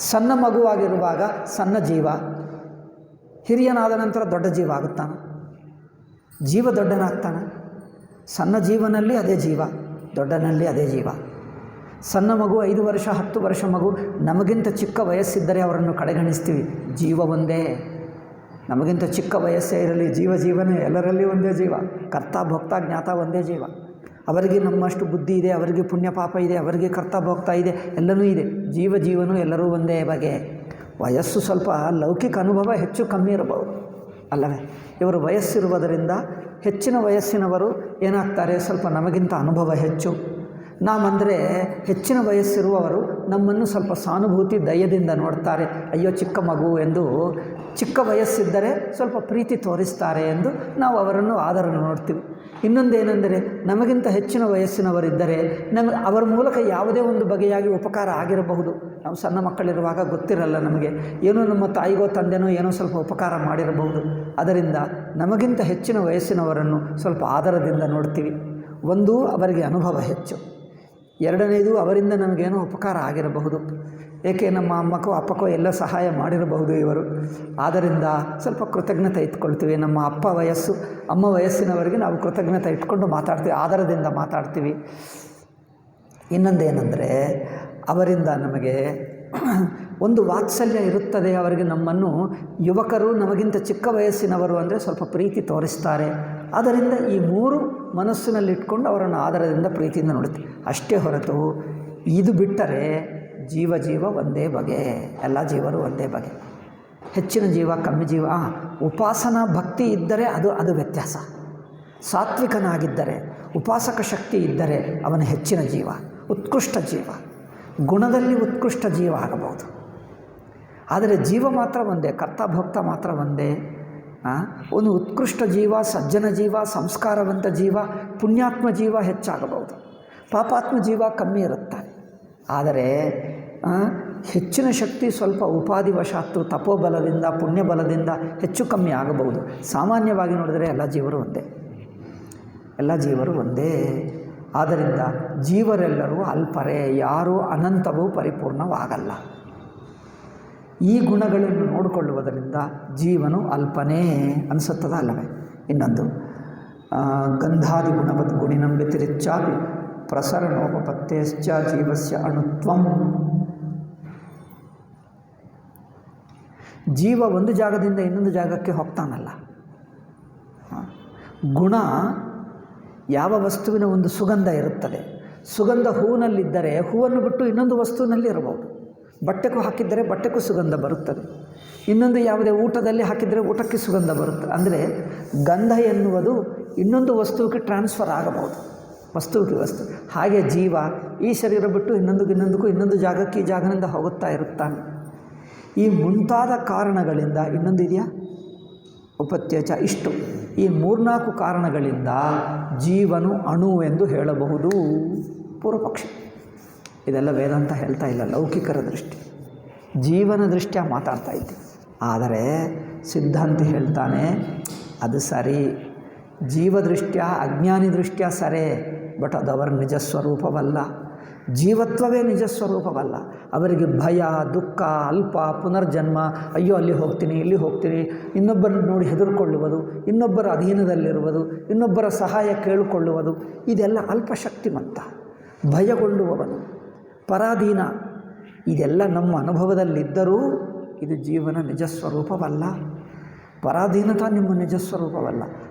Speaker 1: ಸಣ್ಣ ಮಗುವಾಗಿರುವಾಗ ಸಣ್ಣ ಜೀವ, ಹಿರಿಯನಾದ ನಂತರ ದೊಡ್ಡ ಜೀವ ಆಗುತ್ತಾನೆ. ಜೀವ ದೊಡ್ಡನಾಗ್ತಾನೆ. ಸಣ್ಣ ಜೀವನಲ್ಲಿ ಅದೇ ಜೀವ, ದೊಡ್ಡನಲ್ಲಿ ಅದೇ ಜೀವ. ಸಣ್ಣ ಮಗು 5 ವರ್ಷ 10 ವರ್ಷ ಮಗು, ನಮಗಿಂತ ಚಿಕ್ಕ ವಯಸ್ಸಿದ್ದರೆ ಅವರನ್ನು ಕಡೆಗಣಿಸ್ತೀವಿ. ಜೀವ ಒಂದೇ, ನಮಗಿಂತ ಚಿಕ್ಕ ವಯಸ್ಸೇ ಇರಲಿ, ಜೀವನೇ, ಎಲ್ಲರಲ್ಲಿ ಒಂದೇ ಜೀವ. ಕರ್ತ ಭೋಕ್ತ ಜ್ಞಾತ ಒಂದೇ ಜೀವ. ಅವರಿಗೆ ನಮ್ಮಷ್ಟು ಬುದ್ಧಿ ಇದೆ, ಅವರಿಗೆ ಪುಣ್ಯ ಪಾಪ ಇದೆ, ಅವರಿಗೆ ಕರ್ತ ಭೋಕ್ತ ಇದೆ, ಎಲ್ಲನೂ ಇದೆ. ಜೀವನು ಎಲ್ಲರೂ ಒಂದೇ ಬಗೆ. ವಯಸ್ಸು ಸ್ವಲ್ಪ ಲೌಕಿಕ ಅನುಭವ ಹೆಚ್ಚು ಕಮ್ಮಿ ಇರಬಹುದು ಅಲ್ಲವೇ? ಇವರು ವಯಸ್ಸಿರುವುದರಿಂದ ಹೆಚ್ಚಿನ ವಯಸ್ಸಿನವರು ಏನಾಗ್ತಾರೆ? ಸ್ವಲ್ಪ ನಮಗಿಂತ ಅನುಭವ ಹೆಚ್ಚು. ನಾವಂದರೆ ಹೆಚ್ಚಿನ ವಯಸ್ಸಿರುವವರು ನಮ್ಮನ್ನು ಸ್ವಲ್ಪ ಸಾನುಭೂತಿ ದಯದಿಂದ ನೋಡ್ತಾರೆ. ಅಯ್ಯೋ ಚಿಕ್ಕ ಮಗು ಎಂದು, ಚಿಕ್ಕ ವಯಸ್ಸಿದ್ದರೆ ಸ್ವಲ್ಪ ಪ್ರೀತಿ ತೋರಿಸ್ತಾರೆ ಎಂದು ನಾವು ಅವರನ್ನು ಆದರ ನೋಡ್ತೀವಿ. ಇನ್ನೊಂದೇನೆಂದರೆ ನಮಗಿಂತ ಹೆಚ್ಚಿನ ವಯಸ್ಸಿನವರಿದ್ದರೆ ಅವರ ಮೂಲಕ ಯಾವುದೇ ಒಂದು ಬಗೆಯಾಗಿ ಉಪಕಾರ ಆಗಿರಬಹುದು. ನಾವು ಸಣ್ಣ ಮಕ್ಕಳಿರುವಾಗ ಗೊತ್ತಿರಲ್ಲ ನಮಗೆ, ಏನೋ ನಮ್ಮ ತಾಯಿಗೋ ತಂದೆನೋ ಏನೋ ಸ್ವಲ್ಪ ಉಪಕಾರ ಮಾಡಿರಬಹುದು. ಅದರಿಂದ ನಮಗಿಂತ ಹೆಚ್ಚಿನ ವಯಸ್ಸಿನವರನ್ನು ಸ್ವಲ್ಪ ಆದರದಿಂದ ನೋಡ್ತೀವಿ. ಒಂದು, ಅವರಿಗೆ ಅನುಭವ ಹೆಚ್ಚು. ಎರಡನೇದು ಅವರಿಂದ ನಮಗೇನೋ ಉಪಕಾರ ಆಗಿರಬಹುದು. ಏಕೆ ನಮ್ಮ ಅಮ್ಮಕ್ಕೋ ಅಪ್ಪಕ್ಕೋ ಎಲ್ಲ ಸಹಾಯ ಮಾಡಿರಬಹುದು ಇವರು. ಆದ್ದರಿಂದ ಸ್ವಲ್ಪ ಕೃತಜ್ಞತೆ ಇಟ್ಕೊಳ್ತೀವಿ. ನಮ್ಮ ಅಮ್ಮ ವಯಸ್ಸಿನವರೆಗೆ ನಾವು ಕೃತಜ್ಞತೆ ಇಟ್ಕೊಂಡು ಮಾತಾಡ್ತೀವಿ, ಆದರದಿಂದ ಮಾತಾಡ್ತೀವಿ. ಇನ್ನೊಂದೇನೆಂದರೆ ಅವರಿಂದ ನಮಗೆ ಒಂದು ವಾತ್ಸಲ್ಯ ಇರುತ್ತದೆ. ಅವರಿಗೆ ನಮ್ಮನ್ನು ಯುವಕರು ನಮಗಿಂತ ಚಿಕ್ಕ ವಯಸ್ಸಿನವರು ಅಂದರೆ ಸ್ವಲ್ಪ ಪ್ರೀತಿ ತೋರಿಸ್ತಾರೆ. ಆದ್ದರಿಂದ ಈ ಮೂರು ಮನಸ್ಸಿನಲ್ಲಿಟ್ಕೊಂಡು ಅವರನ್ನು ಆದರದಿಂದ ಪ್ರೀತಿಯಿಂದ ನೋಡುತ್ತೀವಿ. ಅಷ್ಟೇ ಹೊರತು ಇದು ಬಿಟ್ಟರೆ ಜೀವ ಒಂದೇ ಬಗೆ, ಎಲ್ಲ ಜೀವರು ಒಂದೇ ಬಗೆ. ಹೆಚ್ಚಿನ ಜೀವ ಕಮ್ಮಿ ಜೀವ, ಉಪಾಸನಾ ಭಕ್ತಿ ಇದ್ದರೆ ಅದು ವ್ಯತ್ಯಾಸ. ಸಾತ್ವಿಕನಾಗಿದ್ದರೆ, ಉಪಾಸಕ ಶಕ್ತಿ ಇದ್ದರೆ ಅವನ ಹೆಚ್ಚಿನ ಜೀವ, ಉತ್ಕೃಷ್ಟ ಜೀವ, ಗುಣದಲ್ಲಿ ಉತ್ಕೃಷ್ಟ ಜೀವ ಆಗಬಹುದು. ಆದರೆ ಜೀವ ಮಾತ್ರ ಒಂದೇ, ಕರ್ತ ಭೋಕ್ತ ಮಾತ್ರ ಒಂದೇ. ಒಂದು ಉತ್ಕೃಷ್ಟ ಜೀವ, ಸಜ್ಜನ ಜೀವ, ಸಂಸ್ಕಾರವಂತ ಜೀವ, ಪುಣ್ಯಾತ್ಮ ಜೀವ ಹೆಚ್ಚಾಗಬಹುದು, ಪಾಪಾತ್ಮ ಜೀವ ಕಮ್ಮಿ ಇರುತ್ತೆ. ಆದರೆ ಹೆಚ್ಚಿನ ಶಕ್ತಿ ಸ್ವಲ್ಪ ಉಪಾಧಿವಶಾತ್ತು ತಪೋಬಲದಿಂದ ಪುಣ್ಯಬಲದಿಂದ ಹೆಚ್ಚು ಕಮ್ಮಿ ಆಗಬಹುದು. ಸಾಮಾನ್ಯವಾಗಿ ನೋಡಿದರೆ ಎಲ್ಲ ಜೀವರು ಒಂದೇ. ಆದ್ದರಿಂದ ಜೀವರೆಲ್ಲರೂ ಅಲ್ಪರೇ, ಯಾರೂ ಅನಂತವೂ ಪರಿಪೂರ್ಣವಾಗಲ್ಲ. ಈ ಗುಣಗಳನ್ನು ನೋಡಿಕೊಳ್ಳುವುದರಿಂದ ಜೀವನು ಅಲ್ಪನೇ ಅನಿಸುತ್ತದ ಅಲ್ಲವೇ? ಇನ್ನೊಂದು ಗಂಧಾದಿ ಗುಣವದ್ ಗುಣಿನಂ ವ್ಯತಿರಿಚ್ಚಾಪಿ ಪ್ರಸರಣೋಪಪತ್ತೇಶ್ಚ ಜೀವಸ್ಯ ಅಣುತ್ವಂ. ಜೀವ ಒಂದು ಜಾಗದಿಂದ ಇನ್ನೊಂದು ಜಾಗಕ್ಕೆ ಹೋಗ್ತಾನಲ್ಲ. ಗುಣ ಯಾವ ವಸ್ತುವಿನ ಒಂದು ಸುಗಂಧ ಇರುತ್ತದೆ. ಸುಗಂಧ ಹೂವಿನಲ್ಲಿದ್ದರೆ ಹೂವನ್ನು ಬಿಟ್ಟು ಇನ್ನೊಂದು ವಸ್ತುವಿನಲ್ಲಿ ಇರಬಹುದು. ಬಟ್ಟೆಗೂ ಹಾಕಿದ್ದರೆ ಬಟ್ಟೆಗೂ ಸುಗಂಧ ಬರುತ್ತದೆ. ಇನ್ನೊಂದು ಯಾವುದೇ ಊಟದಲ್ಲಿ ಹಾಕಿದರೆ ಊಟಕ್ಕೆ ಸುಗಂಧ ಬರುತ್ತದೆ. ಅಂದರೆ ಗಂಧ ಎನ್ನುವುದು ಇನ್ನೊಂದು ವಸ್ತುವಿಗೆ ಟ್ರಾನ್ಸ್ಫರ್ ಆಗಬಹುದು, ವಸ್ತುವಿಗೆ ವಸ್ತು. ಹಾಗೆ ಜೀವ ಈ ಶರೀರ ಬಿಟ್ಟು ಇನ್ನೊಂದು ಜಾಗಕ್ಕೆ ಈ ಜಾಗದಿಂದ ಹೋಗುತ್ತಾ ಇರುತ್ತಾನೆ. ಈ ಮುಂತಾದ ಕಾರಣಗಳಿಂದ ಇನ್ನೊಂದು ಇದೆಯಾ ಉಪತ್ಯಚ, ಇಷ್ಟು ಈ 3-4 ಕಾರಣಗಳಿಂದ ಜೀವನು ಅಣು ಎಂದು ಹೇಳಬಹುದು. ಪೂರ್ವಪಕ್ಷಿ. ಇದೆಲ್ಲ ವೇದಾಂತ ಹೇಳ್ತಾ ಇಲ್ಲ, ಲೌಕಿಕರ ದೃಷ್ಟಿ, ಜೀವನ ದೃಷ್ಟಿಯ ಮಾತಾಡ್ತಾ ಇದ್ದೆ. ಆದರೆ ಸಿದ್ಧಾಂತಿ ಹೇಳ್ತಾನೆ ಅದು ಸರಿ, ಜೀವದೃಷ್ಟ್ಯ ಅಜ್ಞಾನಿ ದೃಷ್ಟ್ಯ ಸರಿ, ಬಟ್ ಅದು ಅವರ ನಿಜ ಸ್ವರೂಪವಲ್ಲ. ಜೀವತ್ವವೇ ನಿಜ ಸ್ವರೂಪವಲ್ಲ. ಅವರಿಗೆ ಭಯ, ದುಃಖ, ಅಲ್ಪ, ಪುನರ್ಜನ್ಮ, ಅಯ್ಯೋ ಅಲ್ಲಿ ಹೋಗ್ತೀನಿ ಇಲ್ಲಿ ಹೋಗ್ತೀನಿ, ಇನ್ನೊಬ್ಬರನ್ನು ನೋಡಿ ಹೆದರ್ಕೊಳ್ಳುವುದು, ಇನ್ನೊಬ್ಬರ ಅಧೀನದಲ್ಲಿರುವುದು, ಇನ್ನೊಬ್ಬರ ಸಹಾಯ ಕೇಳಿಕೊಳ್ಳುವುದು, ಇದೆಲ್ಲ ಅಲ್ಪಶಕ್ತಿಮಂತ, ಭಯಗೊಳ್ಳುವವನು, ಪರಾಧೀನ. ಇದೆಲ್ಲ ನಮ್ಮ ಅನುಭವದಲ್ಲಿದ್ದರೂ ಇದು ಜೀವನ ನಿಜ ಸ್ವರೂಪವಲ್ಲ. ಪರಾಧೀನತ ನಿಮ್ಮ ನಿಜ ಸ್ವರೂಪವಲ್ಲ,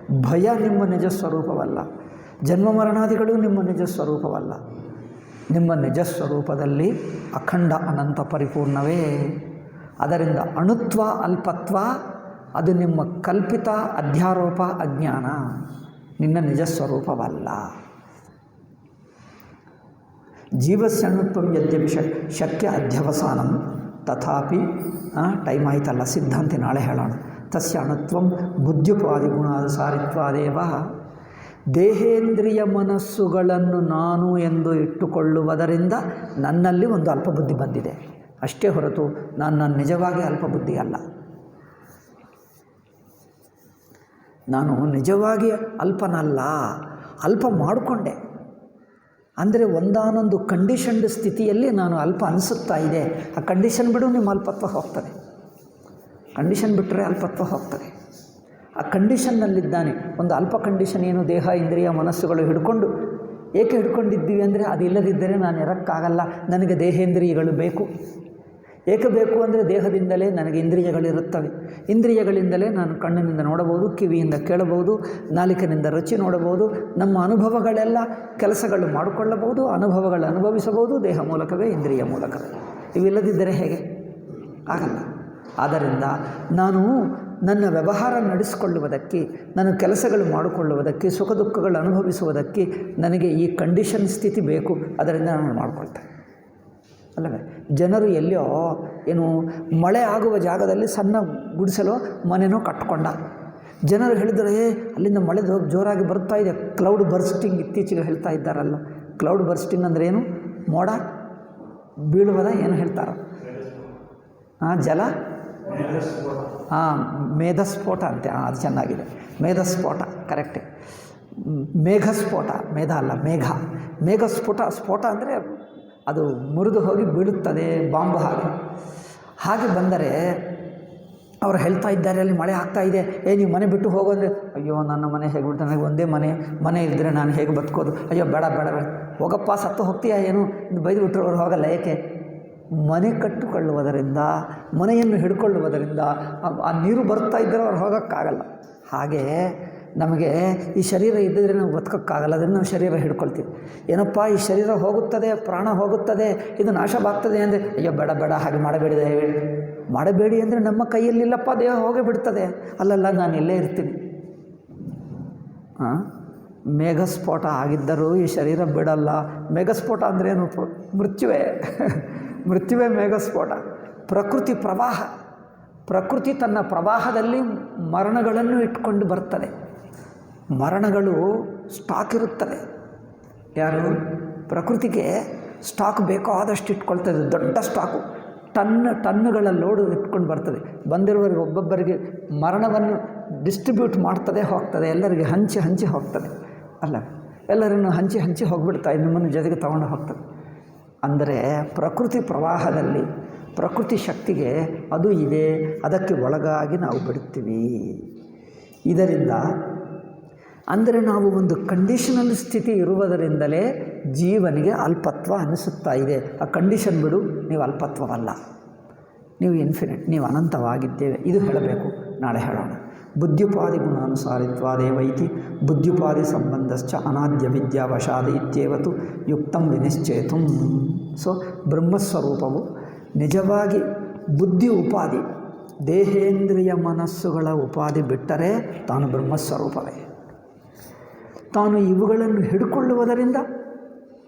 Speaker 1: ಭಯ ನಿಮ್ಮ ನಿಜ ಸ್ವರೂಪವಲ್ಲ, ಜನ್ಮ ಮರಣಾದಿಗಳು ನಿಮ್ಮ ನಿಜ ಸ್ವರೂಪವಲ್ಲ. ನಿಮ್ಮ ನಿಜ ಸ್ವರೂಪದಲ್ಲಿ ಅಖಂಡ ಅನಂತ ಪರಿಪೂರ್ಣವೇ. ಅದರಿಂದ ಅಣುತ್ವ ಅಲ್ಪತ್ವ ಅದು ನಿಮ್ಮ ಕಲ್ಪಿತ ಅಧ್ಯಾರೋಪ ಅಜ್ಞಾನ, ನಿನ್ನ ನಿಜ ಸ್ವರೂಪವಲ್ಲ. ಜೀವಸ್ಯಣುತ್ವಂ ಯದ್ಯಪಿ ಶಕ್ಯ ಅಧ್ಯವಸಾನಂ ತಥಾಪಿ ಟೈಮ್ ಆಯ್ತಲ್ಲ, ಸಿದ್ಧಾಂತಿ ನಾಳೆ ಹೇಳೋಣ. ತಸ್ಯ ಅಣುತ್ವಂ ಬುದ್ಧ್ಯುಪಾದಿ ಗುಣಾನುಸಾರಿತ್ವಾದೇವ. ದೇಹೇಂದ್ರಿಯ ಮನಸ್ಸುಗಳನ್ನು ನಾನು ಎಂದು ಇಟ್ಟುಕೊಳ್ಳುವುದರಿಂದ ನನ್ನಲ್ಲಿ ಒಂದು ಅಲ್ಪಬುದ್ಧಿ ಬಂದಿದೆ ಅಷ್ಟೇ ಹೊರತು ನಾನು ನಿಜವಾಗಿ ಅಲ್ಪಬುದ್ಧಿ ಅಲ್ಲ. ನಾನು ನಿಜವಾಗಿ ಅಲ್ಪನಲ್ಲ, ಅಲ್ಪ ಮಾಡಿಕೊಂಡೆ. ಅಂದರೆ ಒಂದಾನೊಂದು ಕಂಡೀಷನ್ಡ್ ಸ್ಥಿತಿಯಲ್ಲಿ ನಾನು ಅಲ್ಪ ಅನಿಸುತ್ತಾ ಇದೆ. ಆ ಕಂಡೀಷನ್ ಬಿಡು ನಿಮ್ಮ ಅಲ್ಪತ್ವ ಹೋಗ್ತದೆ, ಕಂಡೀಷನ್ ಬಿಟ್ಟರೆ ಅಲ್ಪತ್ವ ಹೋಗ್ತದೆ. ಆ ಕಂಡೀಷನ್ನಲ್ಲಿದ್ದಾನೆ. ಒಂದು ಅಲ್ಪ ಕಂಡೀಷನ್ ಏನು, ದೇಹ ಇಂದ್ರಿಯ ಮನಸ್ಸುಗಳು ಹಿಡ್ಕೊಂಡು. ಏಕೆ ಹಿಡ್ಕೊಂಡಿದ್ದೀವಿ ಅಂದರೆ ಅದಿಲ್ಲದಿದ್ದರೆ ನಾನು ಇರೋಕ್ಕಾಗಲ್ಲ, ನನಗೆ ದೇಹೇಂದ್ರಿಯಗಳು ಬೇಕು. ಏಕೆ ಬೇಕು ಅಂದರೆ ದೇಹದಿಂದಲೇ ನನಗೆ ಇಂದ್ರಿಯಗಳಿರುತ್ತವೆ, ಇಂದ್ರಿಯಗಳಿಂದಲೇ ನಾನು ಕಣ್ಣಿನಿಂದ ನೋಡಬಹುದು, ಕಿವಿಯಿಂದ ಕೇಳಬಹುದು, ನಾಲಿಕನಿಂದ ರುಚಿ ನೋಡಬಹುದು, ನಮ್ಮ ಅನುಭವಗಳೆಲ್ಲ ಕೆಲಸಗಳು ಮಾಡಿಕೊಳ್ಳಬಹುದು, ಅನುಭವಗಳು ಅನುಭವಿಸಬಹುದು ದೇಹ ಮೂಲಕವೇ, ಇಂದ್ರಿಯ ಮೂಲಕವೇ. ಇವಿಲ್ಲದಿದ್ದರೆ ಹೇಗೆ ಆಗಲ್ಲ. ಆದ್ದರಿಂದ ನಾನು ನನ್ನ ವ್ಯವಹಾರ ನಡೆಸಿಕೊಳ್ಳುವುದಕ್ಕೆ, ನನ್ನ ಕೆಲಸಗಳು ಮಾಡಿಕೊಳ್ಳುವುದಕ್ಕೆ, ಸುಖ ದುಃಖಗಳು ಅನುಭವಿಸುವುದಕ್ಕೆ ನನಗೆ ಈ ಕಂಡೀಷನ್ ಸ್ಥಿತಿ ಬೇಕು. ಅದರಿಂದ ನಾನು ಮಾಡಿಕೊಳ್ತೇನೆ ಅಲ್ಲವೇ? ಜನರು ಎಲ್ಲೋ ಏನು ಮಳೆ ಆಗುವ ಜಾಗದಲ್ಲಿ ಸಣ್ಣ ಗುಡಿಸಲೋ ಮನೆಯೋ ಕಟ್ಕೊಂಡ. ಜನರು ಹೇಳಿದರೆ ಅಲ್ಲಿಂದ ಮಳೆ ಜೋರಾಗಿ ಬರ್ತಾ ಇದೆ, ಕ್ಲೌಡ್ ಬರ್ಸ್ಟಿಂಗ್ ಇತ್ತೀಚೆಗೆ ಹೇಳ್ತಾ ಇದ್ದಾರಲ್ಲ. ಕ್ಲೌಡ್ ಬರ್ಸ್ಟಿಂಗ್ ಅಂದರೆ ಏನು? ಮೋಡ ಬೀಳುವುದ ಏನು ಹೇಳ್ತಾರೋ, ಜಲ ಮೇಧಸ್ಫೋಟ ಅಂತೆ. ಅದು ಚೆನ್ನಾಗಿದೆ, ಮೇಧಸ್ಫೋಟ ಕರೆಕ್ಟೇ. ಮೇಘಸ್ಫೋಟ, ಮೇಘ ಅಲ್ಲ ಮೇಘ, ಸ್ಫೋಟ ಅಂದರೆ ಅದು ಮುರಿದು ಹೋಗಿ ಬೀಳುತ್ತದೆ ಬಾಂಬು ಹಾಗೆ ಬಂದರೆ ಅವರು ಹೇಳ್ತಾ ಇದ್ದಾರೆ, ಅಲ್ಲಿ ಮಳೆ ಆಗ್ತಾ ಇದೆ, ನೀವು ಮನೆ ಬಿಟ್ಟು ಹೋಗೋದ್ರೆ, ಅಯ್ಯೋ ನನ್ನ ಮನೆ ಹೇಗೆ ಬಿಟ್ಟು, ನನಗೆ ಒಂದೇ ಮನೆ ಇದ್ದರೆ ನಾನು ಹೇಗೆ ಬದುಕೋದು, ಅಯ್ಯೋ ಬೇಡ ಹೋಗಪ್ಪ, ಸತ್ತು ಹೋಗ್ತೀಯಾ ಏನು ಬೈದು ಬಿಟ್ಟರು ಅವ್ರು ಹೋಗಲ್ಲ. ಏಕೆ? ಮನೆ ಕಟ್ಟಿಕೊಳ್ಳುವುದರಿಂದ, ಮನೆಯನ್ನು ಹಿಡ್ಕೊಳ್ಳುವುದರಿಂದ ಆ ನೀರು ಬರ್ತಾ ಇದ್ದರೆ ಅವ್ರು ಹೋಗೋಕ್ಕಾಗಲ್ಲ. ಹಾಗೆ ನಮಗೆ ಈ ಶರೀರ ಇದ್ದಿದ್ರೆ ನಾವು ಬದುಕೋಕ್ಕಾಗಲ್ಲ, ಅದನ್ನು ನಾವು ಶರೀರ ಹಿಡ್ಕೊಳ್ತೀವಿ. ಏನಪ್ಪ ಈ ಶರೀರ ಹೋಗುತ್ತದೆ, ಪ್ರಾಣ ಹೋಗುತ್ತದೆ, ಇದು ನಾಶವಾಗ್ತದೆ ಅಂದರೆ, ಅಯ್ಯೋ ಬೇಡ ಹಾಗೆ ಮಾಡಬೇಡಿ ಅಂದರೆ ನಮ್ಮ ಕೈಯಲ್ಲಿಲ್ಲಪ್ಪ, ದೇಹ ಹೋಗೇ ಬಿಡ್ತದೆ. ಅಲ್ಲಲ್ಲ, ನಾನು ಇಲ್ಲೇ ಇರ್ತೀನಿ. ಮೇಘಸ್ಫೋಟ ಆಗಿದ್ದರೂ ಈ ಶರೀರ ಬಿಡಲ್ಲ. ಮೇಘಸ್ಫೋಟ ಅಂದ್ರೇನು? ಮೃತ್ಯುವೇ ಮೇಘಸ್ಫೋಟ. ಪ್ರಕೃತಿ ಪ್ರವಾಹ, ಪ್ರಕೃತಿ ತನ್ನ ಪ್ರವಾಹದಲ್ಲಿ ಮರಣಗಳನ್ನು ಇಟ್ಕೊಂಡು ಬರ್ತದೆ. ಮರಣಗಳು ಸ್ಟಾಕ್ ಇರುತ್ತದೆ. ಯಾರು? ಪ್ರಕೃತಿಗೆ ಸ್ಟಾಕ್ ಬೇಕೋ ಆದಷ್ಟು ಇಟ್ಕೊಳ್ತದೆ. ದೊಡ್ಡ ಸ್ಟಾಕು, ಟನ್ನುಗಳ ಲೋಡು ಇಟ್ಕೊಂಡು ಬರ್ತದೆ. ಬಂದಿರುವವರಿಗೆ ಒಬ್ಬೊಬ್ಬರಿಗೆ ಮರಣವನ್ನು ಡಿಸ್ಟ್ರಿಬ್ಯೂಟ್ ಮಾಡ್ತದೆ, ಹೋಗ್ತದೆ. ಎಲ್ಲರಿಗೆ ಹಂಚಿ ಹೋಗ್ತದೆ. ಅಲ್ಲ, ಎಲ್ಲರನ್ನು ಹಂಚಿ ಹೋಗಿಬಿಡ್ತಾ ನಿಮ್ಮನ್ನು ಜೊತೆಗೆ ತಗೊಂಡು ಹೋಗ್ತದೆ. ಅಂದರೆ ಪ್ರಕೃತಿ ಪ್ರವಾಹದಲ್ಲಿ ಪ್ರಕೃತಿ ಶಕ್ತಿಗೆ ಅದು ಇದೆ, ಅದಕ್ಕೆ ಒಳಗಾಗಿ ನಾವು ಬಿಡುತ್ತೀವಿ. ಇದರಿಂದ ಅಂದರೆ ನಾವು ಒಂದು ಕಂಡೀಷನಲ್ ಸ್ಥಿತಿ ಇರುವುದರಿಂದಲೇ ಜೀವನಿಗೆ ಅಲ್ಪತ್ವ ಅನಿಸುತ್ತಾ ಇದೆ. ಆ ಕಂಡೀಷನ್ ಬಿಡು, ನೀವು ಅಲ್ಪತ್ವವಲ್ಲ, ನೀವು ಇನ್ಫಿನಿಟ್, ನೀವು ಅನಂತವಾಗಿದ್ದೇವೆ. ಇದು ಹೇಳಬೇಕು, ನಾಳೆ ಹೇಳೋಣ. ಬುದ್ಧ್ಯುಪಾದಿ ಗುಣಾನುಸಾರಿತ್ವಾದೇವೈತಿ ಬುದ್ಧ್ಯುಪಾದಿ ಸಂಬಂಧಶ್ಚ ಅನಾದ್ಯ ವಿದ್ಯಾವಶಾದ ಇತ್ಯೇವತು ಯುಕ್ತಂ ವಿನಿಶ್ಚೇತುಂ. ಸೊ ಬ್ರಹ್ಮಸ್ವರೂಪವು ನಿಜವಾಗಿ ಬುದ್ಧಿ ಉಪಾಧಿ, ದೇಹೇಂದ್ರಿಯ ಮನಸ್ಸುಗಳ ಉಪಾಧಿ ಬಿಟ್ಟರೆ ತಾನು ಬ್ರಹ್ಮಸ್ವರೂಪವೇ. ತಾನು ಇವುಗಳನ್ನು ಹಿಡ್ಕೊಳ್ಳುವುದರಿಂದ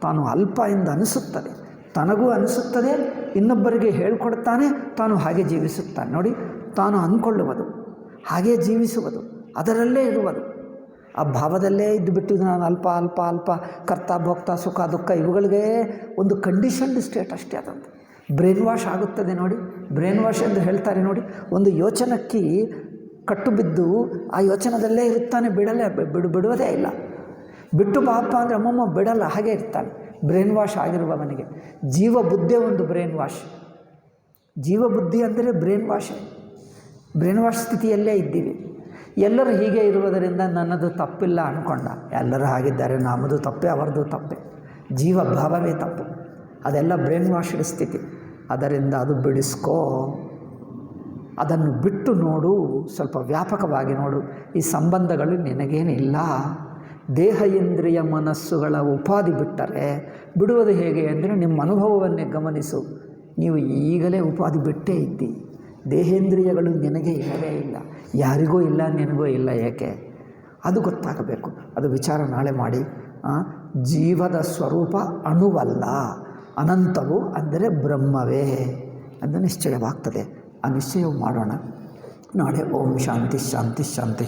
Speaker 1: ತಾನು ಅಲ್ಪ ಎಂದು ಅನಿಸುತ್ತದೆ, ತನಗೂ ಅನಿಸುತ್ತದೆ, ಇನ್ನೊಬ್ಬರಿಗೆ ಹೇಳ್ಕೊಡ್ತಾನೆ, ತಾನು ಹಾಗೆ ಜೀವಿಸುತ್ತಾನೆ. ನೋಡಿ, ತಾನು ಅಂದ್ಕೊಳ್ಳುವುದು, ಹಾಗೇ ಜೀವಿಸುವುದು, ಅದರಲ್ಲೇ ಇರುವುದು, ಆ ಭಾವದಲ್ಲೇ ಇದ್ದುಬಿಟ್ಟು ನಾನು ಅಲ್ಪ ಕರ್ತ ಭೋಕ್ತ ಸುಖ ದುಃಖ ಇವುಗಳಿಗೆ ಒಂದು ಕಂಡೀಷನ್ಡ್ ಸ್ಟೇಟ್ ಅಷ್ಟೇ. ಅದಂತ ಬ್ರೈನ್ ವಾಶ್ ಆಗುತ್ತದೆ. ನೋಡಿ, ಬ್ರೈನ್ ವಾಶ್ ಎಂದು ಹೇಳ್ತಾರೆ. ನೋಡಿ, ಒಂದು ಯೋಚನಕ್ಕೆ ಕಟ್ಟು ಬಿದ್ದು ಆ ಯೋಚನದಲ್ಲೇ ಇರುತ್ತಾನೆ, ಬಿಡುವುದೇ ಇಲ್ಲ. ಬಿಟ್ಟು ಬಾಪ ಅಂದರೆ ಅಮ್ಮಮ್ಮ ಬಿಡಲ್ಲ, ಹಾಗೆ ಇರ್ತಾನೆ. ಬ್ರೈನ್ ವಾಶ್ ಆಗಿರುವವನಿಗೆ ಜೀವ ಬುದ್ಧಿ ಒಂದು ಬ್ರೈನ್ ವಾಶ್. ಜೀವ ಬುದ್ಧಿ ಅಂದರೆ ಬ್ರೈನ್ ವಾಶ್ ಸ್ಥಿತಿಯಲ್ಲೇ ಇದ್ದೀವಿ. ಎಲ್ಲರೂ ಹೀಗೆ ಇರುವುದರಿಂದ ನನ್ನದು ತಪ್ಪಿಲ್ಲ ಅಂದ್ಕೊಂಡ. ಎಲ್ಲರೂ ಹಾಗಿದ್ದಾರೆ, ನಮ್ಮದು ತಪ್ಪೆ, ಅವರದು ತಪ್ಪೆ. ಜೀವ ಭಾವವೇ ತಪ್ಪು. ಅದೆಲ್ಲ ಬ್ರೈನ್ ವಾಶ್ಡ್ ಸ್ಥಿತಿ. ಅದರಿಂದ ಅದು ಬಿಡಿಸ್ಕೋ, ಅದನ್ನು ಬಿಟ್ಟು ನೋಡು, ಸ್ವಲ್ಪ ವ್ಯಾಪಕವಾಗಿ ನೋಡು. ಈ ಸಂಬಂಧಗಳು ನಿನಗೇನಿಲ್ಲ. ದೇಹ ಇಂದ್ರಿಯ ಮನಸ್ಸುಗಳ ಉಪಾಧಿ ಬಿಟ್ಟರೆ ಬಿಡುವುದು ಹೇಗೆ ಅಂದರೆ ನಿಮ್ಮ ಅನುಭವವನ್ನೇ ಗಮನಿಸು. ನೀವು ಈಗಲೇ ಉಪಾಧಿ ಬಿಟ್ಟೇ ಇದ್ದಿ. ದೇಹೇಂದ್ರಿಯಗಳು ನಿನಗೆ ಇಲ್ಲವೇ ಇಲ್ಲ, ಯಾರಿಗೂ ಇಲ್ಲ, ನಿನಗೂ ಇಲ್ಲ. ಏಕೆ? ಅದು ಗೊತ್ತಾಗಬೇಕು. ಅದು ವಿಚಾರ ನಾಳೆ ಮಾಡಿ. ಜೀವದ ಸ್ವರೂಪ ಅಣುವಲ್ಲ, ಅನಂತವು ಅಂದರೆ ಬ್ರಹ್ಮವೇ ಅಂತ ನಿಶ್ಚಯವಾಗ್ತದೆ. ಆ ನಿಶ್ಚಯವು ಮಾಡೋಣ ನಾಳೆ. ಓಂ ಶಾಂತಿ ಶಾಂತಿ ಶಾಂತಿ.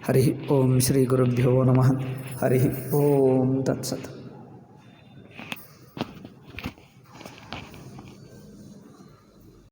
Speaker 1: ಹರಿ ಓಂ ಶ್ರೀ ಗುರುಭ್ಯೋ ನಮಃ. ಹರಿ ಓಂ ತತ್ಸತ್.